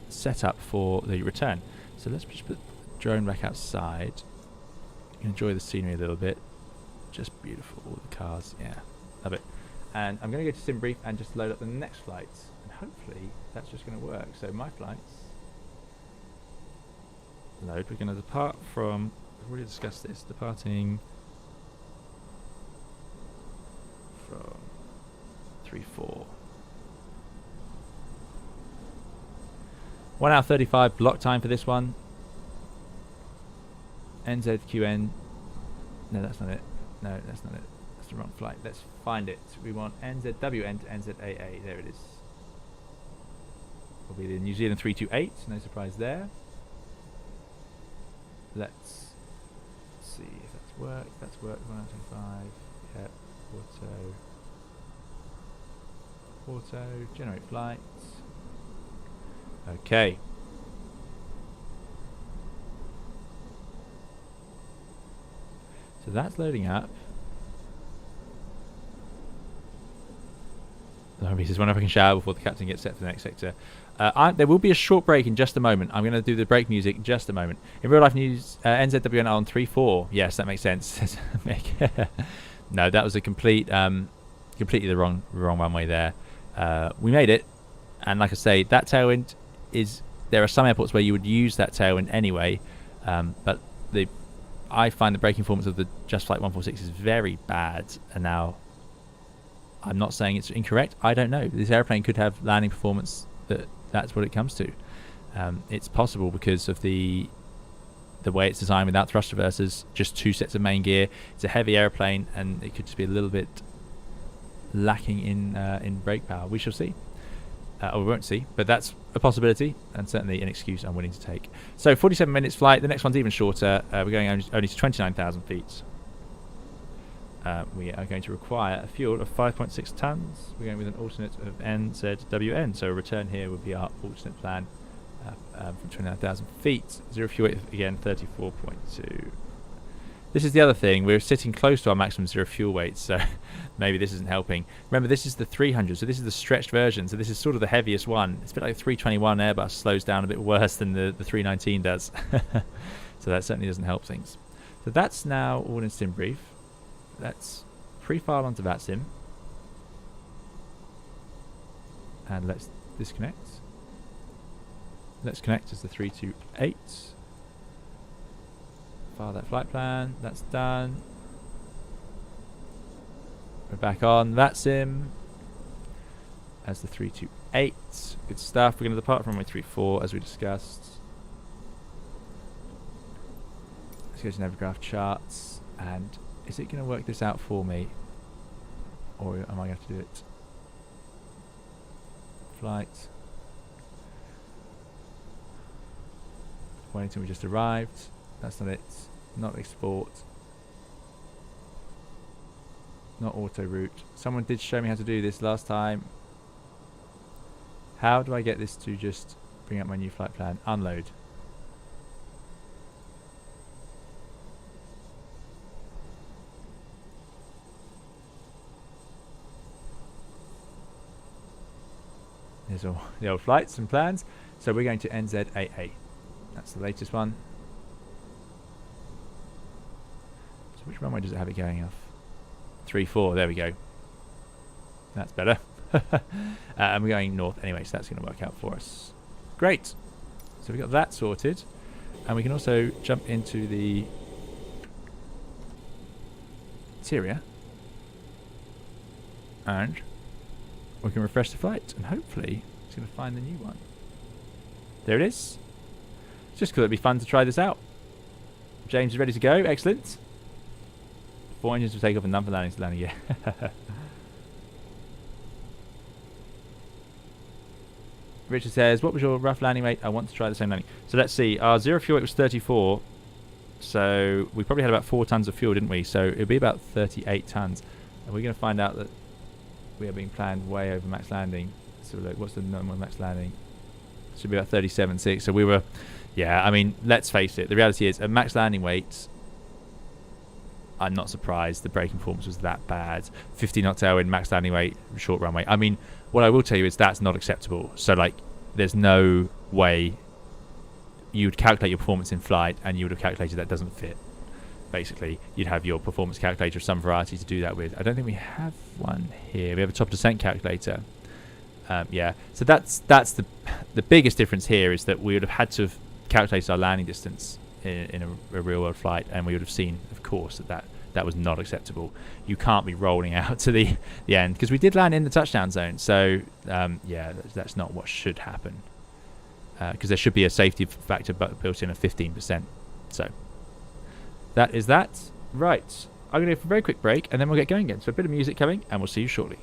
set up for the return. So let's just put the drone back outside. You can enjoy the scenery a little bit. Just beautiful, all the cars. Yeah, love it. And I'm going to go to SimBrief and just load up the next flights, and hopefully that's just going to work. So my flights. Load. We're going to depart from. We've already discussed this. Departing from 3-4. 1 hour 35 block time for this one. NZQN. No, that's not it. No, that's not it. That's the wrong flight. Let's find it. We want NZWN to NZAA. There it is. Will be the New Zealand 328. No surprise there. Let's see if that's worked. That's worked. 1 out of 5. Yep. Auto. Generate flights. Okay. So that's loading up. He says, wonder if I can shower before the captain gets set for the next sector. There will be a short break in just a moment. I'm going to do the break music in just a moment. In real life news, NZWN on 3-4. Yes, that makes sense. No, that was a completely the wrong runway there. We made it, and like I say, that tailwind is. There are some airports where you would use that tailwind anyway, but I find the braking performance of the JustFlight 146 is very bad, and now I'm not saying it's incorrect. I don't know. This airplane could have landing performance that's what it comes to. It's possible because of the way it's designed without thrust reversers, just 2 sets of main gear. It's a heavy airplane, and it could just be a little bit lacking in brake power. We shall see. Or we won't see, but that's a possibility, and certainly an excuse I'm willing to take. So 47 minutes flight. The next one's even shorter. We're going only to 29,000 feet. We are going to require a fuel of 5.6 tons. We're going with an alternate of NZWN. So a return here would be our alternate plan from 29,000 feet. Zero fuel weight, again, 34.2. This is the other thing. We're sitting close to our maximum zero fuel weight, so maybe this isn't helping. Remember, this is the 300, so this is the stretched version. So this is sort of the heaviest one. It's a bit like a 321 Airbus slows down a bit worse than the 319 does. So that certainly doesn't help things. So that's now all in SimBrief. Let's pre-file onto VATSIM. And let's disconnect. Let's connect as the 328. File that flight plan. That's done. We're back on VATSIM as the 328. Good stuff. We're going to depart from runway 34 as we discussed. Let's go to Navigraph charts. And is it going to work this out for me? Or am I going to have to do it? Flight. Waiting until we just arrived. That's not it. Not export. Not auto route. Someone did show me how to do this last time. How do I get this to just bring up my new flight plan? Unload. There's all the old flights and plans. So we're going to NZAA. That's the latest one. So which runway does it have it going off? 3-4. There we go. That's better. And we're going north anyway, so that's going to work out for us. Great. So we've got that sorted. And we can also jump into the interior. And we can refresh the flight. And hopefully it's going to find the new one. There it is. Just because it'd be fun to try this out. James is ready to go. Excellent. 4 engines for takeoff and none for landing. To landing, yeah. Richard says, what was your rough landing weight? I want to try the same landing. So let's see. Our zero fuel weight was 34. So we probably had about 4 tons of fuel, didn't we? So it would be about 38 tons. And we're going to find out that we are being planned way over max landing. So look, what's the normal max landing? Should be about 37.6. So we were, yeah, I mean, let's face it. The reality is, at max landing weight, I'm not surprised the braking performance was that bad. 50 knot tailwind, max landing weight, short runway. I mean, what I will tell you is that's not acceptable. So, like, there's no way you would calculate your performance in flight and you would have calculated that doesn't fit. Basically, you'd have your performance calculator of some variety to do that with. I don't think we have one here. We have a top descent calculator. Yeah, so that's the biggest difference here is that we would have had to have calculated our landing distance in a real world flight, and we would have seen, of course, that was not acceptable. You can't be rolling out to the end, because we did land in the touchdown zone. So yeah, that's not what should happen, because there should be a safety factor built in of 15%. So that is that. Right, I'm going to go for a very quick break, and then we'll get going again. So a bit of music coming, and we'll see you shortly.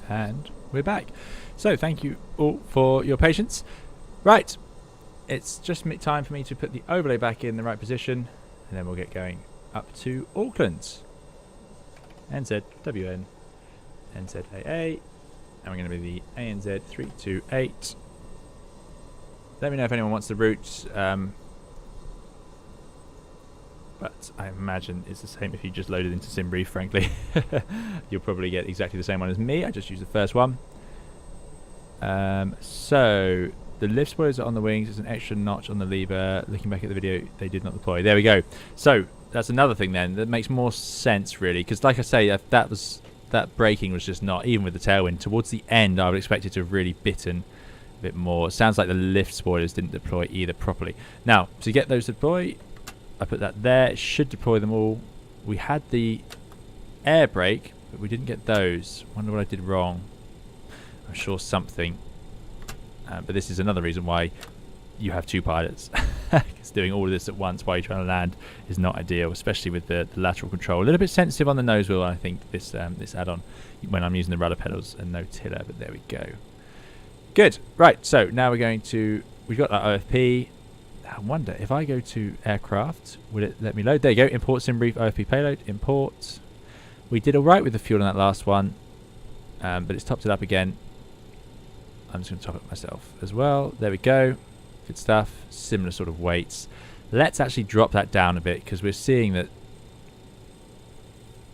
And we're back. So thank you all for your patience. Right, it's just time for me to put the overlay back in the right position, and then we'll get going up to Auckland. NZWN, NZAA, and we're going to be the ANZ 328. Let me know if anyone wants the route, but I imagine it's the same if you just load it into SimBrief, frankly. You'll probably get exactly the same one as me. I just used the first one. So the lift spoilers are on the wings. There's an extra notch on the lever. Looking back at the video, they did not deploy. There we go. So that's another thing then that makes more sense, really, because like I say, that braking was just not, even with the tailwind. Towards the end, I would expect it to have really bitten a bit more. It sounds like the lift spoilers didn't deploy either properly. Now, to get those to deploy, I put that there. It should deploy them all. We had the air brake, but we didn't get those. Wonder what I did wrong. I'm sure something. But this is another reason why you have two pilots. Because doing all of this at once while you're trying to land is not ideal, especially with the lateral control. A little bit sensitive on the nose wheel, I think, this add-on, when I'm using the rudder pedals and no tiller. But there we go. Good. Right, so now we're going to... We've got our OFP. I wonder if I go to aircraft, will it let me load? There you go. Import SimBrief OFP payload. Import. We did all right with the fuel on that last one, but it's topped it up again. I'm just going to top it myself as well. There we go. Good stuff. Similar sort of weights. Let's actually drop that down a bit because we're seeing that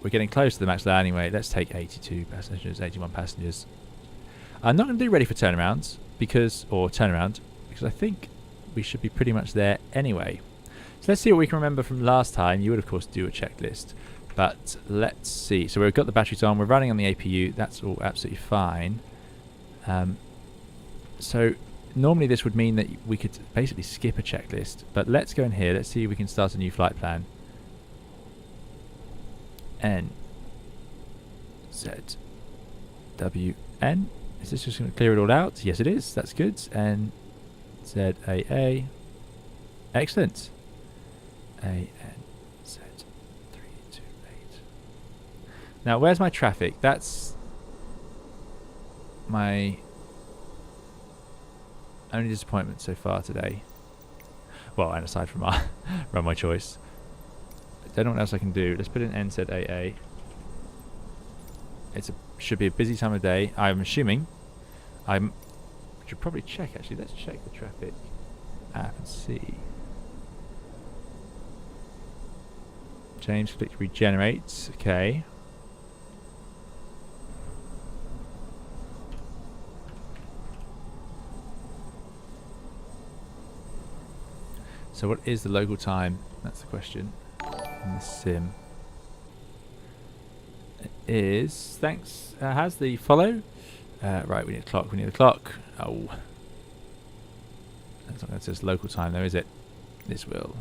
we're getting close to the max load anyway. Let's take 82 passengers, 81 passengers. I'm not going to do ready for turnarounds or turnaround because I think we should be pretty much there anyway. So let's see what we can remember from last time. You would of course do a checklist, but let's see. So we've got the batteries on, we're running on the APU, that's all absolutely fine. So normally this would mean that we could basically skip a checklist, but let's go in here, let's see if we can start a new flight plan. N Z W N. Is this just going to clear it all out? Yes it is, that's good. And ZAA. Excellent. ANZ 328. Now, where's my traffic? That's my only disappointment so far today. Well, and aside from our runway choice. I don't know what else I can do. Let's put in NZAA. Should be a busy time of day. I'm assuming. Should probably check actually. Let's check the traffic app and see. James click regenerate. Okay. So what is the local time? That's the question. In the sim. It is. Thanks. Has the follow. Right, we need a clock. We need a clock. Oh. That's not going to say local time though, is it? This will.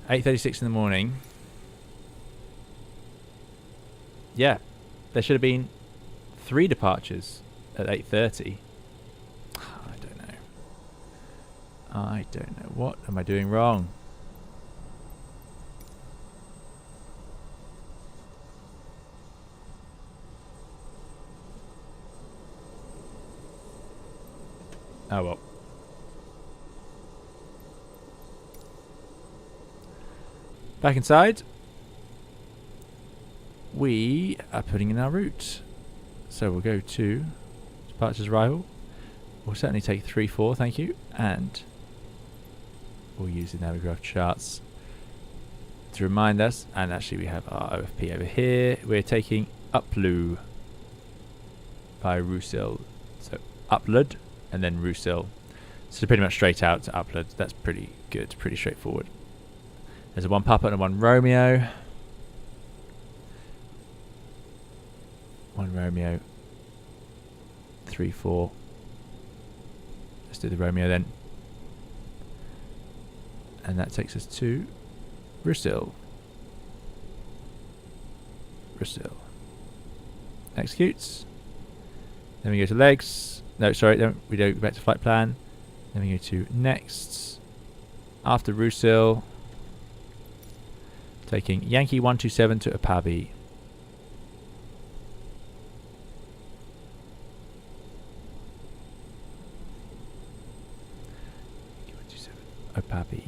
8:36 in the morning. Yeah. There should have been 3 departures at 8:30. I don't know. What am I doing wrong? Oh well. Back inside. We are putting in our route. So we'll go to departures arrival. We'll certainly take 3-4, thank you. And we'll use the Navigraph charts to remind us. And actually we have our OFP over here. We're taking Uplu by Roussil. So Uplud and then Roussil. So pretty much straight out to Uplud. That's pretty good, pretty straightforward. There's a 1 Papa and a 1 Romeo. 1 Romeo. 3-4. Let's do the Romeo then. And that takes us to Roussil. Roussil. Executes. Then we go to legs. No, sorry, then we don't go back to flight plan. Then we go to next. After Roussil. Taking Yankee 127 to Apavi. Pappy.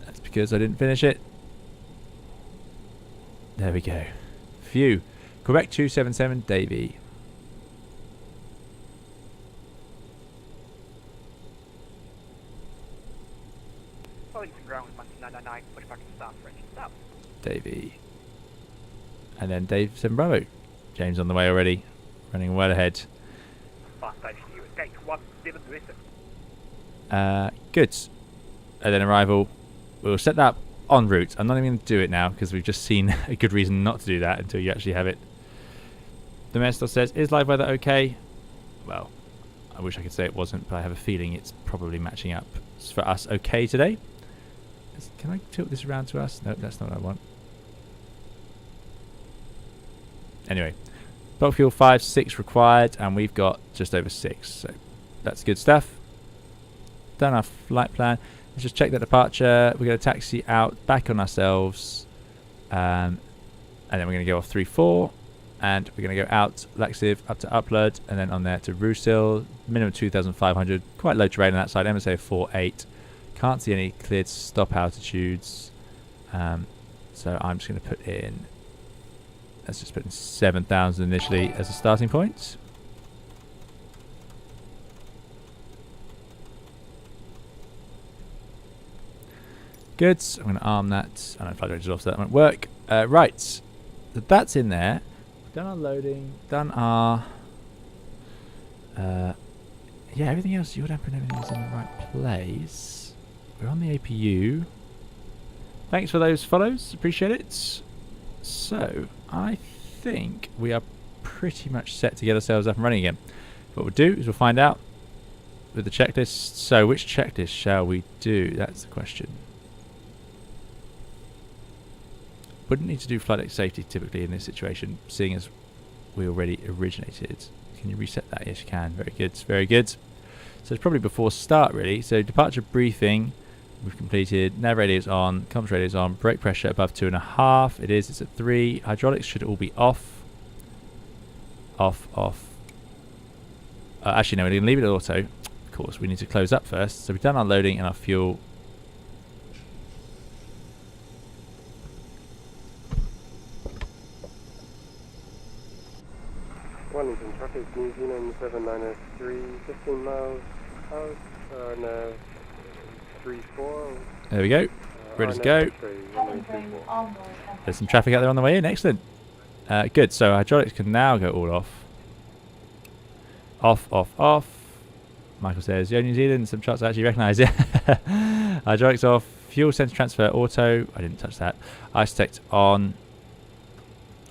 That's because I didn't finish it. There we go. Phew. Quebec 277 Davy. Wellington ground with Mountain 999, pushback to start for engine south. Davy. And then Dave 7 Bravo. James on the way already. Running well ahead. Fast station you at gate 1, Dylan Lewis. Good. And then arrival. We'll set that up en route. I'm not even going to do it now because we've just seen a good reason not to do that until you actually have it. The Mestor says, is live weather okay? Well, I wish I could say it wasn't, but I have a feeling it's probably matching up for us okay today. Can I tilt this around to us? No, that's not what I want. Anyway, bulk fuel 5, 6 required, and we've got just over 6, so that's good stuff. Done our flight plan. Let's just check that departure. We're going to taxi out, back on ourselves, and then we're going to go off 3-4, and we're going to go out Laxive up to Upload, and then on there to Rusil, minimum 2,500, quite low terrain on that side, MSA 4-8. Can't see any cleared stop altitudes, so I'm just going to put in, let's just put in 7,000 initially as a starting point. Good. I'm going to arm that. I don't know if I don't off, so that won't work. Right. So that's in there. Done our loading. Done our... yeah, everything else, your damper and everything's in the right place. We're on the APU. Thanks for those follows. Appreciate it. So, I think we are pretty much set to get ourselves up and running again. What we'll do is we'll find out with the checklist. So, which checklist shall we do? That's the question. Wouldn't need to do flight deck safety typically in this situation, seeing as we already originated. Can you reset that? Yes, you can. Very good. Very good. So it's probably before start, really. So departure briefing, we've completed. Nav radio is on. Comms radio is on. Brake pressure above 2.5. It is. It's at 3. Hydraulics should all be off. Off. Actually, no, we're going to leave it at auto. Of course, we need to close up first. So we've done our loading and our fuel. Wellington traffic, New Zealand 7903, 15 miles out, no, 34. There we go. Ready to go. There's some traffic out there on the way in. Excellent. Good. So hydraulics can now go all off. Off. Michael says, yeah, New Zealand, some charts I actually recognise it. Hydraulics off. Fuel sensor transfer auto. I didn't touch that. Ice detect on.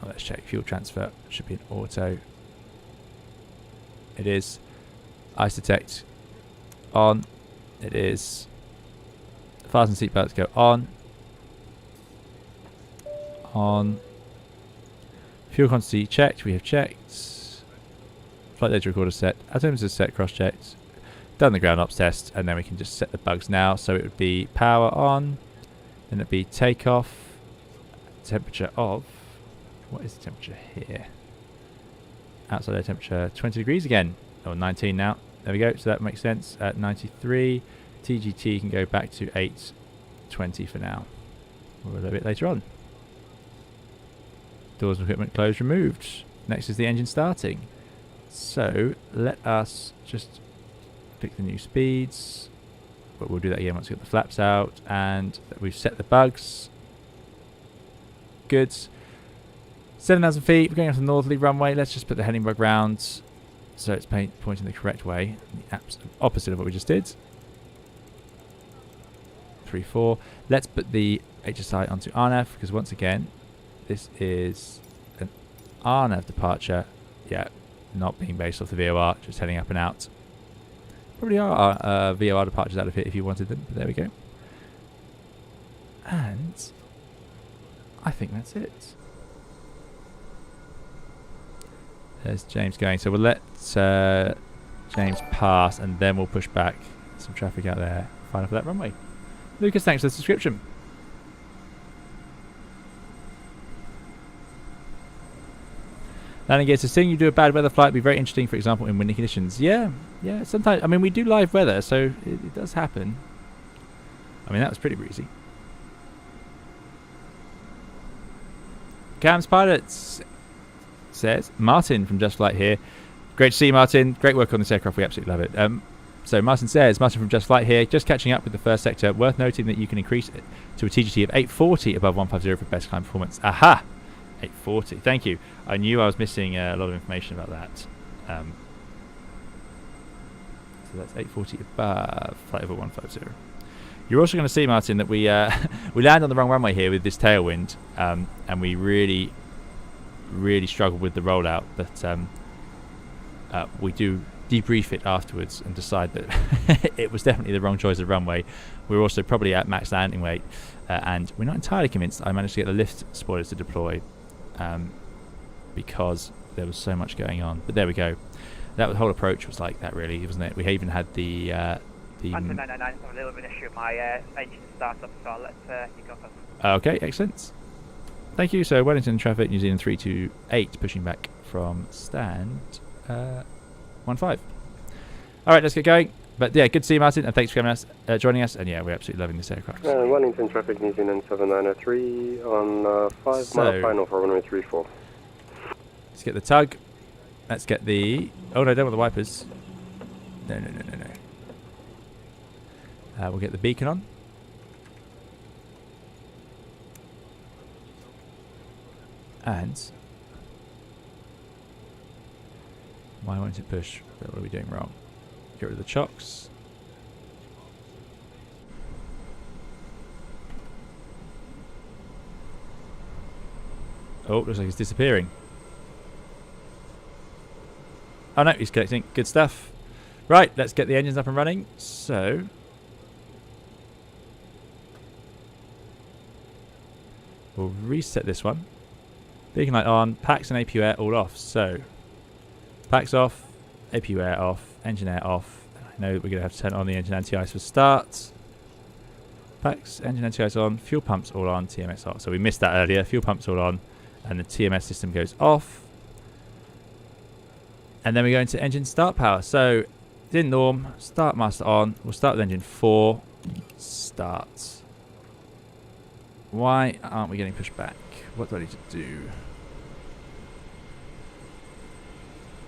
Oh, let's check. Fuel transfer should be an auto. It is. Ice detect on. It is. Fasten seatbelts go on. On. Fuel quantity checked. We have checked. Flight data recorder set. Atoms is set. Cross checked. Done the ground ops test, and then we can just set the bugs now. So it would be power on. Then it'd be takeoff. Temperature of. What is the temperature here? Outside air temperature 20 degrees again. Or 19 now. There we go. So that makes sense. At 93. TGT can go back to 820 for now. Or a little bit later on. Doors and equipment closed, removed. Next is the engine starting. So let us just pick the new speeds. But we'll do that again once we get the flaps out. And we've set the bugs. Good. 7,000 feet, we're going off the northerly runway. Let's just put the heading bug round so it's pointing the correct way, the opposite of what we just did. 3-4. Let's put the HSI onto RNAV because once again, this is an RNAV departure. Yeah, not being based off the VOR, just heading up and out. Probably are VOR departures out of it if you wanted them, but there we go. And I think that's it. There's James going. So we'll let James pass and then we'll push back some traffic out there. Final for that runway. Lucas, thanks for the subscription. Landing gear, so seeing you do a bad weather flight would be very interesting, for example, in windy conditions. Yeah, sometimes, I mean, we do live weather, so it does happen. I mean, that was pretty breezy. Cam's Pilots says, Martin from JustFlight here. Great to see you, Martin. Great work on this aircraft. We absolutely love it. So Martin says, Martin from JustFlight here. Just catching up with the first sector. Worth noting that you can increase it to a TGT of 840 above 150 for best climb performance. Aha! 840. Thank you. I knew I was missing a lot of information about that. So that's 840 above flight over 150. You're also going to see, Martin, that we we land on the wrong runway here with this tailwind, and we really struggled with the rollout. But we do debrief it afterwards and decide that it was definitely the wrong choice of runway. We were also probably at max landing weight, and we're not entirely convinced I managed to get the lift spoilers to deploy because there was so much going on. But there we go. That whole approach was like that, really, wasn't it? We even had the 999, a little bit of an issue with my engine startup, so I'll let you go first. Okay, excellent. Thank you. So Wellington traffic, New Zealand 328, pushing back from stand 15. All right, let's get going. But yeah, good to see you, Martin, and thanks for joining us. And yeah, we're absolutely loving this aircraft. Wellington traffic, New Zealand 7903 on 5 mile final for runway 34. Let's get the tug. Let's get the... Oh no, don't want the wipers. No. We'll get the beacon on. And... why won't it push? What are we doing wrong? Get rid of the chocks. Oh, looks like it's disappearing. Oh no, he's connecting. Good stuff. Right, let's get the engines up and running. So... we'll reset this one. Beacon light on, packs and APU air all off. So, packs off, APU air off, engine air off. I know that we're going to have to turn on the engine anti-ice for start. Packs, engine anti-ice on, fuel pumps all on, TMS off. So we missed that earlier. Fuel pumps all on, and the TMS system goes off. And then we go into engine start power. So, in norm, start master on. We'll start with engine 4. Start. Why aren't we getting pushed back? What do I need to do?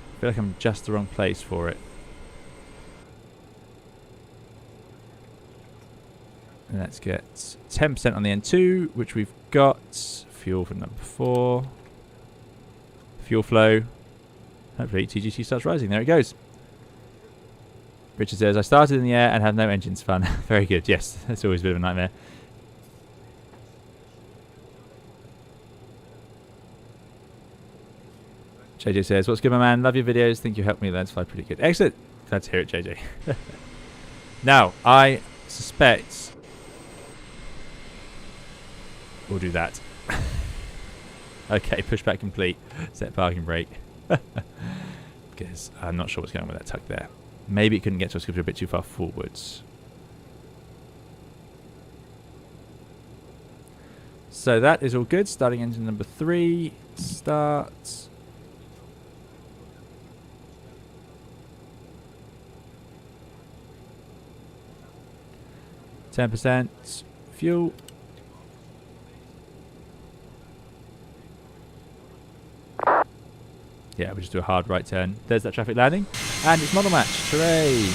I feel like I'm just the wrong place for it. And let's get 10% on the N2, which we've got. Fuel for number 4. Fuel flow. Hopefully TGT starts rising. There it goes. Richard says, I started in the air and have no engines. Fun. Very good. Yes, that's always a bit of a nightmare. JJ says, what's good, my man? Love your videos. Think you helped me learn to fly pretty good. Excellent. Glad to hear it, JJ. Now, I suspect we'll do that. Okay, pushback complete. Set parking brake. Because I'm not sure what's going on with that tug there. Maybe it couldn't get to us because we're a bit too far forwards. So that is all good. Starting engine number 3. Start. %. Fuel. Yeah, we'll just do a hard right turn. There's that traffic landing. And it's model match. Hooray!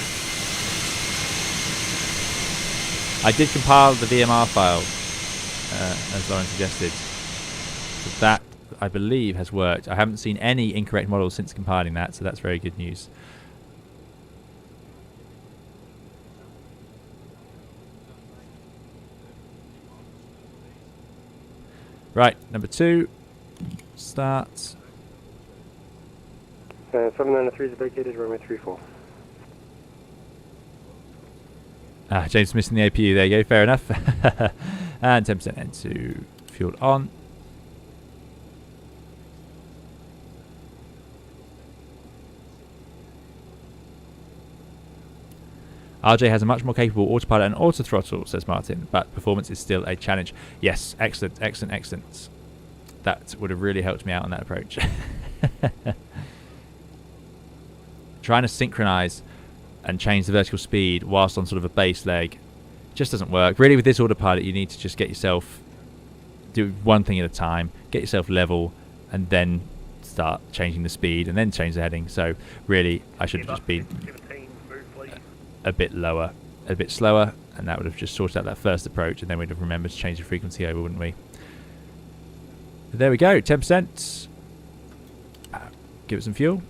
I did compile the VMR file, as Lauren suggested. So that, I believe, has worked. I haven't seen any incorrect models since compiling that, so that's very good news. Right, number 2. Start. 793 is vacated, runway 34. James missing the APU. There you go. Fair enough. And 10% N2 fueled on. RJ has a much more capable autopilot and auto throttle, says Martin, but performance is still a challenge. Yes, excellent. That would have really helped me out on that approach. Trying to synchronize and change the vertical speed whilst on sort of a base leg just doesn't work. Really, with this autopilot, you need to just get yourself, do one thing at a time, get yourself level, and then start changing the speed, and then change the heading. So really, I should have just been a bit lower, a bit slower, and that would have just sorted out that first approach, and then we'd have remembered to change the frequency over, wouldn't we? But there we go, 10%. Give it some fuel.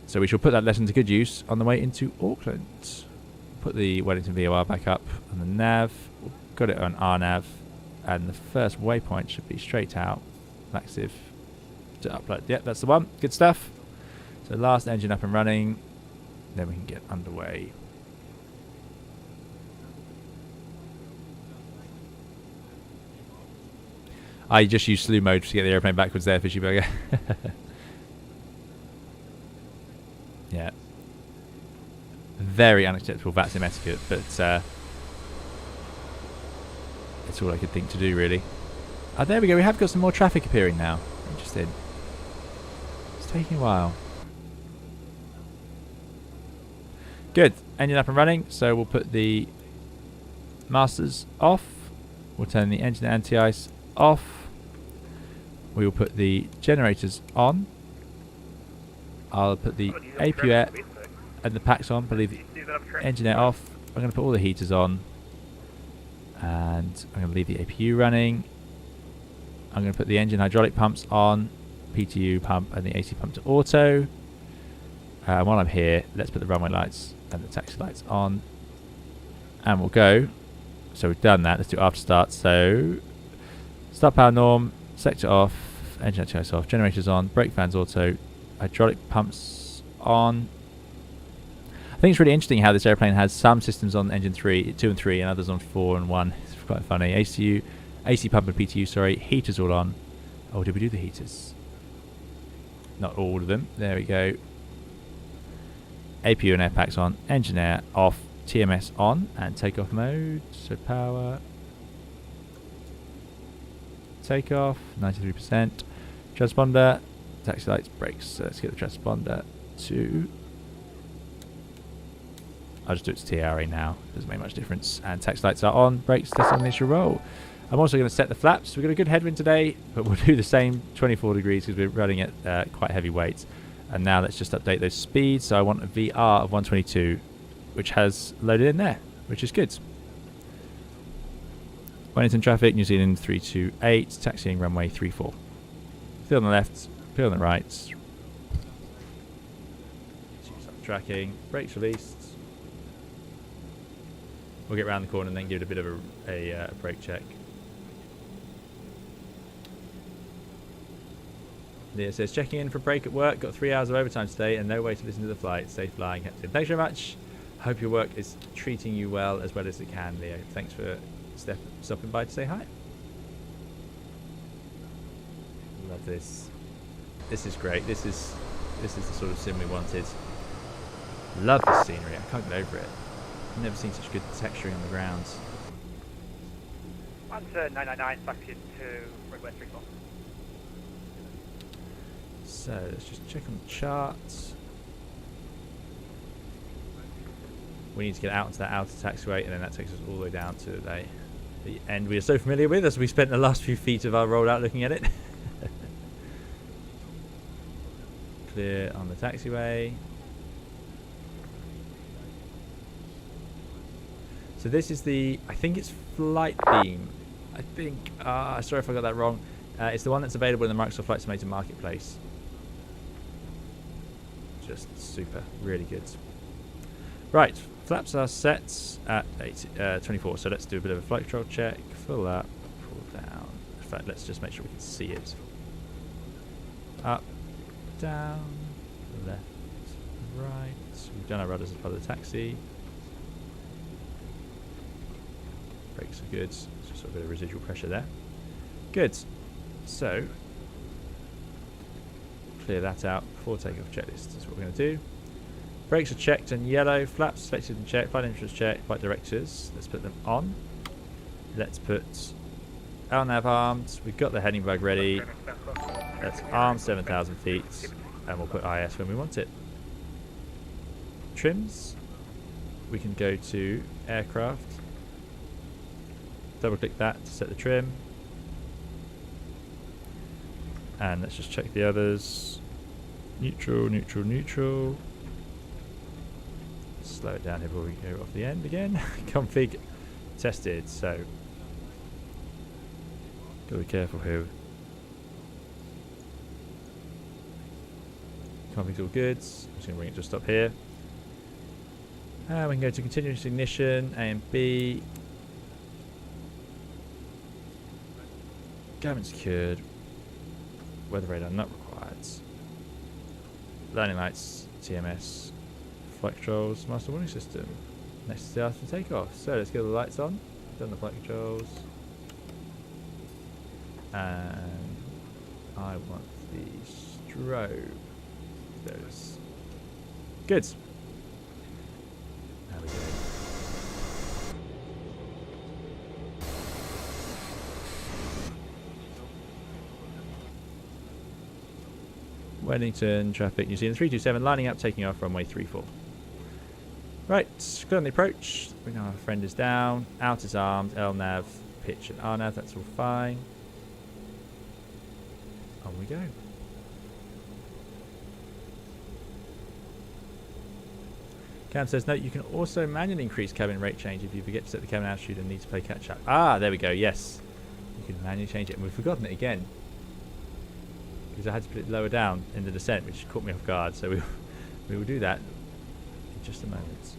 So we shall put that lesson to good use on the way into Auckland. Put the Wellington VOR back up on the nav. Got it on our nav, and the first waypoint should be straight out. Active to upload. Yep, that's the one. Good stuff. So last engine up and running, then we can get underway. I just used slew mode to get the airplane backwards there, Fishy Burger. Yeah. Very unacceptable VATSIM etiquette, but it's all I could think to do, really. Oh, there we go. We have got some more traffic appearing now. Interesting. It's taking a while. Good. Engine up and running. So we'll put the masters off. We'll turn the engine anti-ice off. We will put the generators on. I'll put the APU air and the packs on. But leave the engine air off. I'm going to put all the heaters on. And I'm going to leave the APU running. I'm going to put the engine hydraulic pumps on, PTU pump and the AC pump to auto. While I'm here, let's put the runway lights and the taxi lights on. And we'll go. So we've done that. Let's do after start. So start power norm, sector off, engine anti-ice off, generators on, brake fans auto, hydraulic pumps on. I think it's really interesting how this airplane has some systems on engine 2 and 3 and others on 4 and 1. It's quite funny. AC pump and PTU, sorry. Heaters all on. Oh, did we do the heaters? Not all of them. There we go. APU and air packs on. Engine air off. TMS on. And takeoff mode. So power. Takeoff. 93%. Transponder. Taxi lights, brakes. So let's get the transponder to... I'll just do it to TRA now. Doesn't make much difference. And taxi lights are on. Brakes, test on initial roll. I'm also going to set the flaps. We've got a good headwind today, but we'll do the same 24 degrees because we're running at quite heavy weights. And now let's just update those speeds. So I want a VR of 122, which has loaded in there, which is good. Wellington traffic, New Zealand 328, taxiing runway 34. Fill on the left, fill on the right. Stop tracking, brakes released. We'll get around the corner and then give it a bit of a brake check. Leah says, checking in for break at work. Got 3 hours of overtime today and no way to listen to the flight. Safe flying, Captain. Thanks very much. Hope your work is treating you well as it can, Leo. Thanks for stopping by to say hi. Love this. This is great. This is the sort of sim we wanted. Love this scenery. I can't get over it. I've never seen such good texturing on the ground. Answer 999 back into runway 34. So let's just check on the charts. We need to get out into that outer taxiway, and then that takes us all the way down to the end we are so familiar with as we spent the last few feet of our rollout looking at it. Clear on the taxiway. So this is the, I think it's flight beam. I think, sorry if I got that wrong. It's the one that's available in the Microsoft Flight Simulator Marketplace. Just super, really good. Right, flaps are set at 24, so let's do a bit of a flight control check. Full up, pull down. In fact, let's just make sure we can see it. Up, down, left, right. We've done our rudders as part of the taxi. Brakes are good. It's just a bit of residual pressure there. Good. So, clear that out before takeoff checklist. That's what we're going to do. Brakes are checked and yellow. Flaps selected and checked. Flight entrance checked. Flight directors. Let's put them on. Let's put LNAV armed. We've got the heading bug ready. Let's arm 7,000 feet. and we'll put IS when we want it. Trims, we can go to aircraft, double click that to set the trim, and let's just check the others. Neutral, neutral, neutral. Slow it down here before we go off the end again. Config tested, so gotta be careful here. Config's all good. I'm just gonna bring it to a stop here. And we can go to continuous ignition, A and B. Cabin secured. Weather radar not required. Landing lights, TMS, flight controls, master warning system. Next is after takeoff. So let's get the lights on. Done the flight controls. And I want the strobe. Those. Good. There we go. Wellington traffic, New Zealand 327, lining up, taking off, runway 34. Right, good on the approach. We know our friend is down. Out is armed, LNAV, pitch and RNAV, that's all fine. On we go. Cam says, note, you can also manually increase cabin rate change if you forget to set the cabin altitude and need to play catch up. Ah, there we go, yes. You can manually change it, and we've forgotten it again. Because I had to put it lower down in the descent, which caught me off guard, so we will do that in just a moment.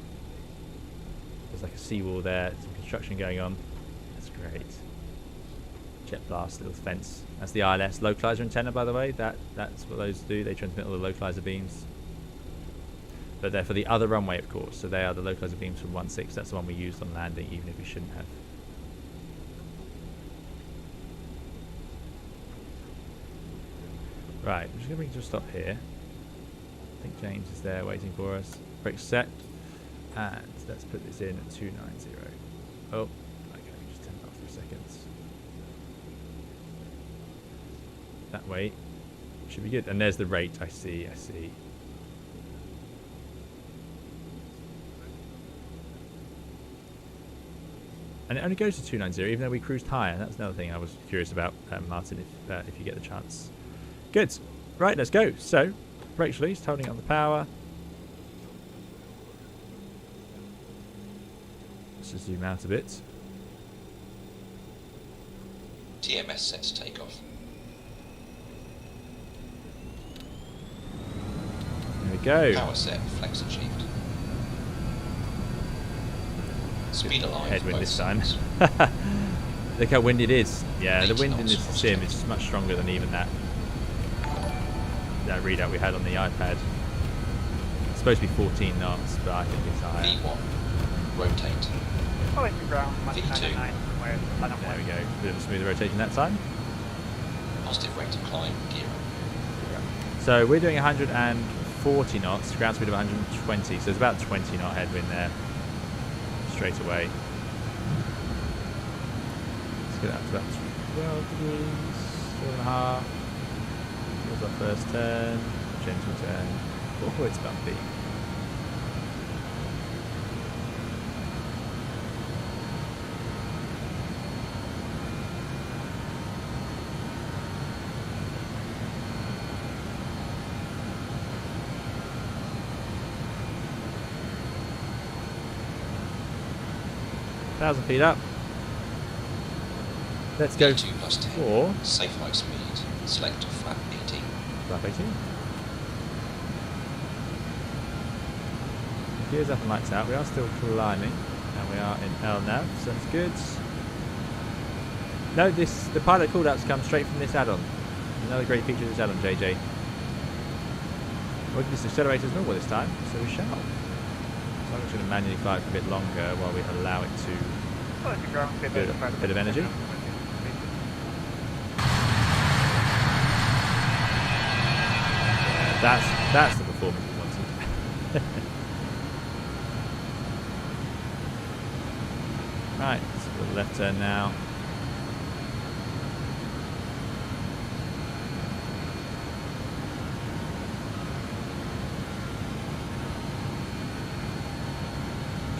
There's like a seawall there, some construction going on. That's great. Jet blast, little fence. That's the ILS localizer antenna, by the way. That's what those do. They transmit all the localizer beams. But they're for the other runway, of course. So they are the localizer beams from 16. That's the one we used on landing, even if we shouldn't have. Right, I'm just going to bring it to a stop here. I think James is there waiting for us. Brakes set. And let's put this in at 290. Oh, okay, just turn it off for a second. That way should be good. And there's the rate. I see. And it only goes to 290, even though we cruised higher. That's another thing I was curious about, Martin, if you get the chance. Good. Right, let's go. So, brakes released, holding on the power. Let's just zoom out a bit. TMS set to takeoff. There we go. Power set, flex achieved. Speed aligned. Headwind this time. sides. Look how windy it is. Yeah, the 80 wind in knots this for sim strength. is much stronger than even that readout we had on the iPad. It's supposed to be 14 knots, but I think it's higher. V1. Rotate. Oh, it's the ground. V2. There we go. Bit of a smoother rotation that time. Positive rate of climb. Gear up. So we're doing 140 knots, ground speed of 120, so it's about 20 knot headwind there. Straight away. Let's get that to about 12 degrees, 12.5. Here's our first turn, gentle turn. Oh, it's bumpy. Thousand feet up. Let's go 2 plus 10. for Safe high speed. Select flap 18. flap 18. Gears up and lights out. We are still climbing, and we are in LNAV, so that's good. No, the pilot callouts come straight from this add-on. Another great feature of this add-on, JJ. We'll just accelerate as normal this time, so we shall. So I'm just going to manually fly it for a bit longer while we allow it to build up a bit of energy. That's the performance we wanted. Right, let's go to the left turn now.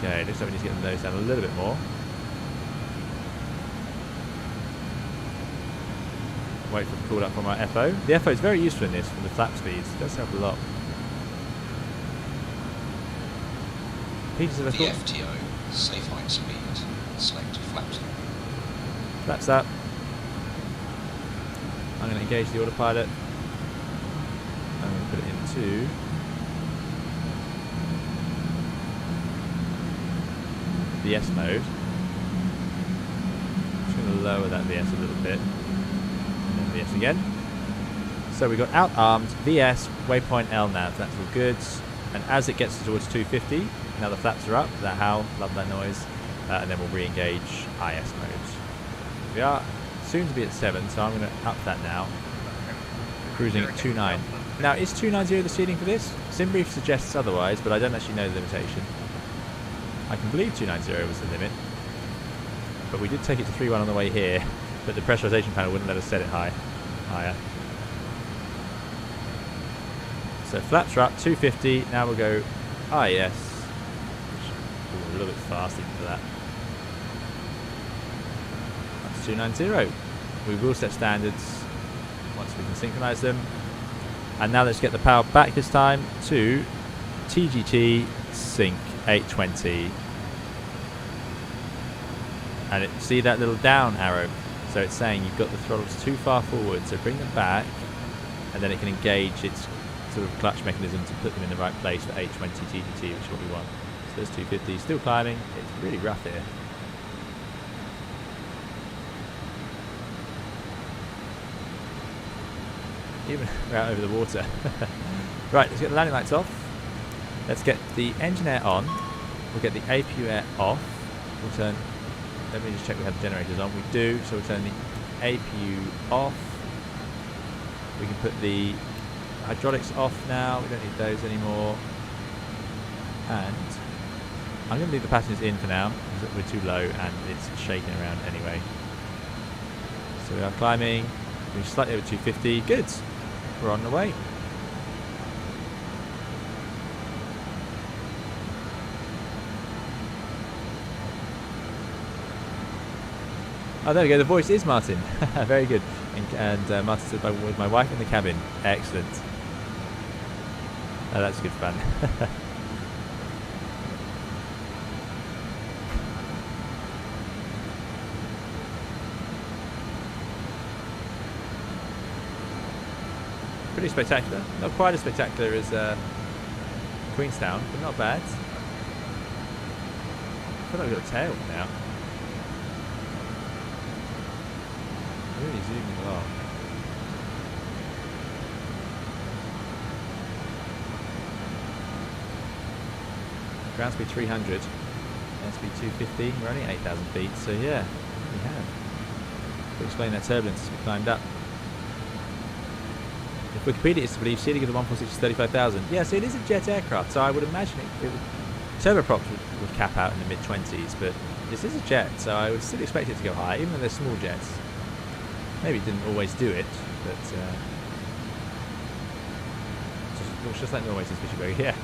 Okay, looks like we need to get the nose down a little bit more. Wait for the call up from our FO. The FO is very useful in this from the flap speeds. It does help a lot. Peters of The FTO, safe height speed, select flaps. Flaps up. I'm going to engage the autopilot. I'm going to put it into VS mode. Just going to lower that VS a little bit. And then VS again. So we've got out armed, VS, waypoint LNAV. That's all good. And as it gets towards 250, now the flaps are up. That howl, love that noise. And then we'll re-engage IS mode. We are soon to be at 7, so I'm going to up that now. Cruising at 29. Now, is 290 the ceiling for this? SimBrief suggests otherwise, but I don't actually know the limitation. I can believe 290 was the limit, but we did take it to 3.1 on the way here, but the pressurization panel wouldn't let us set it higher. So flaps are up, 250. Now we'll go IS. Ooh, a little bit fast even for that. That's 290. We will set standards once we can synchronize them. And now let's get the power back this time to TGT Sync 820. And see that little down arrow? So it's saying you've got the throttles too far forward, so bring them back, and then it can engage its sort of clutch mechanism to put them in the right place for 820 TGT, which is what we want. So there's 250, still climbing. It's really rough here. Even we're out over the water. Right, let's get the landing lights off. Let's get the engine air on. We'll get the APU air off. We'll turn. Let me just check we have the generators on. We do, so we'll turn the APU off. We can put the hydraulics off now. We don't need those anymore. And I'm going to leave the passengers in for now because we're too low and it's shaking around anyway. So we are climbing. We're slightly over 250. Good. We're on the way. Oh, there we go. The voice is Martin. Very good. And Martin said with my wife in the cabin. Excellent. Oh, that's good fun. Pretty spectacular. Not quite as spectacular as Queenstown, but not bad. I feel like we've got a tail now. Really zooming along. Ground speed 300, airspeed 250. We're only 8,000 feet, so yeah, we have. To explain that turbulence as we climbed up. If Wikipedia is to believe, ceiling of the 146 is 35,000. Yeah, so it is a jet aircraft, so I would imagine it would, turboprops would cap out in the mid-20s, but this is a jet, so I would still expect it to go high, even though they're small jets. Maybe it didn't always do it, but just like Norway says, Fisherberg. Yeah.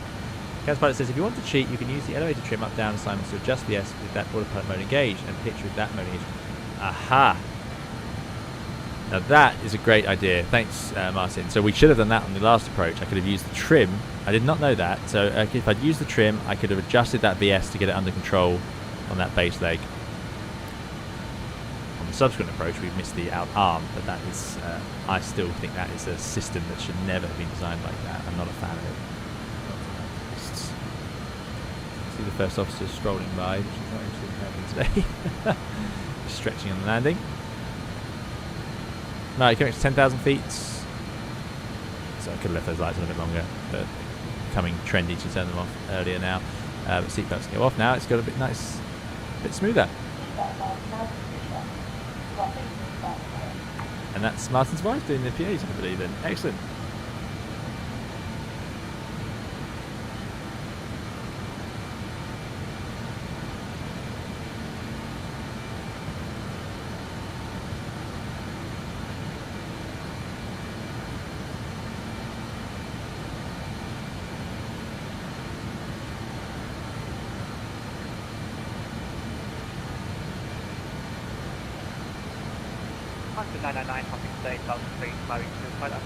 Pilot says, if you want to cheat, you can use the elevator trim up-down assignments to adjust the S with that autopilot mode engaged and pitch with that mode engaged. Aha! Now that is a great idea. Thanks, Martin. So we should have done that on the last approach. I could have used the trim. I did not know that. So if I'd used the trim, I could have adjusted that VS to get it under control on that base leg. On the subsequent approach, we've missed the out arm, but that is, I still think that is a system that should never have been designed like that. I'm not a fan of it. See the first officer strolling by, which is not actually happening today. Stretching on the landing. Right, coming to 10,000 feet. So I could have left those lights on a bit longer, but becoming trendy to turn them off earlier now. But seatbelts go off now. It's got a bit nice, a bit smoother. And that's Martin's wife doing the PAs, I believe. Then excellent. Hunter 999 hopping state, Falcon 3, slowing to flight up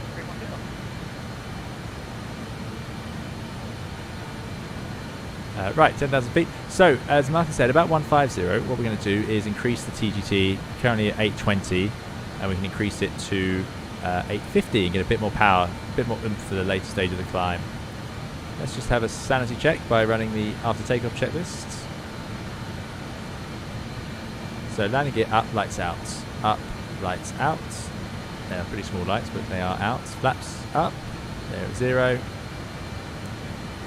310. Right, 10,000 feet. So, as Martin said, about 150, what we're going to do is increase the TGT, currently at 820, and we can increase it to 850 and get a bit more power, a bit more oomph for the later stage of the climb. Let's just have a sanity check by running the after takeoff checklist. So, landing gear up, lights out. Up, lights out. They are pretty small lights, but they are out. Flaps up. They're at 0.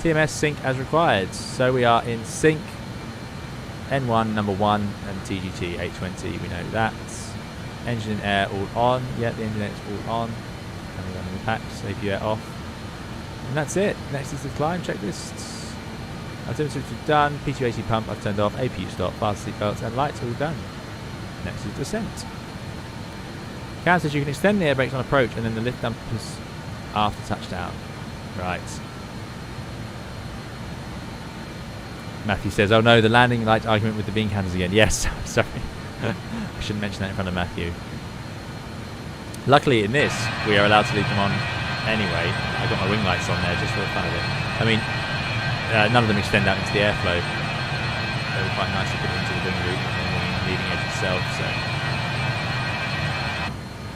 TMS sync as required. So we are in sync. N1 number 1 and TGT 820. We know that. Engine and air all on. Yeah, the engine air is all on. And we're running the packs. APU air off. And that's it. Next is the climb checklist. Altimeter done. P280 pump I've turned off. APU stop. Fast seatbelts and lights all done. Next is descent. Cam says you can extend the air brakes on approach and then the lift dumpers after touchdown. Right. Matthew says, oh no, the landing light argument with the bean counters again. Yes, sorry. I shouldn't mention that in front of Matthew. Luckily in this, we are allowed to leave them on anyway. I've got my wing lights on there just for the fun of it. I mean, none of them extend out into the airflow. They were quite nice to put into the wing loop and the leading edge itself, so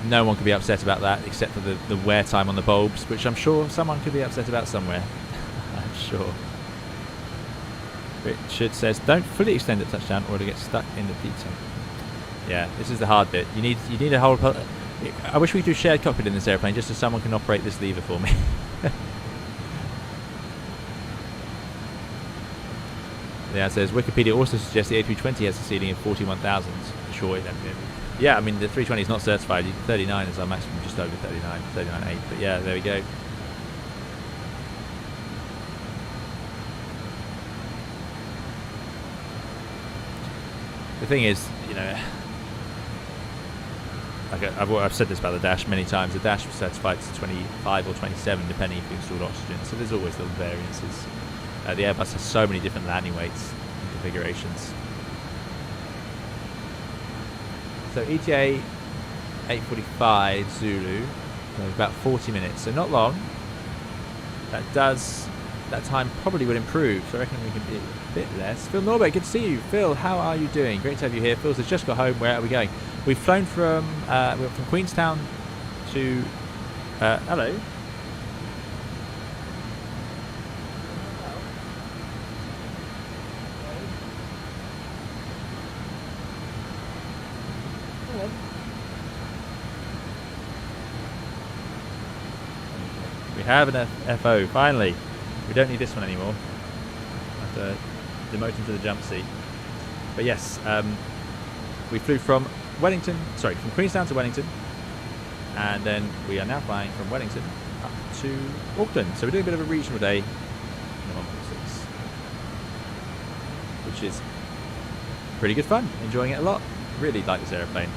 no one could be upset about that except for the wear time on the bulbs, which I'm sure someone could be upset about somewhere. I'm sure. Richard says, don't fully extend at touchdown or it'll get stuck in the P10. Yeah, this is the hard bit. You need a whole... I wish we could do shared cockpit in this airplane just so someone can operate this lever for me. Yeah, it says, Wikipedia also suggests the A320 has a ceiling of 41,000. Sure, yeah, I mean, the 320 is not certified. 39 is our maximum, just over 39, 39.8. But yeah, there we go. The thing is, you know, like I've said this about the dash many times. The dash was certified to 25 or 27, depending if you installed oxygen. So there's always little variances. The Airbus has so many different landing weights and configurations. So ETA 8:45 Zulu, so about 40 minutes. So not long. That time probably would improve, so I reckon we can be a bit less. Phil Norbert, good to see you. Phil, how are you doing? Great to have you here. Phil says, just got home. Where are we going? We've flown from Queenstown to... hello. We have an FO, finally. We don't need this one anymore. I have to demote him to the jump seat. But yes, we flew from Queenstown to Wellington, and then we are now flying from Wellington up to Auckland. So we're doing a bit of a regional day in the 146, which is pretty good fun. Enjoying it a lot. Really like this airplane.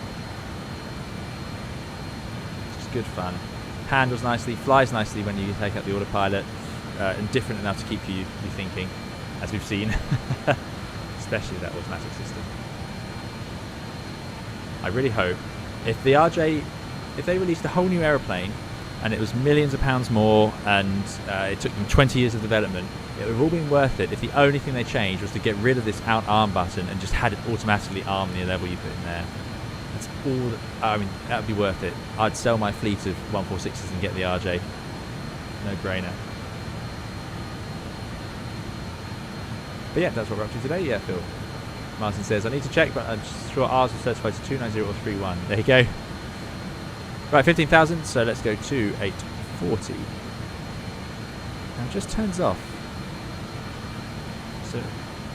It's just good fun. Handles nicely, flies nicely when you take out the autopilot. And different enough to keep you thinking, as we've seen, especially that automatic system. I really hope if the RJ, if they released a whole new aeroplane and it was millions of pounds more and it took them 20 years of development, it would have all been worth it if the only thing they changed was to get rid of this out arm button and just had it automatically arm the level you put in there. That's all. I mean, that would be worth it. I'd sell my fleet of 146s and get the RJ. No brainer. But yeah, that's what we're up to today. Yeah, Phil. Martin says, I need to check, but I'm sure ours was certified to 290 or 31. There you go. Right, 15,000, so let's go to 840. Now it just turns off. So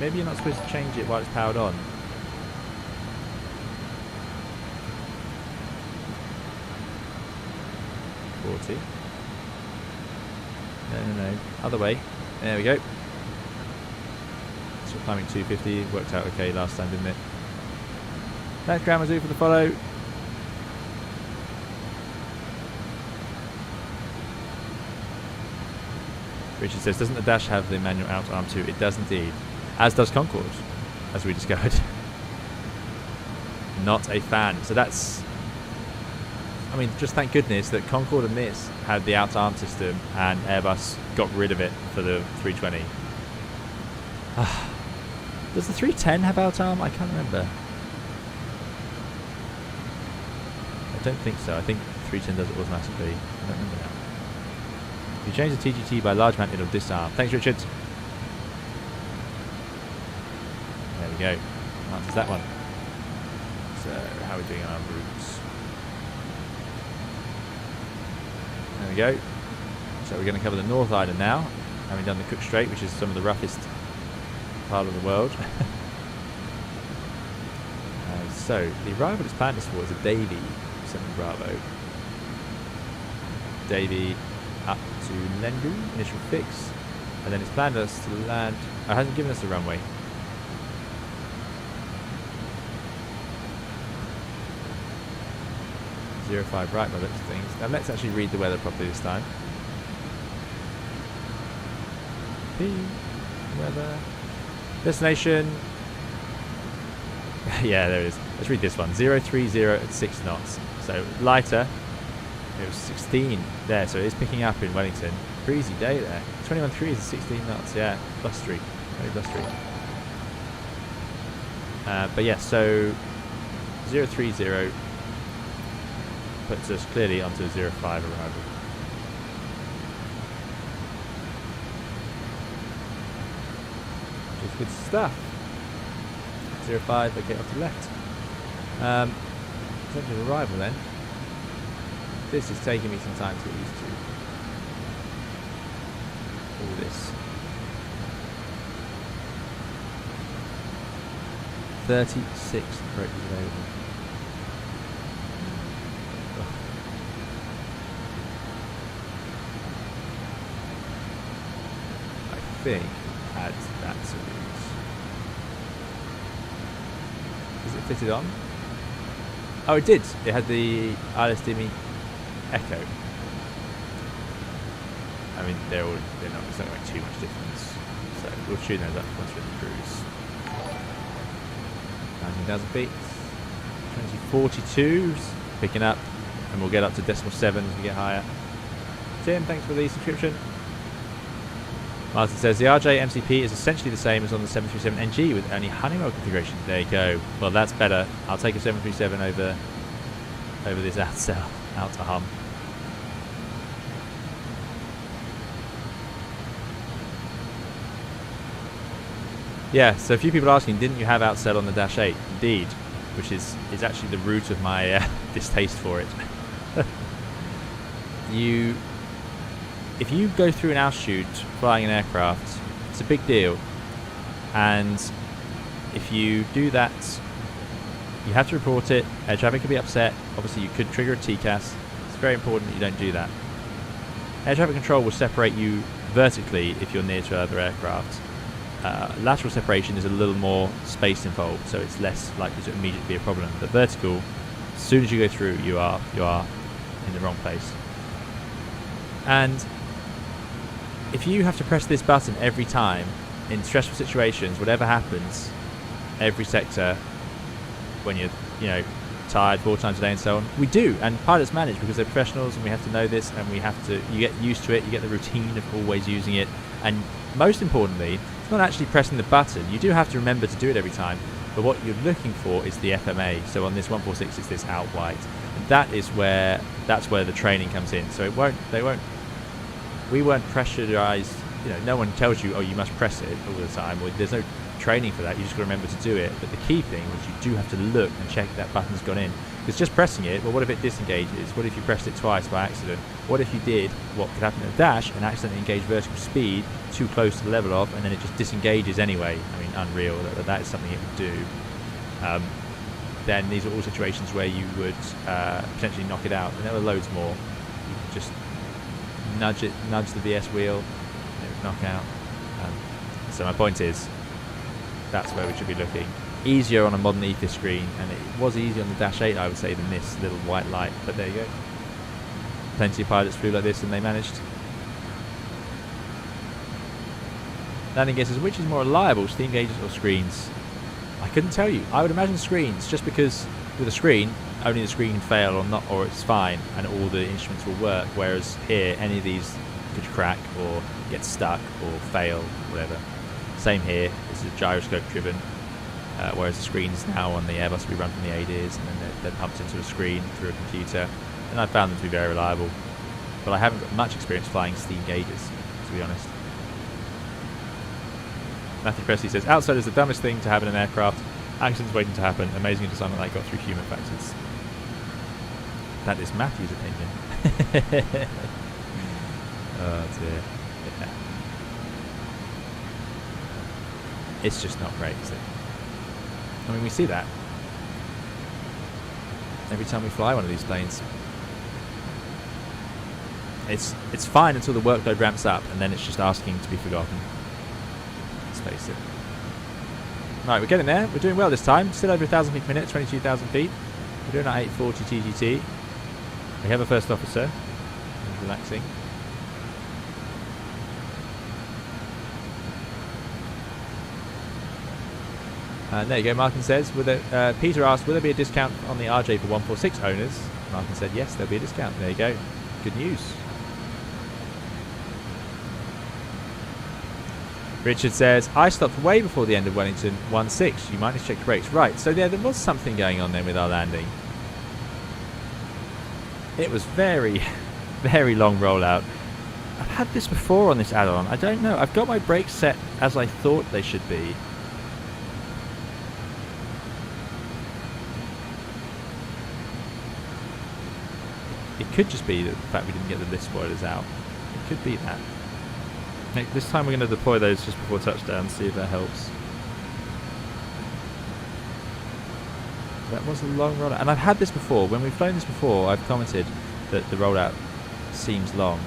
maybe you're not supposed to change it while it's powered on. No. Other way. There we go. So climbing 250 worked out okay last time, didn't it? Thanks, Gramazoo, for the follow. Richard says, doesn't the dash have the manual out arm too? It does indeed. As does Concorde, as we discovered. Not a fan. So that's mean, just thank goodness that Concorde and this had the out-arm system and Airbus got rid of it for the 320. Does the 310 have out-arm? I can't remember. I don't think so. I think 310 does it automatically. I don't remember now. You change the TGT by large mounted or disarm. Thanks, Richard. There we go. Answers that one. So, how are we doing on our routes? There we go. So we're going to cover the North Island now, having done the Cook Strait, which is some of the roughest part of the world. So, the arrival is planned for is a Davy 7 Bravo. Davy up to Lendu, initial fix, and then it's planned us to land. It hasn't given us a runway. .05 right by looks of things. Now let's actually read the weather properly this time. Weather. Destination. Yeah, there it is. Let's read this one. 030 at 6 knots. So lighter. It was 16 there, so it is picking up in Wellington. Breezy day there. 21.3 is 16 knots. Yeah, blustery. Very blustery. But yeah, so 030 puts us clearly onto a 05 arrival. Which is good stuff. 05, okay, off to the left. In terms of arrival then, this is taking me some time to get used to. All this. 36 approaches available. I think add that to these. Is it fitted on? Oh, it did. It had the ILS Dimi Echo. I mean, they're not going to make too much difference. So we'll tune those up once we're in the cruise. 19,000 feet. 2042's picking up, and we'll get up to decimal 7 as we get higher. Tim, thanks for the subscription. Martin says the RJ MCP is essentially the same as on the 737NG with only Honeywell configuration. There you go. Well, that's better. I'll take a 737 over this out to hum. Yeah, so a few people asking, didn't you have outsell on the Dash 8? Indeed, which is actually the root of my distaste for it. If you go through an altitude flying an aircraft, it's a big deal. And if you do that, you have to report it. Air traffic could be upset. Obviously, you could trigger a TCAS. It's very important that you don't do that. Air traffic control will separate you vertically if you're near to other aircraft. Lateral separation is a little more space involved, so it's less likely to immediately be a problem. But vertical, as soon as you go through, you are in the wrong place. And if you have to press this button every time in stressful situations, whatever happens, every sector, when you're tired 4 times a day and so on, we do, and pilots manage because they're professionals, and we have to know this, and you get used to it, you get the routine of always using it. And most importantly, it's not actually pressing the button. You do have to remember to do it every time, but what you're looking for is the FMA. So on this 146, it's this out white, and that's where the training comes in. So we weren't pressurized. No one tells you, oh, you must press it all the time. Well, there's no training for that. You just got to remember to do it. But the key thing is you do have to look and check that button's gone in. Because just pressing it, well, what if it disengages? What if you pressed it twice by accident? What if you did what could happen in a dash and accidentally engage vertical speed too close to the level of, and then it just disengages anyway? I mean, unreal. That is something it would do. Then these are all situations where you would potentially knock it out. And there were loads more. You could just nudge the VS wheel, and it would knock out. So my point is, that's where we should be looking. Easier on a modern Aethys screen, and it was easier on the Dash 8, I would say, than this little white light. But there you go. Plenty of pilots flew like this, and they managed. Landing gear says, which is more reliable, steam gauges or screens? I couldn't tell you. I would imagine screens, just because with a screen, only the screen can fail or not, or it's fine, and all the instruments will work. Whereas here, any of these could crack or get stuck or fail, whatever. Same here. This is gyroscope driven, whereas the screens now on the Airbus we run from the ADIs, and then they're pumped into a screen through a computer. And I found them to be very reliable. But I haven't got much experience flying steam gauges, to be honest. Matthew Presley says, outside is the dumbest thing to happen in an aircraft. Accidents waiting to happen. Amazing design that got through human factors. That is Matthew's opinion. Oh dear. Yeah. It's just not great, is it? I mean, we see that every time we fly one of these planes. It's fine until the workload ramps up, and then it's just asking to be forgotten. Let's face it. Right, we're getting there. We're doing well this time. Still over 1,000 feet per minute, 22,000 feet. We're doing our 840 TGT. We have a first officer. He's relaxing. There you go. Martin says, Peter asked, will there be a discount on the RJ for 146 owners? Martin said, yes, there'll be a discount. There you go. Good news. Richard says, I stopped way before the end of Wellington 1-6. You might need to check the brakes. Right, so yeah, there was something going on then with our landing. It was very, very long rollout. I've had this before on this add-on. I don't know. I've got my brakes set as I thought they should be. It could just be the fact we didn't get the lift spoilers out. It could be that. This time we're going to deploy those just before touchdown, see if that helps. That was a long rollout. And I've had this before. When we've flown this before, I've commented that the rollout seems long.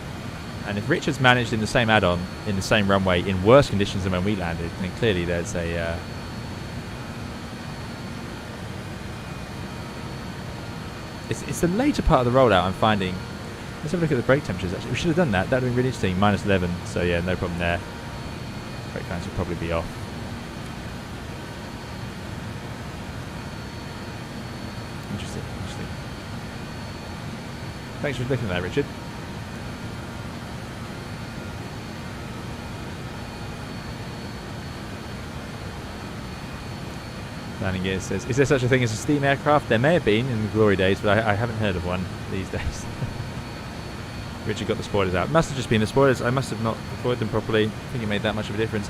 And if Richard's managed in the same add-on, in the same runway, in worse conditions than when we landed, then clearly there's a... It's the later part of the rollout I'm finding. Let's have a look at the brake temperatures actually. We should have done that. That would have been really interesting. Minus 11. So yeah, no problem there. Brake fans will probably be off. Interesting. Thanks for looking at that, Richard. Landing Gear says, is there such a thing as a steam aircraft? There may have been in the glory days, but I haven't heard of one these days. Richard got the spoilers out. Must have just been the spoilers. I must have not deployed them properly. I think it made that much of a difference.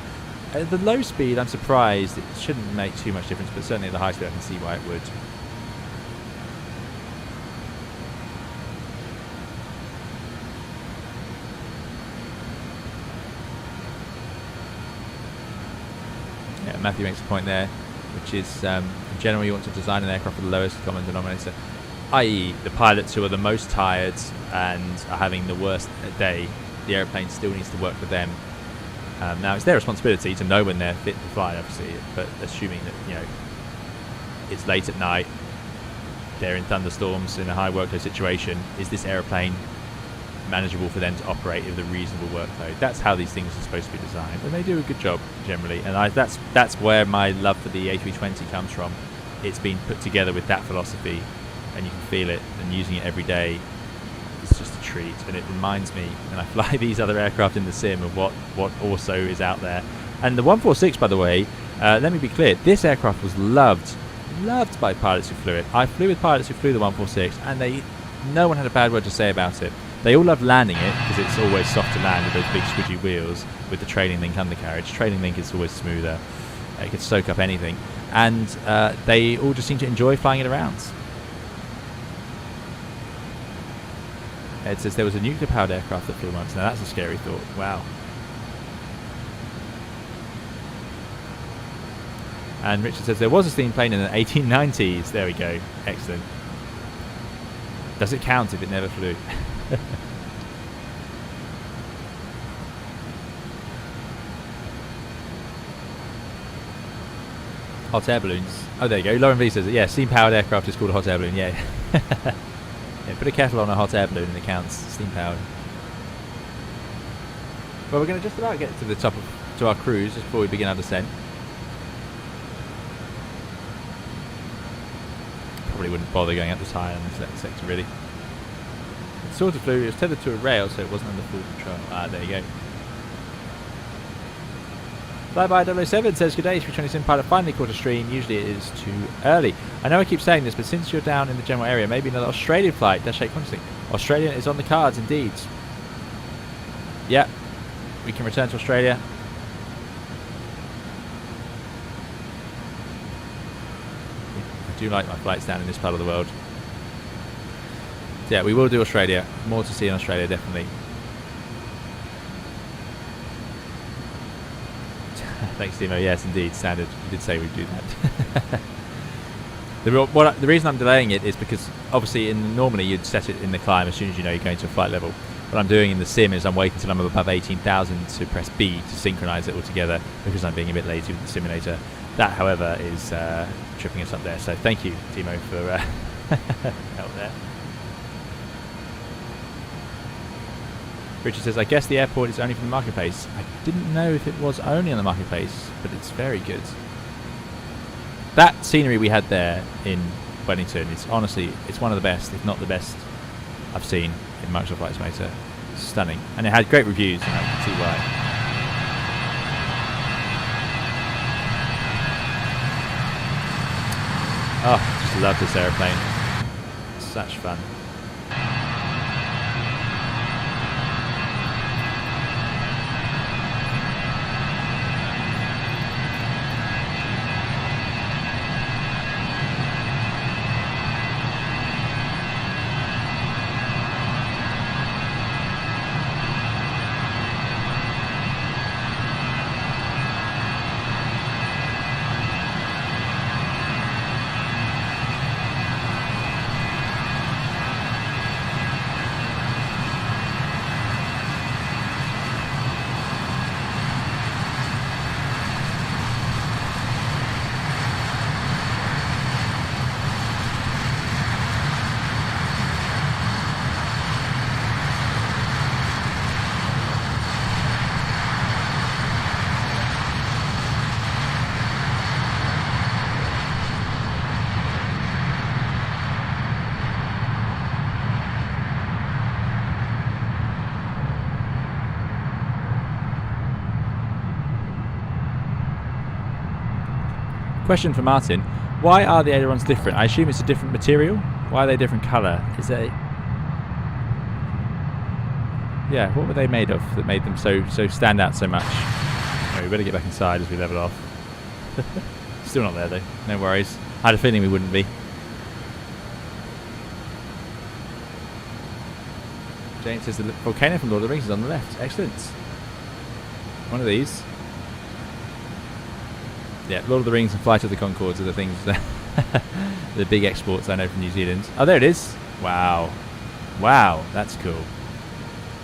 At the low speed, I'm surprised. It shouldn't make too much difference, but certainly at the high speed I can see why it would. Yeah, Matthew makes a point there, which is in general you want to design an aircraft with the lowest common denominator, i.e. the pilots who are the most tired and are having the worst day. The airplane still needs to work for them. Now it's their responsibility to know when they're fit to fly, obviously, but assuming that it's late at night, they're in thunderstorms in a high workload situation, is this airplane manageable for them to operate with a reasonable workload? That's how these things are supposed to be designed, and they do a good job generally. And that's where my love for the A320 comes from. It's been put together with that philosophy, and you can feel it, and using it every day is just a treat. And it reminds me when I fly these other aircraft in the sim of what also is out there. And the 146, by the way, let me be clear, this aircraft was loved by pilots who flew it. I flew with pilots who flew the 146, and no one had a bad word to say about it. They all loved landing it because it's always soft to land with those big squidgy wheels with the trailing link undercarriage. Trailing link is always smoother. It can soak up anything. And they all just seem to enjoy flying it around. It says there was a nuclear-powered aircraft that flew once. Now that's a scary thought. Wow. And Richard says there was a steam plane in the 1890s. There we go. Excellent. Does it count if it never flew? Hot air balloons. Oh, there you go. Lauren V says it. Yeah, steam-powered aircraft is called a hot air balloon. Yeah. Yeah, put a kettle on a hot air balloon and it counts. Steam-powered. Well, we're going to just about get to the top to our cruise just before we begin our descent. probably wouldn't bother going up this high in this sector really. It sort of flew, it was tethered to a rail, so it wasn't under full control. Ah, there you go. Flyby 007 says, good day, 320 Sim Pilot finally caught a stream. Usually it is too early. I know I keep saying this, but since you're down in the general area, maybe another Australian flight, Dash 8 Queenstown. Australia is on the cards, indeed. Yeah, we can return to Australia. I do like my flights down in this part of the world. So yeah, we will do Australia. More to see in Australia, definitely. Thanks, Timo. Yes, indeed, standard. You did say we'd do that. The reason I'm delaying it is because obviously normally you'd set it in the climb as soon as you know you're going to a flight level. What I'm doing in the sim is I'm waiting until I'm above 18,000 to press B to synchronize it all together because I'm being a bit lazy with the simulator. That, however, is tripping us up there. So thank you, Timo, for help there. Richard says, I guess the airport is only for the marketplace. I didn't know if it was only on the marketplace, but it's very good. That scenery we had there in Wellington is honestly, it's one of the best, if not the best, I've seen in Microsoft Flight Simulator. Stunning. And it had great reviews, and I can see why. Oh, just love this aeroplane. Such fun. Question for Martin. Why are the ailerons different? I assume it's a different material. Why are they different colour? Is they... Yeah, what were they made of that made them so stand out so much? Oh, we better get back inside as we level off. Still not there though. No worries. I had a feeling we wouldn't be. James says the volcano from Lord of the Rings is on the left. Excellent. One of these. Yeah, Lord of the Rings and Flight of the Conchords are the things that the big exports I know from New Zealand. Oh, there it is. Wow. Wow, that's cool.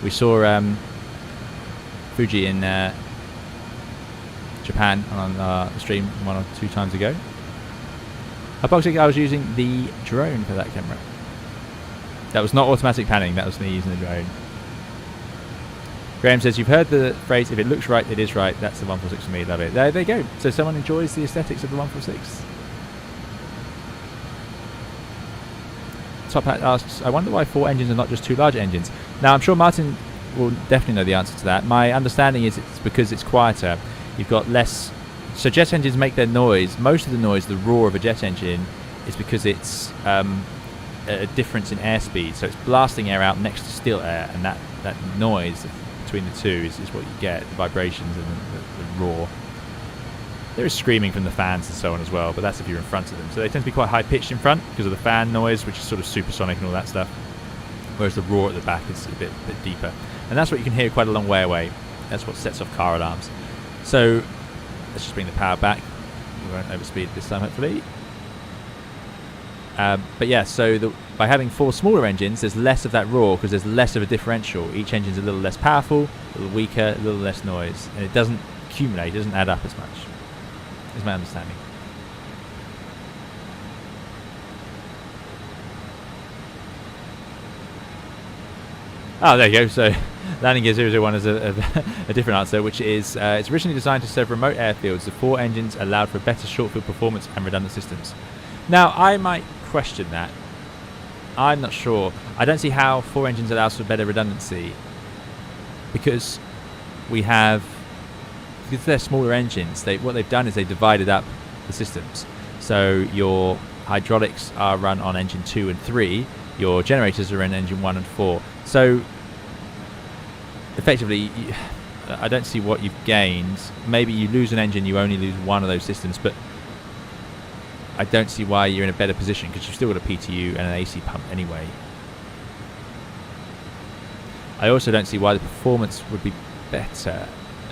We saw Fuji in Japan on the stream 1 or 2 times ago. Hypoxic, I was using the drone for that camera. That was not automatic panning, that was me using the drone. Graham says, you've heard the phrase, if it looks right, it is right. That's the 146 for me, love it. There you go. So someone enjoys the aesthetics of the 146. Top Hat asks, I wonder why 4 engines and not just 2 larger engines. Now, I'm sure Martin will definitely know the answer to that. My understanding is it's because it's quieter. You've got less... So jet engines make their noise. Most of the noise, the roar of a jet engine, is because it's a difference in airspeed. So it's blasting air out next to still air, and that noise between the two is what you get, the vibrations and the roar. There is screaming from the fans and so on as well, but that's if you're in front of them. So they tend to be quite high pitched in front because of the fan noise, which is sort of supersonic and all that stuff. Whereas the roar at the back is a bit deeper. And that's what you can hear quite a long way away. That's what sets off car alarms. So let's just bring the power back. We won't overspeed this time, hopefully. But yeah, so by having 4 smaller engines, there's less of that roar because there's less of a differential. Each engine's a little less powerful, a little weaker, a little less noise, and it doesn't accumulate, it doesn't add up as much, is my understanding. Oh, there you go. So landing gear 001 is a different answer, which is it's originally designed to serve remote airfields. The 4 engines allowed for better short field performance and redundant systems. Now, I might question that. I'm not sure. I don't see how 4 engines allows for better redundancy, because because they're smaller engines. What they've done is they divided up the systems. So your hydraulics are run on engine 2 and 3. Your generators are in engine 1 and 4. So effectively, I don't see what you've gained. Maybe you lose an engine, you only lose one of those systems, but I don't see why you're in a better position, because you've still got a PTU and an AC pump anyway. I also don't see why the performance would be better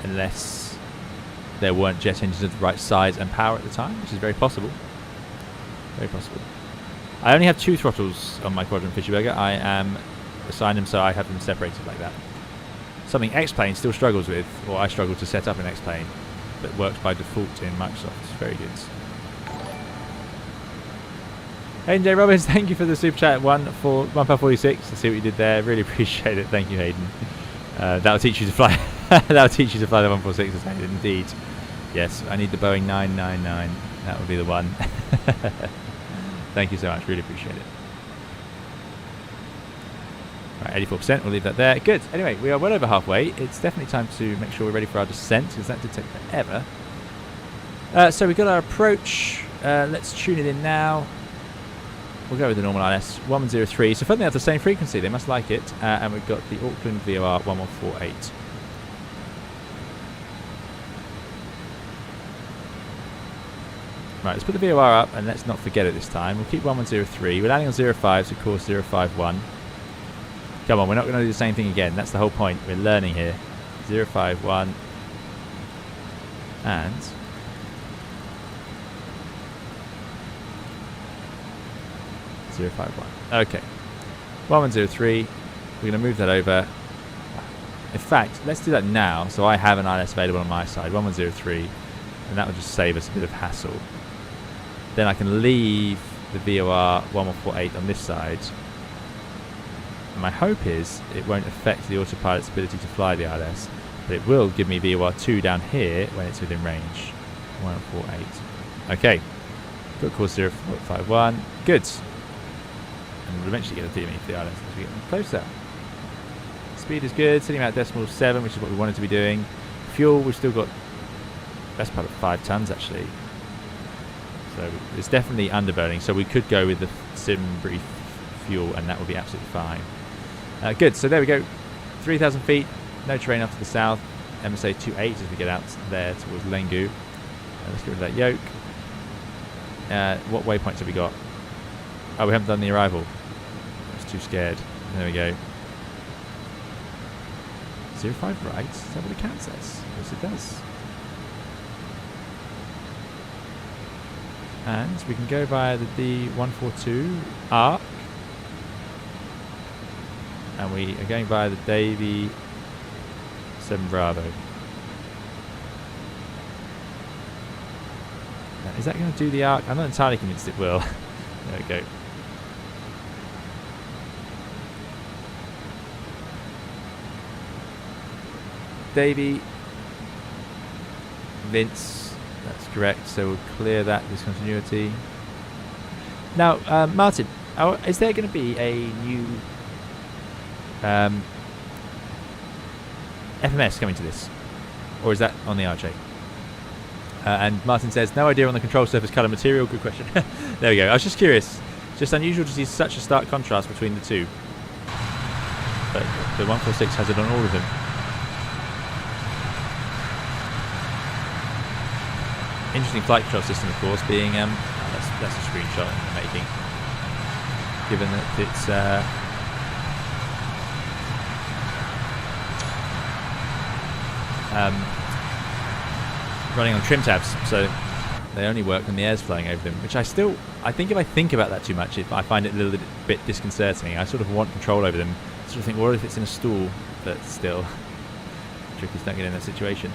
unless there weren't jet engines of the right size and power at the time, which is very possible. Very possible. I only have 2 throttles on my Quadrant Fisherburger. I am assigned them, so I have them separated like that. Something X-Plane still struggles with, or I struggle to set up in X-Plane, but works by default in Microsoft. It's very good. Hayden J. Robbins, thank you for the super chat. 146. I see what you did there. Really appreciate it. Thank you, Hayden. That'll teach you to fly. That'll teach you to fly the 146, Hayden. Indeed. Yes, I need the Boeing 999. That would be the one. Thank you so much. Really appreciate it. Right, 84%. We'll leave that there. Good. Anyway, we are well over halfway. It's definitely time to make sure we're ready for our descent, because that did take forever. So we've got our approach. Let's tune it in now. We'll go with the normal ILS 1103. So finally, they have the same frequency. They must like it. And we've got the Auckland VOR 1148. Right, let's put the VOR up, and let's not forget it this time. We'll keep 1103. We're landing on 05, so course 051. Come on, we're not going to do the same thing again. That's the whole point. We're learning here. 051. And 051. Okay. 1103. We're going to move that over. In fact, let's do that now, so I have an ILS available on my side. 1103. And that will just save us a bit of hassle. Then I can leave the VOR 1148 on this side. And my hope is it won't affect the autopilot's ability to fly the ILS, but it will give me VOR 2 down here when it's within range. 1148. Okay. Got course 051. Good. And we'll eventually get a DME for the ILS as we get closer. Speed is good. Sitting about decimal 7, which is what we wanted to be doing. Fuel, we've still got best part of 5 tons actually. So it's definitely underburning. So we could go with the sim brief fuel, and that would be absolutely fine. Good. So there we go. 3,000 feet. No terrain off to the south. MSA 28 as we get out there towards Lengu. Let's get rid of that yoke. What waypoints have we got? Oh, we haven't done the arrival. I was too scared. There we go. 05 right. Is that what the count says? Yes, it does. And we can go via the D142 arc. And we are going via the Davy 7 Bravo. Now, is that going to do the arc? I'm not entirely convinced it will. There we go. Davy, Vince, that's correct, so we'll clear that discontinuity. Now, Martin, is there going to be a new FMS coming to this? Or is that on the RJ? And Martin says, no idea on the control surface colour material. Good question. There we go. I was just curious. Just unusual to see such a stark contrast between the two. But the 146 has it on all of them. Interesting flight control system, of course, being that's a screenshot I'm making. Given that it's running on trim tabs, so they only work when the air's flowing over them. Which I think if I think about that too much, I find it a little bit disconcerting. I sort of want control over them. I sort of think, what if it's in a stall? But still, tricky to not get in that situation.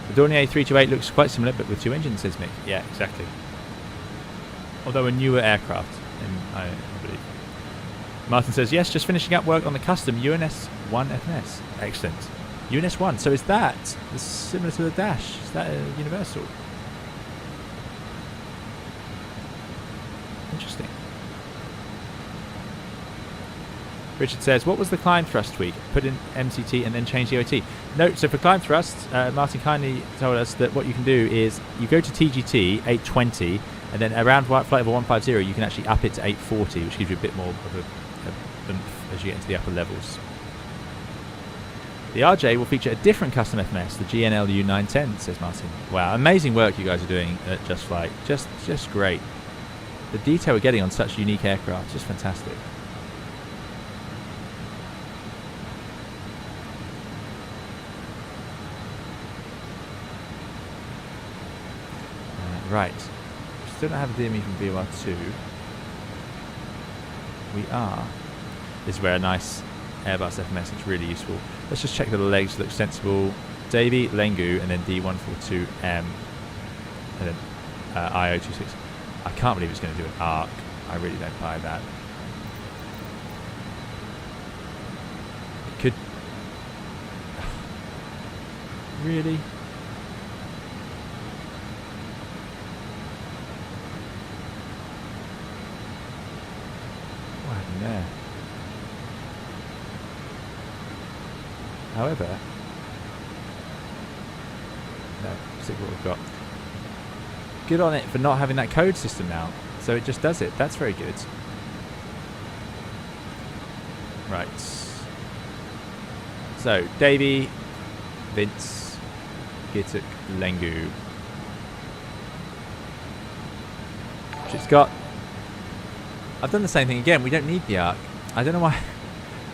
The Dornier 328 looks quite similar, but with 2 engines, says Mick. Yeah, exactly. Although a newer aircraft, I believe. Martin says, yes, just finishing up work on the custom UNS-1 FMS. Excellent. UNS-1, so is that similar to the Dash? Is that a universal? Interesting. Richard says, what was the climb thrust tweak? Put in MCT and then change the OT. No, so for climb thrust, Martin kindly told us that what you can do is you go to TGT 820, and then around flight level 150, you can actually up it to 840, which gives you a bit more of a oomph as you get into the upper levels. The RJ will feature a different custom FMS, the GNLU 910, says Martin. Wow, amazing work you guys are doing at JustFlight. Just great. The detail we're getting on such unique aircraft, just fantastic. Right. Still don't have a DME from VOR2. We are. This is where a nice Airbus FMS looks really useful. Let's just check that the legs look sensible. Davy, Lengu, and then D142M. And then IO26. I can't believe it's going to do an arc. I really don't buy that. It could... Really? What happened there? However... No, stick what we've got. Good on it for not having that code system now. So it just does it. That's very good. Right. So, Davey, Vince, Gituk, Lengu. It's got... I've done the same thing again. We don't need the arc. I don't know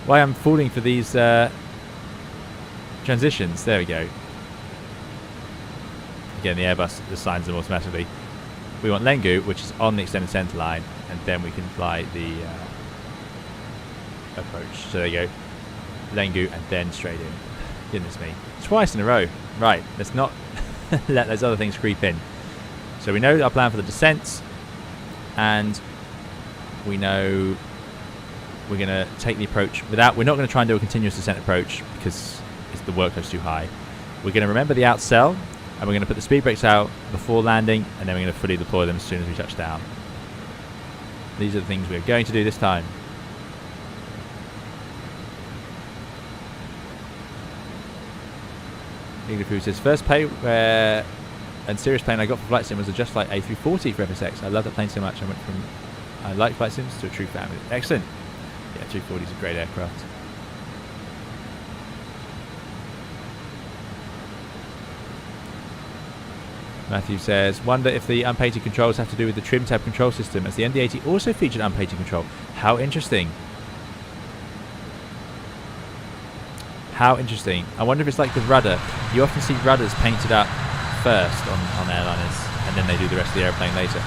why I'm falling for these transitions. There we go. Again, the Airbus assigns them automatically. We want Lengu, which is on the extended centre line, and then we can fly the approach. So there you go. Lengu, and then straight in. Goodness me. Twice in a row. Right, let's not let those other things creep in. So we know our plan for the descent, and we know we're going to take the approach without... We're not going to try and do a continuous descent approach because the workload's too high. We're going to remember the outsell, and we're going to put the speed brakes out before landing, and then we're going to fully deploy them as soon as we touch down. These are the things we're going to do this time. Ignifu says, first pay and serious plane I got for flight sim was a JustFlight A320 for FSX. I love that plane so much. I like flight sims to a true family. Excellent. Yeah, 340 is a great aircraft. Matthew says, wonder if the unpainted controls have to do with the trim tab control system, as the ND80 also featured unpainted control. How interesting. How interesting. I wonder if it's like the rudder. You often see rudders painted up first on airliners, and then they do the rest of the airplane later.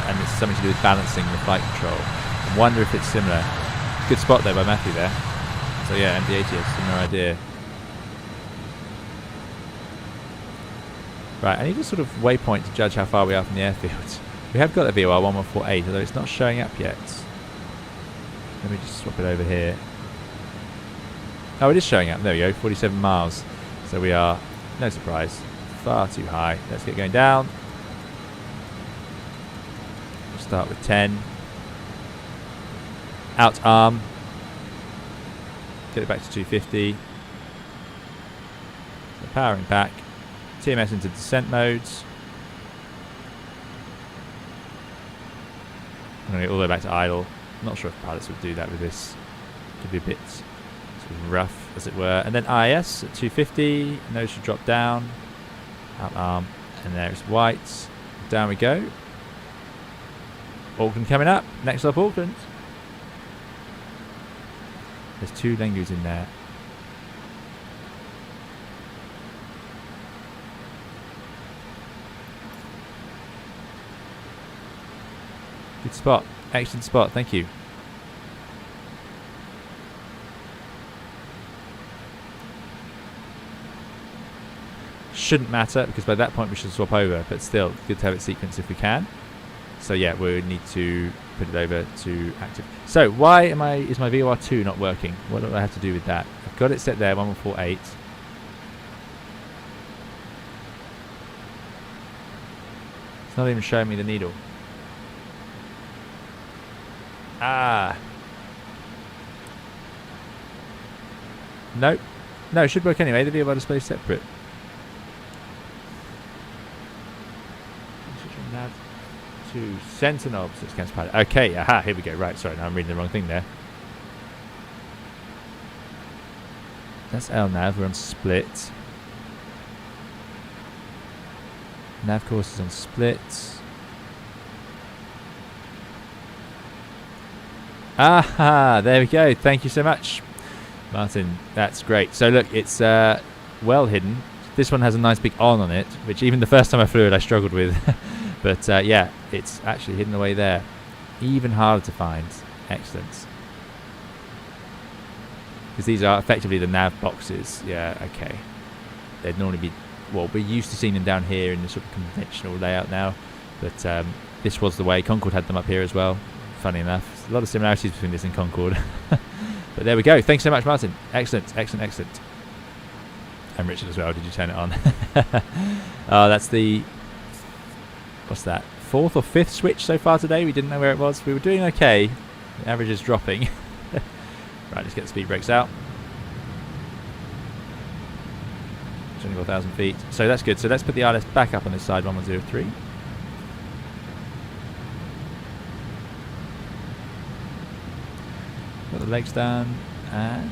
And it's something to do with balancing the flight control. I wonder if it's similar. Good spot there by Matthew there. So yeah, ND80 has a similar idea. Right, I need a sort of waypoint to judge how far we are from the airfield. We have got a VOR 1148, although it's not showing up yet. Let me just swap it over here. Oh, it is showing up. There we go, 47 miles. So we are, no surprise, far too high. Let's get going down. We'll start with 10. Out arm. Get it back to 250. So powering back. TMS into descent modes. I'm going to get all the way back to idle. I'm not sure if pilots would do that with this. Could be a bit sort of rough, as it were. And then IS at 250. Nose should drop down. Out arm. And there's white. Down we go. Auckland coming up. Next up, Auckland. There's two Lengus in there. Good spot. Excellent spot. Thank you. Shouldn't matter because by that point we should swap over, but still good to have it sequenced if we can. So yeah, we need to put it over to active. So why is my VOR2 not working? What do I have to do with that? I've got it set there, 1148. It's not even showing me the needle. No. No, it should work anyway. The VOR display is separate. Nav to Sentinel. So it's against pilot. Okay, aha, here we go. Right, sorry, now I'm reading the wrong thing there. That's LNAV. We're on split. Nav course is on split. Aha, there we go. Thank you so much, Martin. That's great. So look, it's well hidden. This one has a nice big on it, which even the first time I flew it I struggled with. But yeah, it's actually hidden away there. Even harder to find. Excellent. Because these are effectively the nav boxes. Yeah, okay. They'd normally be... Well, we're used to seeing them down here in the sort of conventional layout now. But this was the way. Concorde had them up here as well. Funny enough. There's a lot of similarities between this and Concorde. But there we go. Thanks so much, Martin. Excellent, excellent, excellent. And Richard as well. Did you turn it on? Oh, that's the... What's that? 4th or 5th switch so far today. We didn't know where it was. We were doing okay. The average is dropping. Right, let's get the speed brakes out. 24,000 feet. So that's good. So let's put the ILS back up on this side, 1103. Got the legs down, and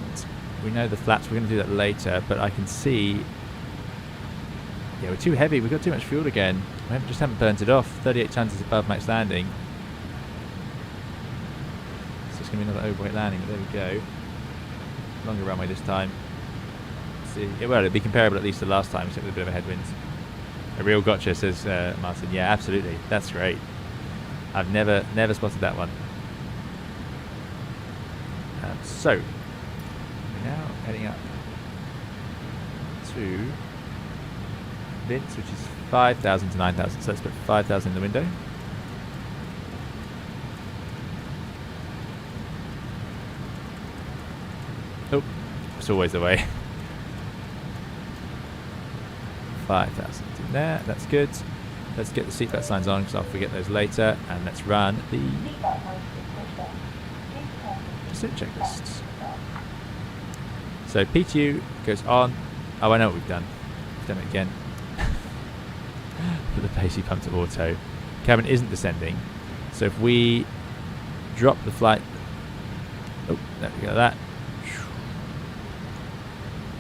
we know the flaps. We're going to do that later, but I can see... Yeah, we're too heavy. We've got too much fuel again. We just haven't burnt it off. 38 chances above max landing. So it's going to be another overweight landing, but there we go. Longer runway this time. Let's see. Yeah, well, it'll be comparable at least to last time, except with a bit of a headwind. A real gotcha, says Martin. Yeah, absolutely. That's great. I've never spotted that one. So, we're now heading up to Linz, which is 5,000 to 9,000. So let's put 5,000 in the window. Oh, it's always the way. 5,000 in there. That's good. Let's get the seatbelt signs on because I'll forget those later. And let's run the sit checklist. So PTU goes on. Oh, I know what we've done. We've done it again. Put the pacey pump to auto. Cabin isn't descending. So if we drop the flight... Oh, there we go, that.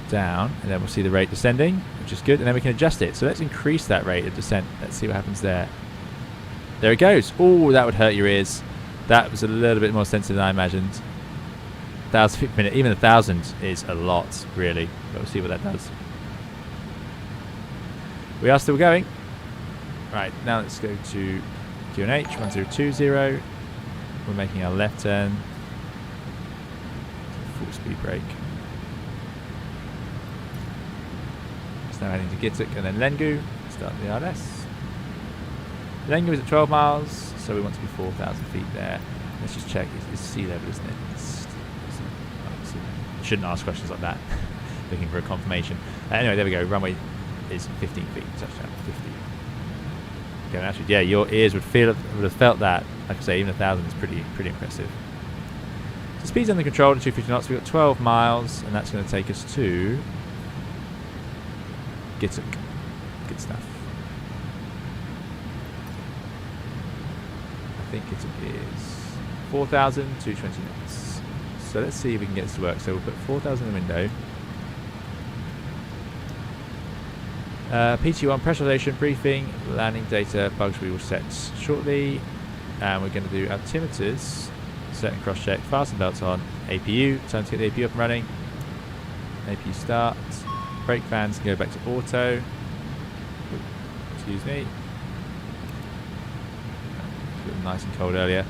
Down, and then we'll see the rate descending, which is good, and then we can adjust it. So let's increase that rate of descent. Let's see what happens there. There it goes. Oh, that would hurt your ears. That was a little bit more sensitive than I imagined. 1,000 feet per minute. Even 1,000 is a lot, really. But we'll see what that does. We are still going. Right, now let's go to QNH 1020. We're making our left turn. Full speed brake. Now heading to Gituk and then Lengu. Start the ILS. Lengu is at 12 miles, so we want to be 4,000 feet there. Let's just check. It's sea level, isn't it? Shouldn't ask questions like that. Looking for a confirmation. Anyway, there we go. Runway is 15 feet. Touchdown 50. Okay, actually, yeah, your ears would have felt that. Like I say, even 1,000 is pretty impressive. So speed's under control at 250 knots. We've got 12 miles, and that's going to take us to Gituk. Good stuff. I think Gituk is 4,220 knots. So let's see if we can get this to work. So we'll put 4,000 in the window. PT1 pressurization briefing, landing data, bugs we will set shortly. And we're going to do altimeters, set and cross check, fasten belts on, APU, time to get the APU up and running. APU start. Brake fans can go back to auto. Excuse me. It was nice and cold earlier.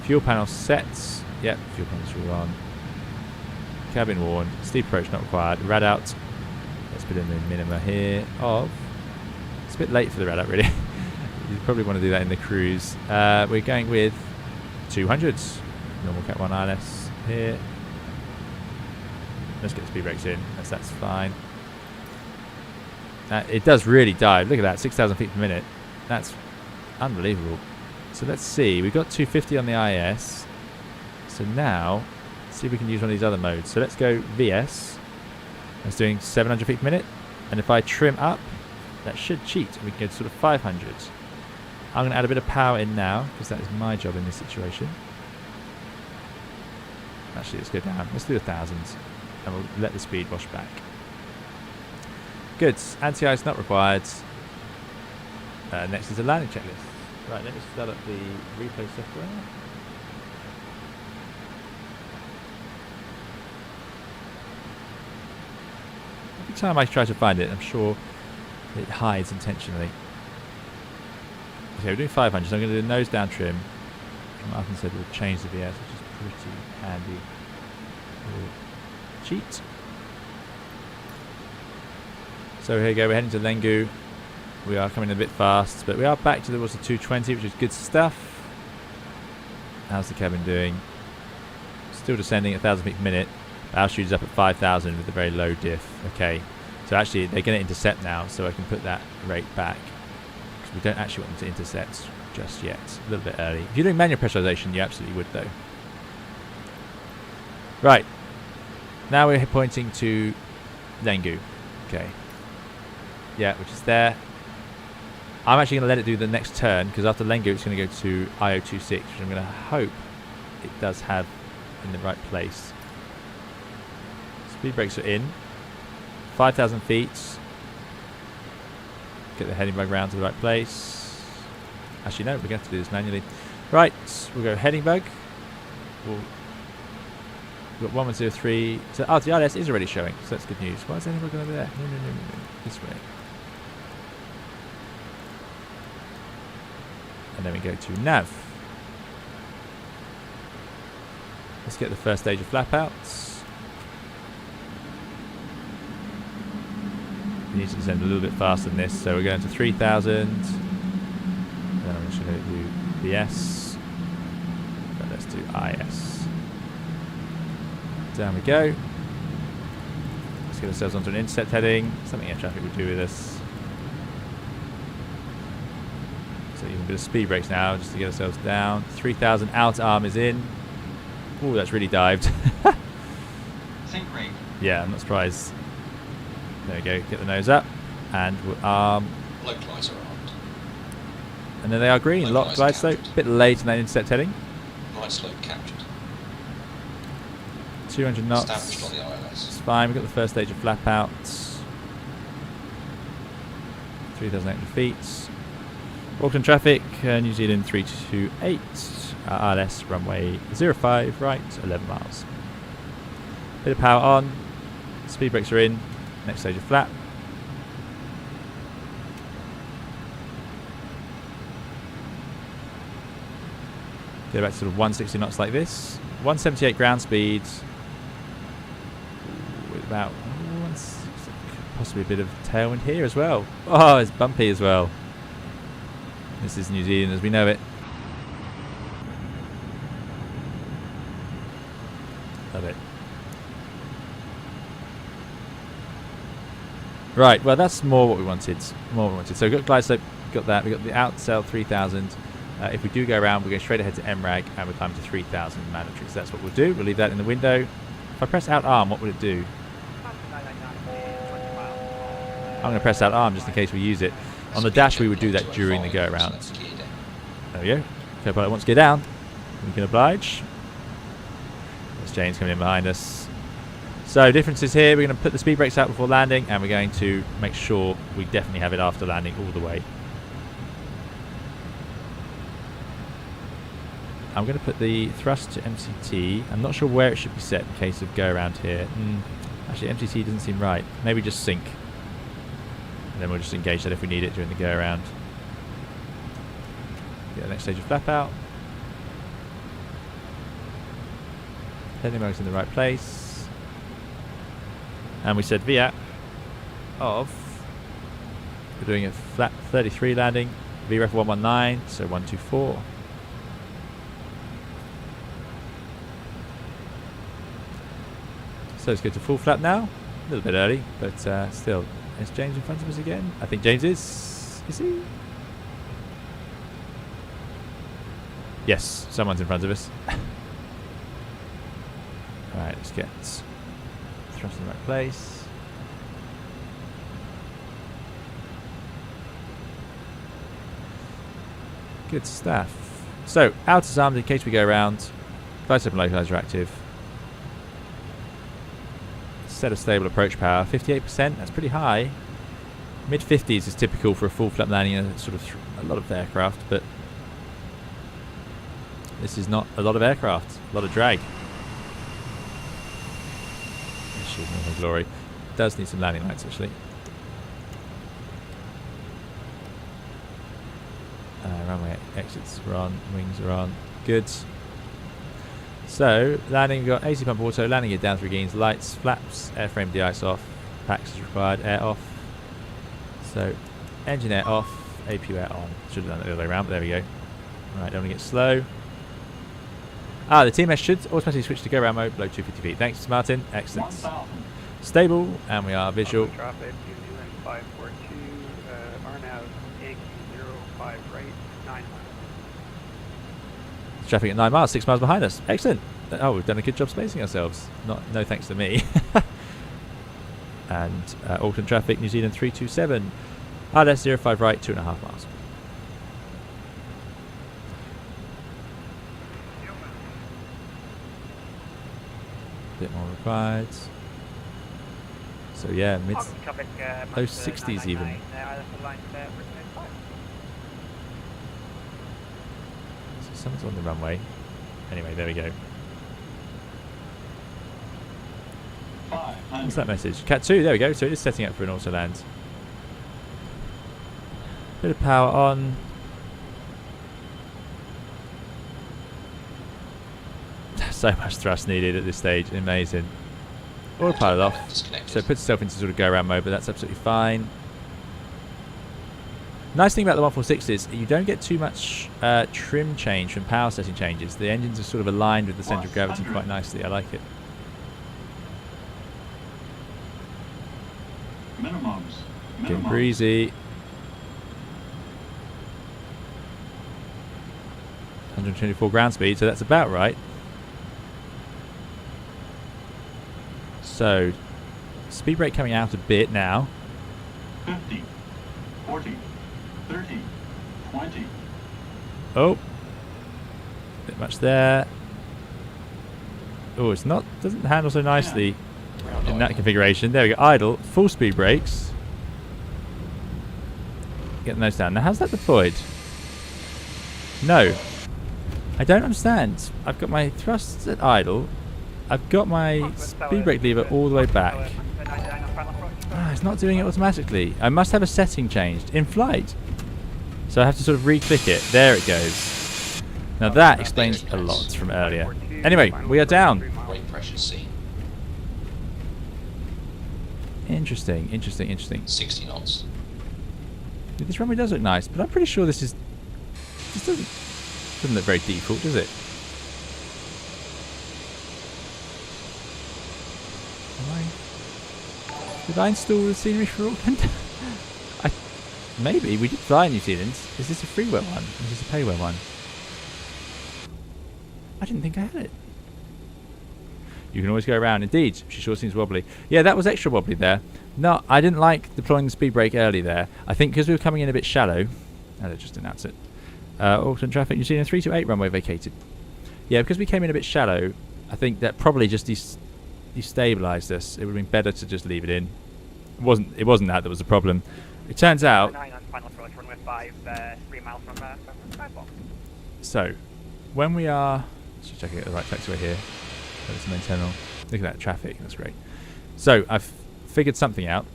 Fuel panel sets. Yep, fuel panels are on. Cabin warned. Steep approach not required. Rad out. Let's put in the minima here of... It's a bit late for the rad out, really. You probably want to do that in the cruise. We're going with 200s. Normal Cat 1 ILS here. Let's get the speed brakes in. That's fine. It does really dive. Look at that, 6,000 feet per minute. That's unbelievable. So let's see. We've got 250 on the IS. So now, let's see if we can use one of these other modes. So let's go VS. That's doing 700 feet per minute. And if I trim up, that should cheat. We can go to sort of 500. I'm going to add a bit of power in now, because that is my job in this situation. Actually, let's go down. Let's do 1,000. And we'll let the speed wash back. Good. Anti-ice not required. Next is a landing checklist. Right, let me start up the replay software. Every time I try to find it, I'm sure it hides intentionally. Okay, we're doing 500, so I'm going to do a nose down trim. Martin said we'll change the VS, which is pretty handy. We'll cheat. So here we go, we're heading to Lengu. We are coming a bit fast, but we are back to the 220, which is good stuff. How's the cabin doing? Still descending at 1,000 feet per minute. Altitude is up at 5,000 with a very low diff. Okay, so actually they're going to intercept now, so I can put that rate back. Because we don't actually want them to intercept just yet. A little bit early. If you're doing manual pressurization, you absolutely would though. Right. Now we're pointing to Lengu. Okay. Yeah, which is there. I'm actually going to let it do the next turn, because after Lengu it's going to go to IO26, which I'm going to hope it does have in the right place. Speed brakes are in. 5,000 feet. Get the heading bug round to the right place. Actually, no, we're going to have to do this manually. Right, we'll go heading bug. We've got 1103. So, oh, the RDS is already showing, so that's good news. Why is heading bug over there? No. This way. And then we go to nav. Let's get the first stage of flap outs. We need to descend a little bit faster than this, so we're going to 3,000. Then I'm just going to do BS. But let's do IS. Down we go. Let's get ourselves onto an intercept heading. Something air traffic would do with us. So even a bit of speed brakes now just to get ourselves down. 3,000 outer arm is in. Oh, that's really dived. Sync rate. Yeah, I'm not surprised. There we go. Get the nose up. And we'll arm. Localizer armed. And then they are green. Lock glide slope. A bit late in that intercept heading. Glide slope captured. 200 knots. Established on the ILS. It's fine. We've got the first stage of flap outs. 3,800 feet. Auckland traffic, New Zealand 328, RLS runway 05, right, 11 miles. Bit of power on, speed brakes are in, next stage of flap. Go back to sort of 160 knots like this. 178 ground speed, with about possibly a bit of tailwind here as well. Oh, it's bumpy as well. This is New Zealand as we know it. Love it. Right, well that's more what we wanted. So we've got glide slope, got that. We've got the outsail 3,000. If we do go around, we'll go straight ahead to MRAG and we'll climb to 3,000 mandatory. So that's what we'll do. We'll leave that in the window. If I press out arm, what would it do? I'm going to press out arm just in case we use it. On the dash, we would do that during the go-around. There we go. Co-pilot wants to get down. We can oblige. There's James coming in behind us. So, differences here. We're going to put the speed brakes out before landing, and we're going to make sure we definitely have it after landing all the way. I'm going to put the thrust to MCT. I'm not sure where it should be set in case of go-around here. Actually, MCT doesn't seem right. Maybe just sync. And then we'll just engage that if we need it during the go around. Get the next stage of flap out. Heading mode's in the right place. And we said VAP of, we're doing a flat 33 landing, VREF 119, so 124. So let's go to full flap now. A little bit early, but still. Is James in front of us again? I think James is. Is he? Yes, someone's in front of us. Alright, let's get thrust in the right place. Good stuff. So, outer's armed in case we go around. Flight open localizer active. Set of stable approach power. 58%, that's pretty high. Mid-50s is typical for a full flap landing in sort of a lot of aircraft, but this is not a lot of aircraft. A lot of drag. She's not her glory. Does need some landing lights actually. Runway exits are on, wings are on. Good. So, landing, we've got AC pump auto, landing gear down 3 gears, lights, flaps, airframe de-ice off, packs is required, air off. So, engine air off, APU air on. Should have done it the other way around, but there we go. Right, don't want to get slow. Ah, the TMS should automatically switch to go around mode below 250 feet. Thanks, Martin. Excellent. 1,000. Stable, and we are visual. Traffic, New Zealand 542, RNAV AQ05 right, 9 miles. Traffic at 9 miles, 6 miles behind us. Excellent. Oh, we've done a good job spacing ourselves. No thanks to me. And Auckland traffic, New Zealand 327. RS 05 right, 2.5 miles. Bit more required. So yeah, mid low 60s even. So someone's on the runway. Anyway, there we go. What's that message? Cat 2, there we go. So it is setting up for an auto land. Bit of power on. So much thrust needed at this stage. Amazing. Autopilot off. So it puts itself into sort of go around mode, but that's absolutely fine. Nice thing about the 146 is you don't get too much trim change from power setting changes. The engines are sort of aligned with the centre of gravity quite nicely. I like it. Minimums. Getting breezy. 124 ground speed, so that's about right. So, speed brake coming out a bit now. 50, 40, 30, 20. Oh, bit much there. Oh, it's not, doesn't handle so nicely in that configuration. There we go, idle, full speed brakes. Getting those down. Now, how's that deployed? No, I don't understand. I've got my thrusts at idle. I've got my speed brake lever all the way back. Ah, it's not doing it automatically. I must have a setting changed in flight. So I have to sort of re-click it. There it goes. Now that explains a lot from earlier. Anyway, we are down. Brake pressure seen. Interesting, interesting, interesting. 60 knots. This runway does look nice, but I'm pretty sure this is... This doesn't look very default, does it? Did I install the scenery for Auckland? Maybe. We did fly New Zealand. Is this a freeware one? Or is this a payware one? I didn't think I had it. You can always go around. Indeed. She sure seems wobbly. Yeah, that was extra wobbly there. No, I didn't like deploying the speed brake early there. I think because we were coming in a bit shallow. Oh, they just announced it. Auckland traffic, New Zealand 328 runway vacated. Yeah, because we came in a bit shallow, I think that probably just destabilized us. It would have been better to just leave it in. It wasn't that was the problem. It turns out. So, when we are, let's just check it the right taxiway here. That's the main terminal. Look at that traffic. That's great. So I've figured something out.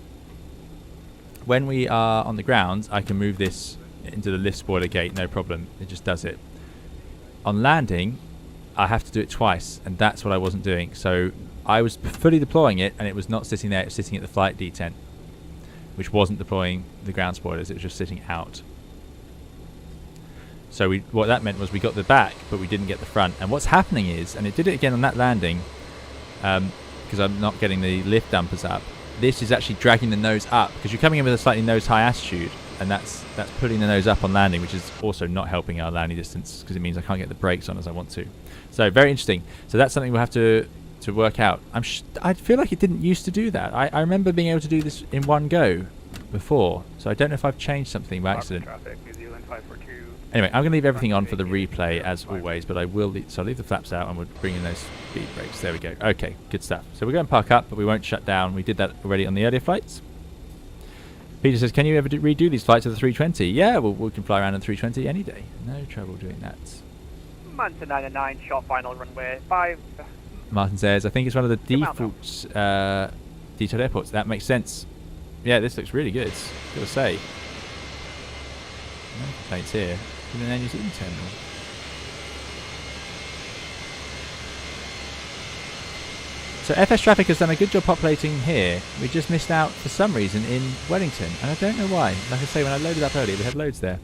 When we are on the ground, I can move this into the lift spoiler gate, no problem. It just does it. On landing, I have to do it twice, and that's what I wasn't doing. So I was fully deploying it, and it was not sitting there. It was sitting at the flight detent, which wasn't deploying the ground spoilers. It was just sitting out. So what that meant was we got the back, but we didn't get the front. And what's happening is, and it did it again on that landing, because I'm not getting the lift dampers up. This is actually dragging the nose up, because you're coming in with a slightly nose high attitude, and that's putting the nose up on landing, which is also not helping our landing distance, because it means I can't get the brakes on as I want to. So very interesting. So that's something we'll have to work out. I feel like it didn't used to do that. I remember being able to do this in one go before. So I don't know if I've changed something by accident. Traffic, New Zealand 542, Anyway, I'm going to leave everything on for the replay as always, but I will. So I'll leave the flaps out and we'll bring in those speed brakes. There we go. Okay, good stuff. So we're going to park up, but we won't shut down. We did that already on the earlier flights. Peter says, can you ever redo these flights of the 320? Yeah, we can fly around in the 320 any day. No trouble doing that. Manta 909, short final runway 5. Martin says, I think it's one of the default detailed airports. That makes sense. Yeah, this looks really good, gotta say. No complaints here. Even an New Zealand terminal. So FS Traffic has done a good job populating here. We just missed out for some reason in Wellington, and I don't know why. Like I say, when I loaded up earlier, we had loads there.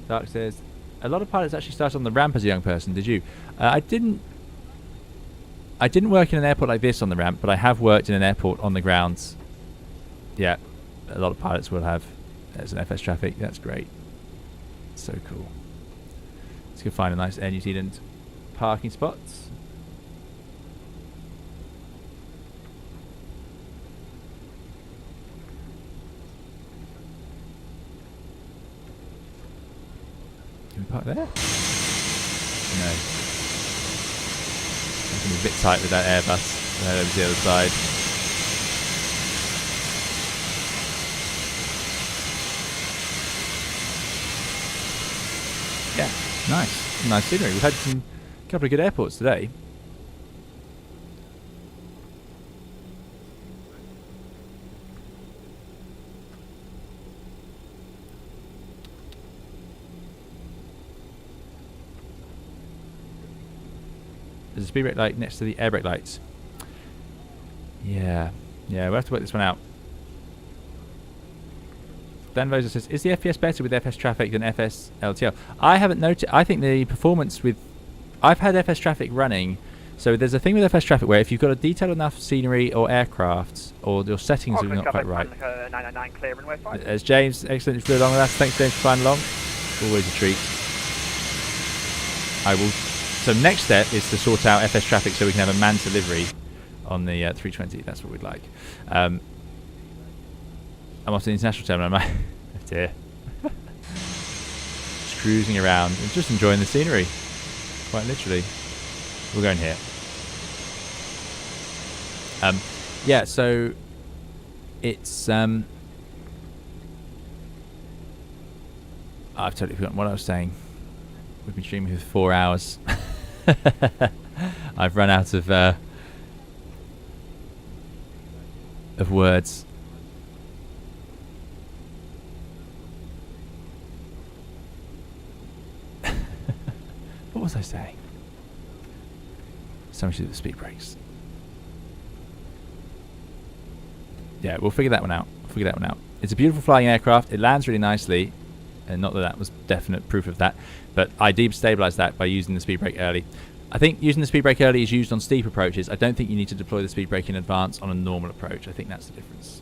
Dark says, a lot of pilots actually started on the ramp as a young person. Did you? I didn't work in an airport like this on the ramp, but I have worked in an airport on the grounds. Yeah, a lot of pilots will have. There's an FS Traffic. That's great. So cool. Let's go find a nice Air New Zealand parking spots. Can we park there? No. It's going to be a bit tight with that Airbus. Head over to the other side. Yeah, nice. Nice scenery. We've had a couple of good airports today. There's a speed brake light next to the air brake lights. Yeah, we'll have to work this one out. Dan Voser says, is the FPS better with FS Traffic than FS LTL? I haven't noticed. I think the performance with... I've had FS Traffic running. So there's a thing with FS Traffic where if you've got a detailed enough scenery or aircraft, or your settings are not quite right. 999 clear runway 5. As James, excellent. Flew along with us. Thanks, James, for flying along. Always a treat. I will... So next step is to sort out FS Traffic so we can have a manned delivery on the 320. That's what we'd like. I'm off to the international terminal, am I? Oh dear. Just cruising around and just enjoying the scenery. Quite literally. We're going here. Yeah, so it's I've totally forgotten what I was saying. We've been streaming for 4 hours. I've run out of words. What was I saying? So much to do with the speed brakes. Yeah, we'll figure that one out. It's a beautiful flying aircraft. It lands really nicely. And not that that was definite proof of that. But I destabilised that by using the speed brake early. I think using the speed brake early is used on steep approaches. I don't think you need to deploy the speed brake in advance on a normal approach. I think that's the difference.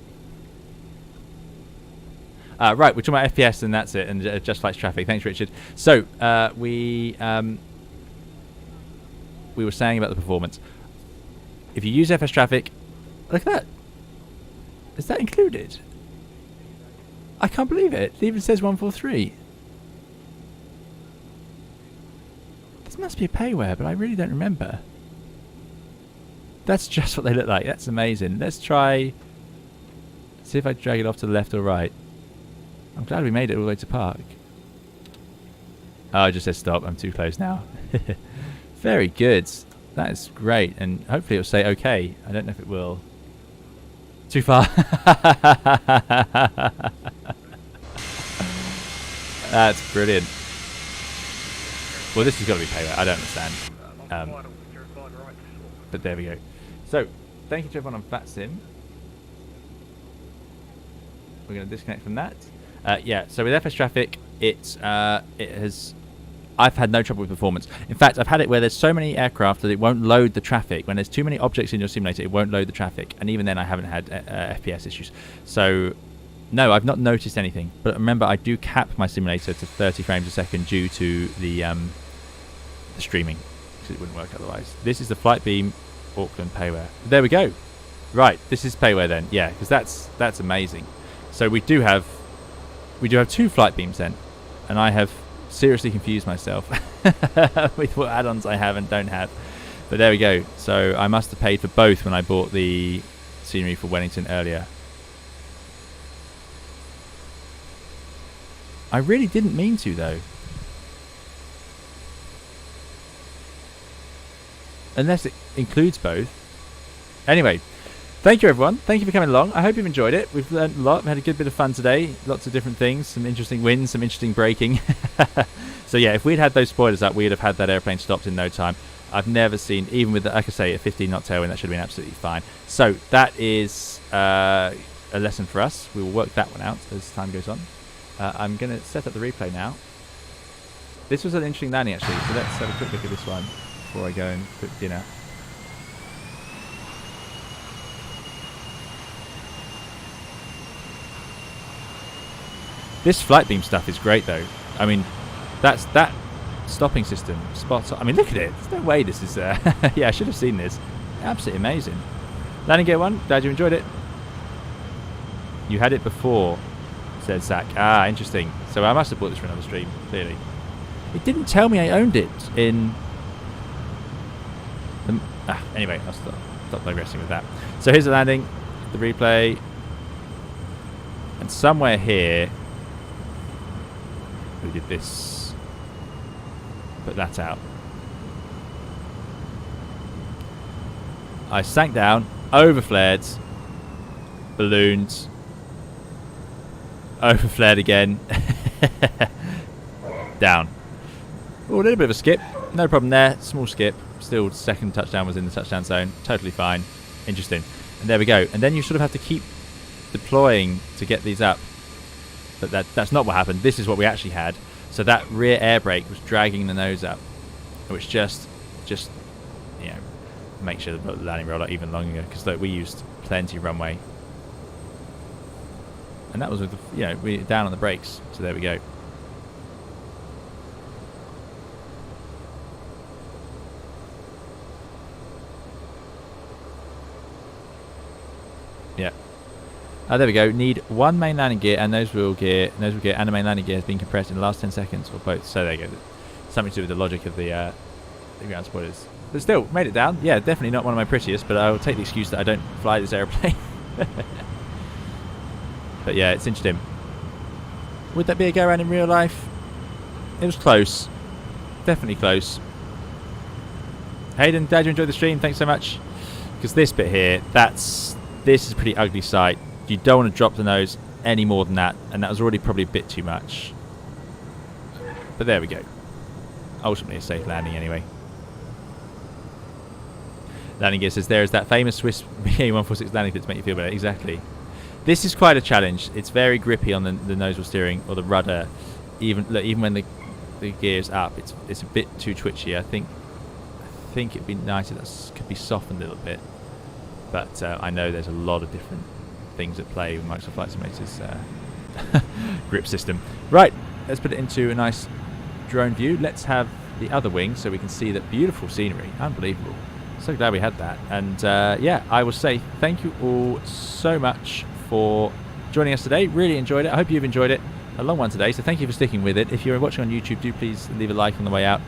Right, we're talking about FPS and that's it. And JustFlight's traffic. Thanks, Richard. So, we were saying about the performance. If you use FS Traffic, look at that. Is that included? I can't believe it. It even says 143. This must be a payware, but I really don't remember. That's just what they look like. That's amazing. Let's try... See if I drag it off to the left or right. I'm glad we made it all the way to park. Oh, it just says stop. I'm too close now. Very good. That is great. And hopefully it'll say okay. I don't know if it will. Too far. That's brilliant. Well, this has got to be payware. I don't understand. But there we go. So, thank you to everyone on FlatSim. We're going to disconnect from that. Yeah, so with FS Traffic, it has... I've had no trouble with performance. In fact, I've had it where there's so many aircraft that it won't load the traffic. When there's too many objects in your simulator, it won't load the traffic. And even then, I haven't had FPS issues. So, no, I've not noticed anything. But remember, I do cap my simulator to 30 frames a second due to the streaming. Because it wouldn't work otherwise. This is the Flightbeam Auckland payware. There we go. Right, this is payware then. Yeah, because that's amazing. So we do have we do have 2 flight beams then, and I have seriously confused myself with what add-ons I have and don't have. But there we go. So I must have paid for both when I bought the scenery for Wellington earlier. I really didn't mean to, though. Unless it includes both. Anyway, thank you everyone. Thank you for coming along. I hope you've enjoyed it. We've learned a lot. We had a good bit of fun today. Lots of different things. Some interesting wins, some interesting braking. So yeah, if we'd had those spoilers up, we'd have had that airplane stopped in no time. I've never seen, even with, like I say, a 15 knot tailwind, that should have been absolutely fine. So that is a lesson for us. We will work that one out as time goes on. I'm going to set up the replay now. This was an interesting landing actually, so let's have a quick look at this one before I go and cook dinner. This flight beam stuff is great though. I mean, that stopping system spots on. I mean, look at it. There's no way this is yeah, I should have seen this. Absolutely amazing. Landing gear 1, glad you enjoyed it. You had it before, said Zach. Ah, interesting. So I must have bought this for another stream, clearly. It didn't tell me I owned it in the, anyway, I'll stop digressing with that. So here's the landing, the replay, and somewhere here we did this. Put that out. I sank down, overflared, ballooned, overflared again, down. Oh, a little bit of a skip. No problem there. Small skip. Still, second touchdown was in the touchdown zone. Totally fine. Interesting. And there we go. And then you sort of have to keep deploying to get these up. But that's not what happened. This is what we actually had. So that rear air brake was dragging the nose up, which just you know, make sure the landing roll even longer, because we used plenty of runway. And that was with the, you know, we down on the brakes. So there we go. Yeah. There we go. Need one main landing gear and nose wheel gear, and the main landing gear has been compressed in the last 10 seconds, or both. So there you go. Something to do with the logic of the ground spoilers. But still, made it down. Yeah, definitely not one of my prettiest, but I will take the excuse that I don't fly this aeroplane. But yeah, it's interesting. Would that be a go around in real life? It was close. Definitely close. Hayden, glad you enjoyed the stream. Thanks so much. Because this bit here, this is a pretty ugly sight. You don't want to drop the nose any more than that, and that was already probably a bit too much. But there we go. Ultimately a safe landing anyway. Landing gear says there is that famous Swiss BA146 landing kit to make you feel better. Exactly. This is quite a challenge. It's very grippy on the nose wheel steering or the rudder. Even when the gear's up, it's a bit too twitchy. I think it'd be nice if that could be softened a little bit. But I know there's a lot of different things at play with Microsoft Flight Simulator's grip system. Right, let's put it into a nice drone view. Let's have the other wing so we can see that beautiful scenery. Unbelievable. So glad we had that. And yeah, I will say thank you all so much for joining us today. Really enjoyed it. I hope you've enjoyed it. A long one today, so thank you for sticking with it. If you're watching on YouTube, do please leave a like on the way out.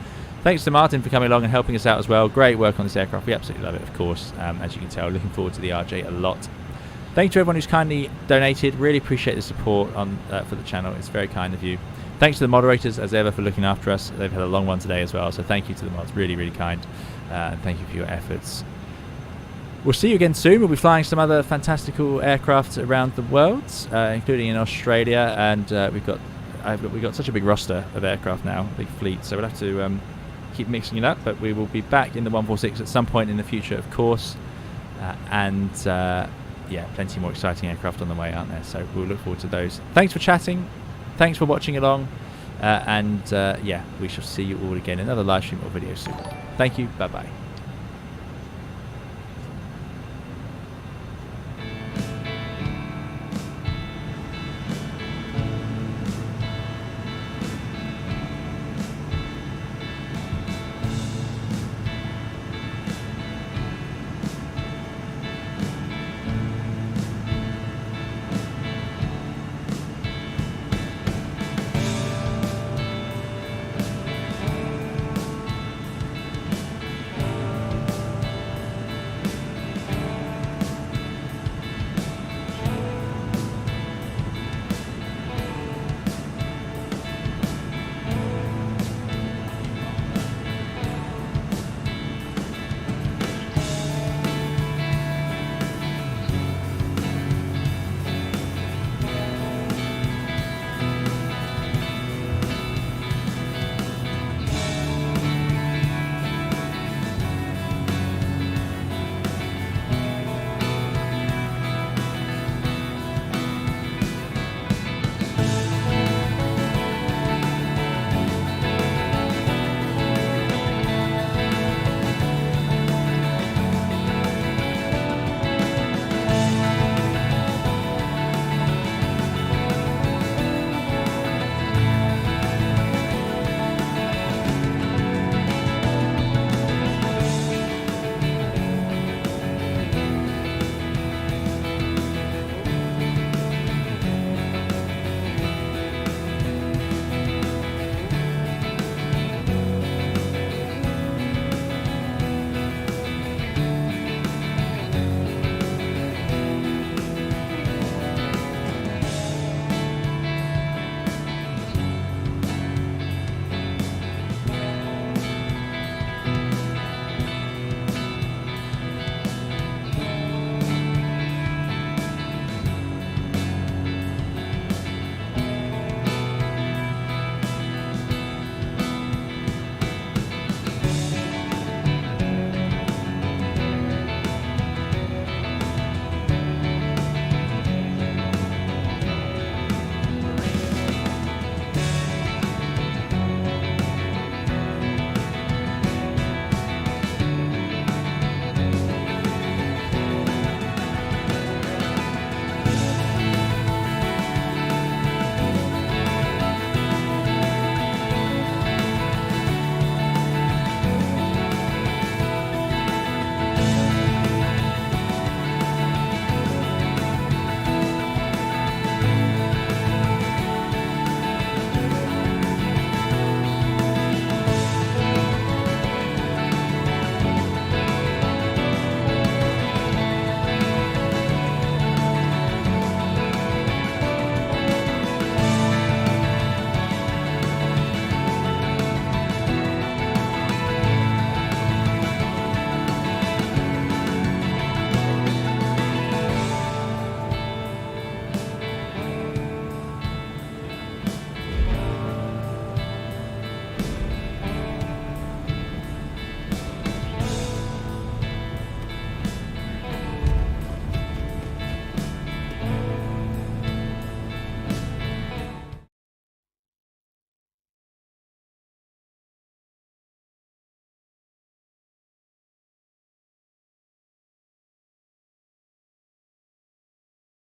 Thanks to Martin for coming along and helping us out as well. Great work on this aircraft. We absolutely love it, of course. As you can tell, looking forward to the RJ a lot. Thank you to everyone who's kindly donated. Really appreciate the support on for the channel. It's very kind of you. Thanks to the moderators, as ever, for looking after us. They've had a long one today as well, so thank you to the mods. Really, really kind. And thank you for your efforts. We'll see you again soon. We'll be flying some other fantastical aircraft around the world, including in Australia. And we've got such a big roster of aircraft now, big fleet. So we'll have to keep mixing it up. But we will be back in the 146 at some point in the future, of course. Yeah, plenty more exciting aircraft on the way, aren't there? So we'll look forward to those. Thanks for chatting. Thanks for watching along. Yeah, we shall see you all again in another live stream or video soon. Thank you. Bye-bye.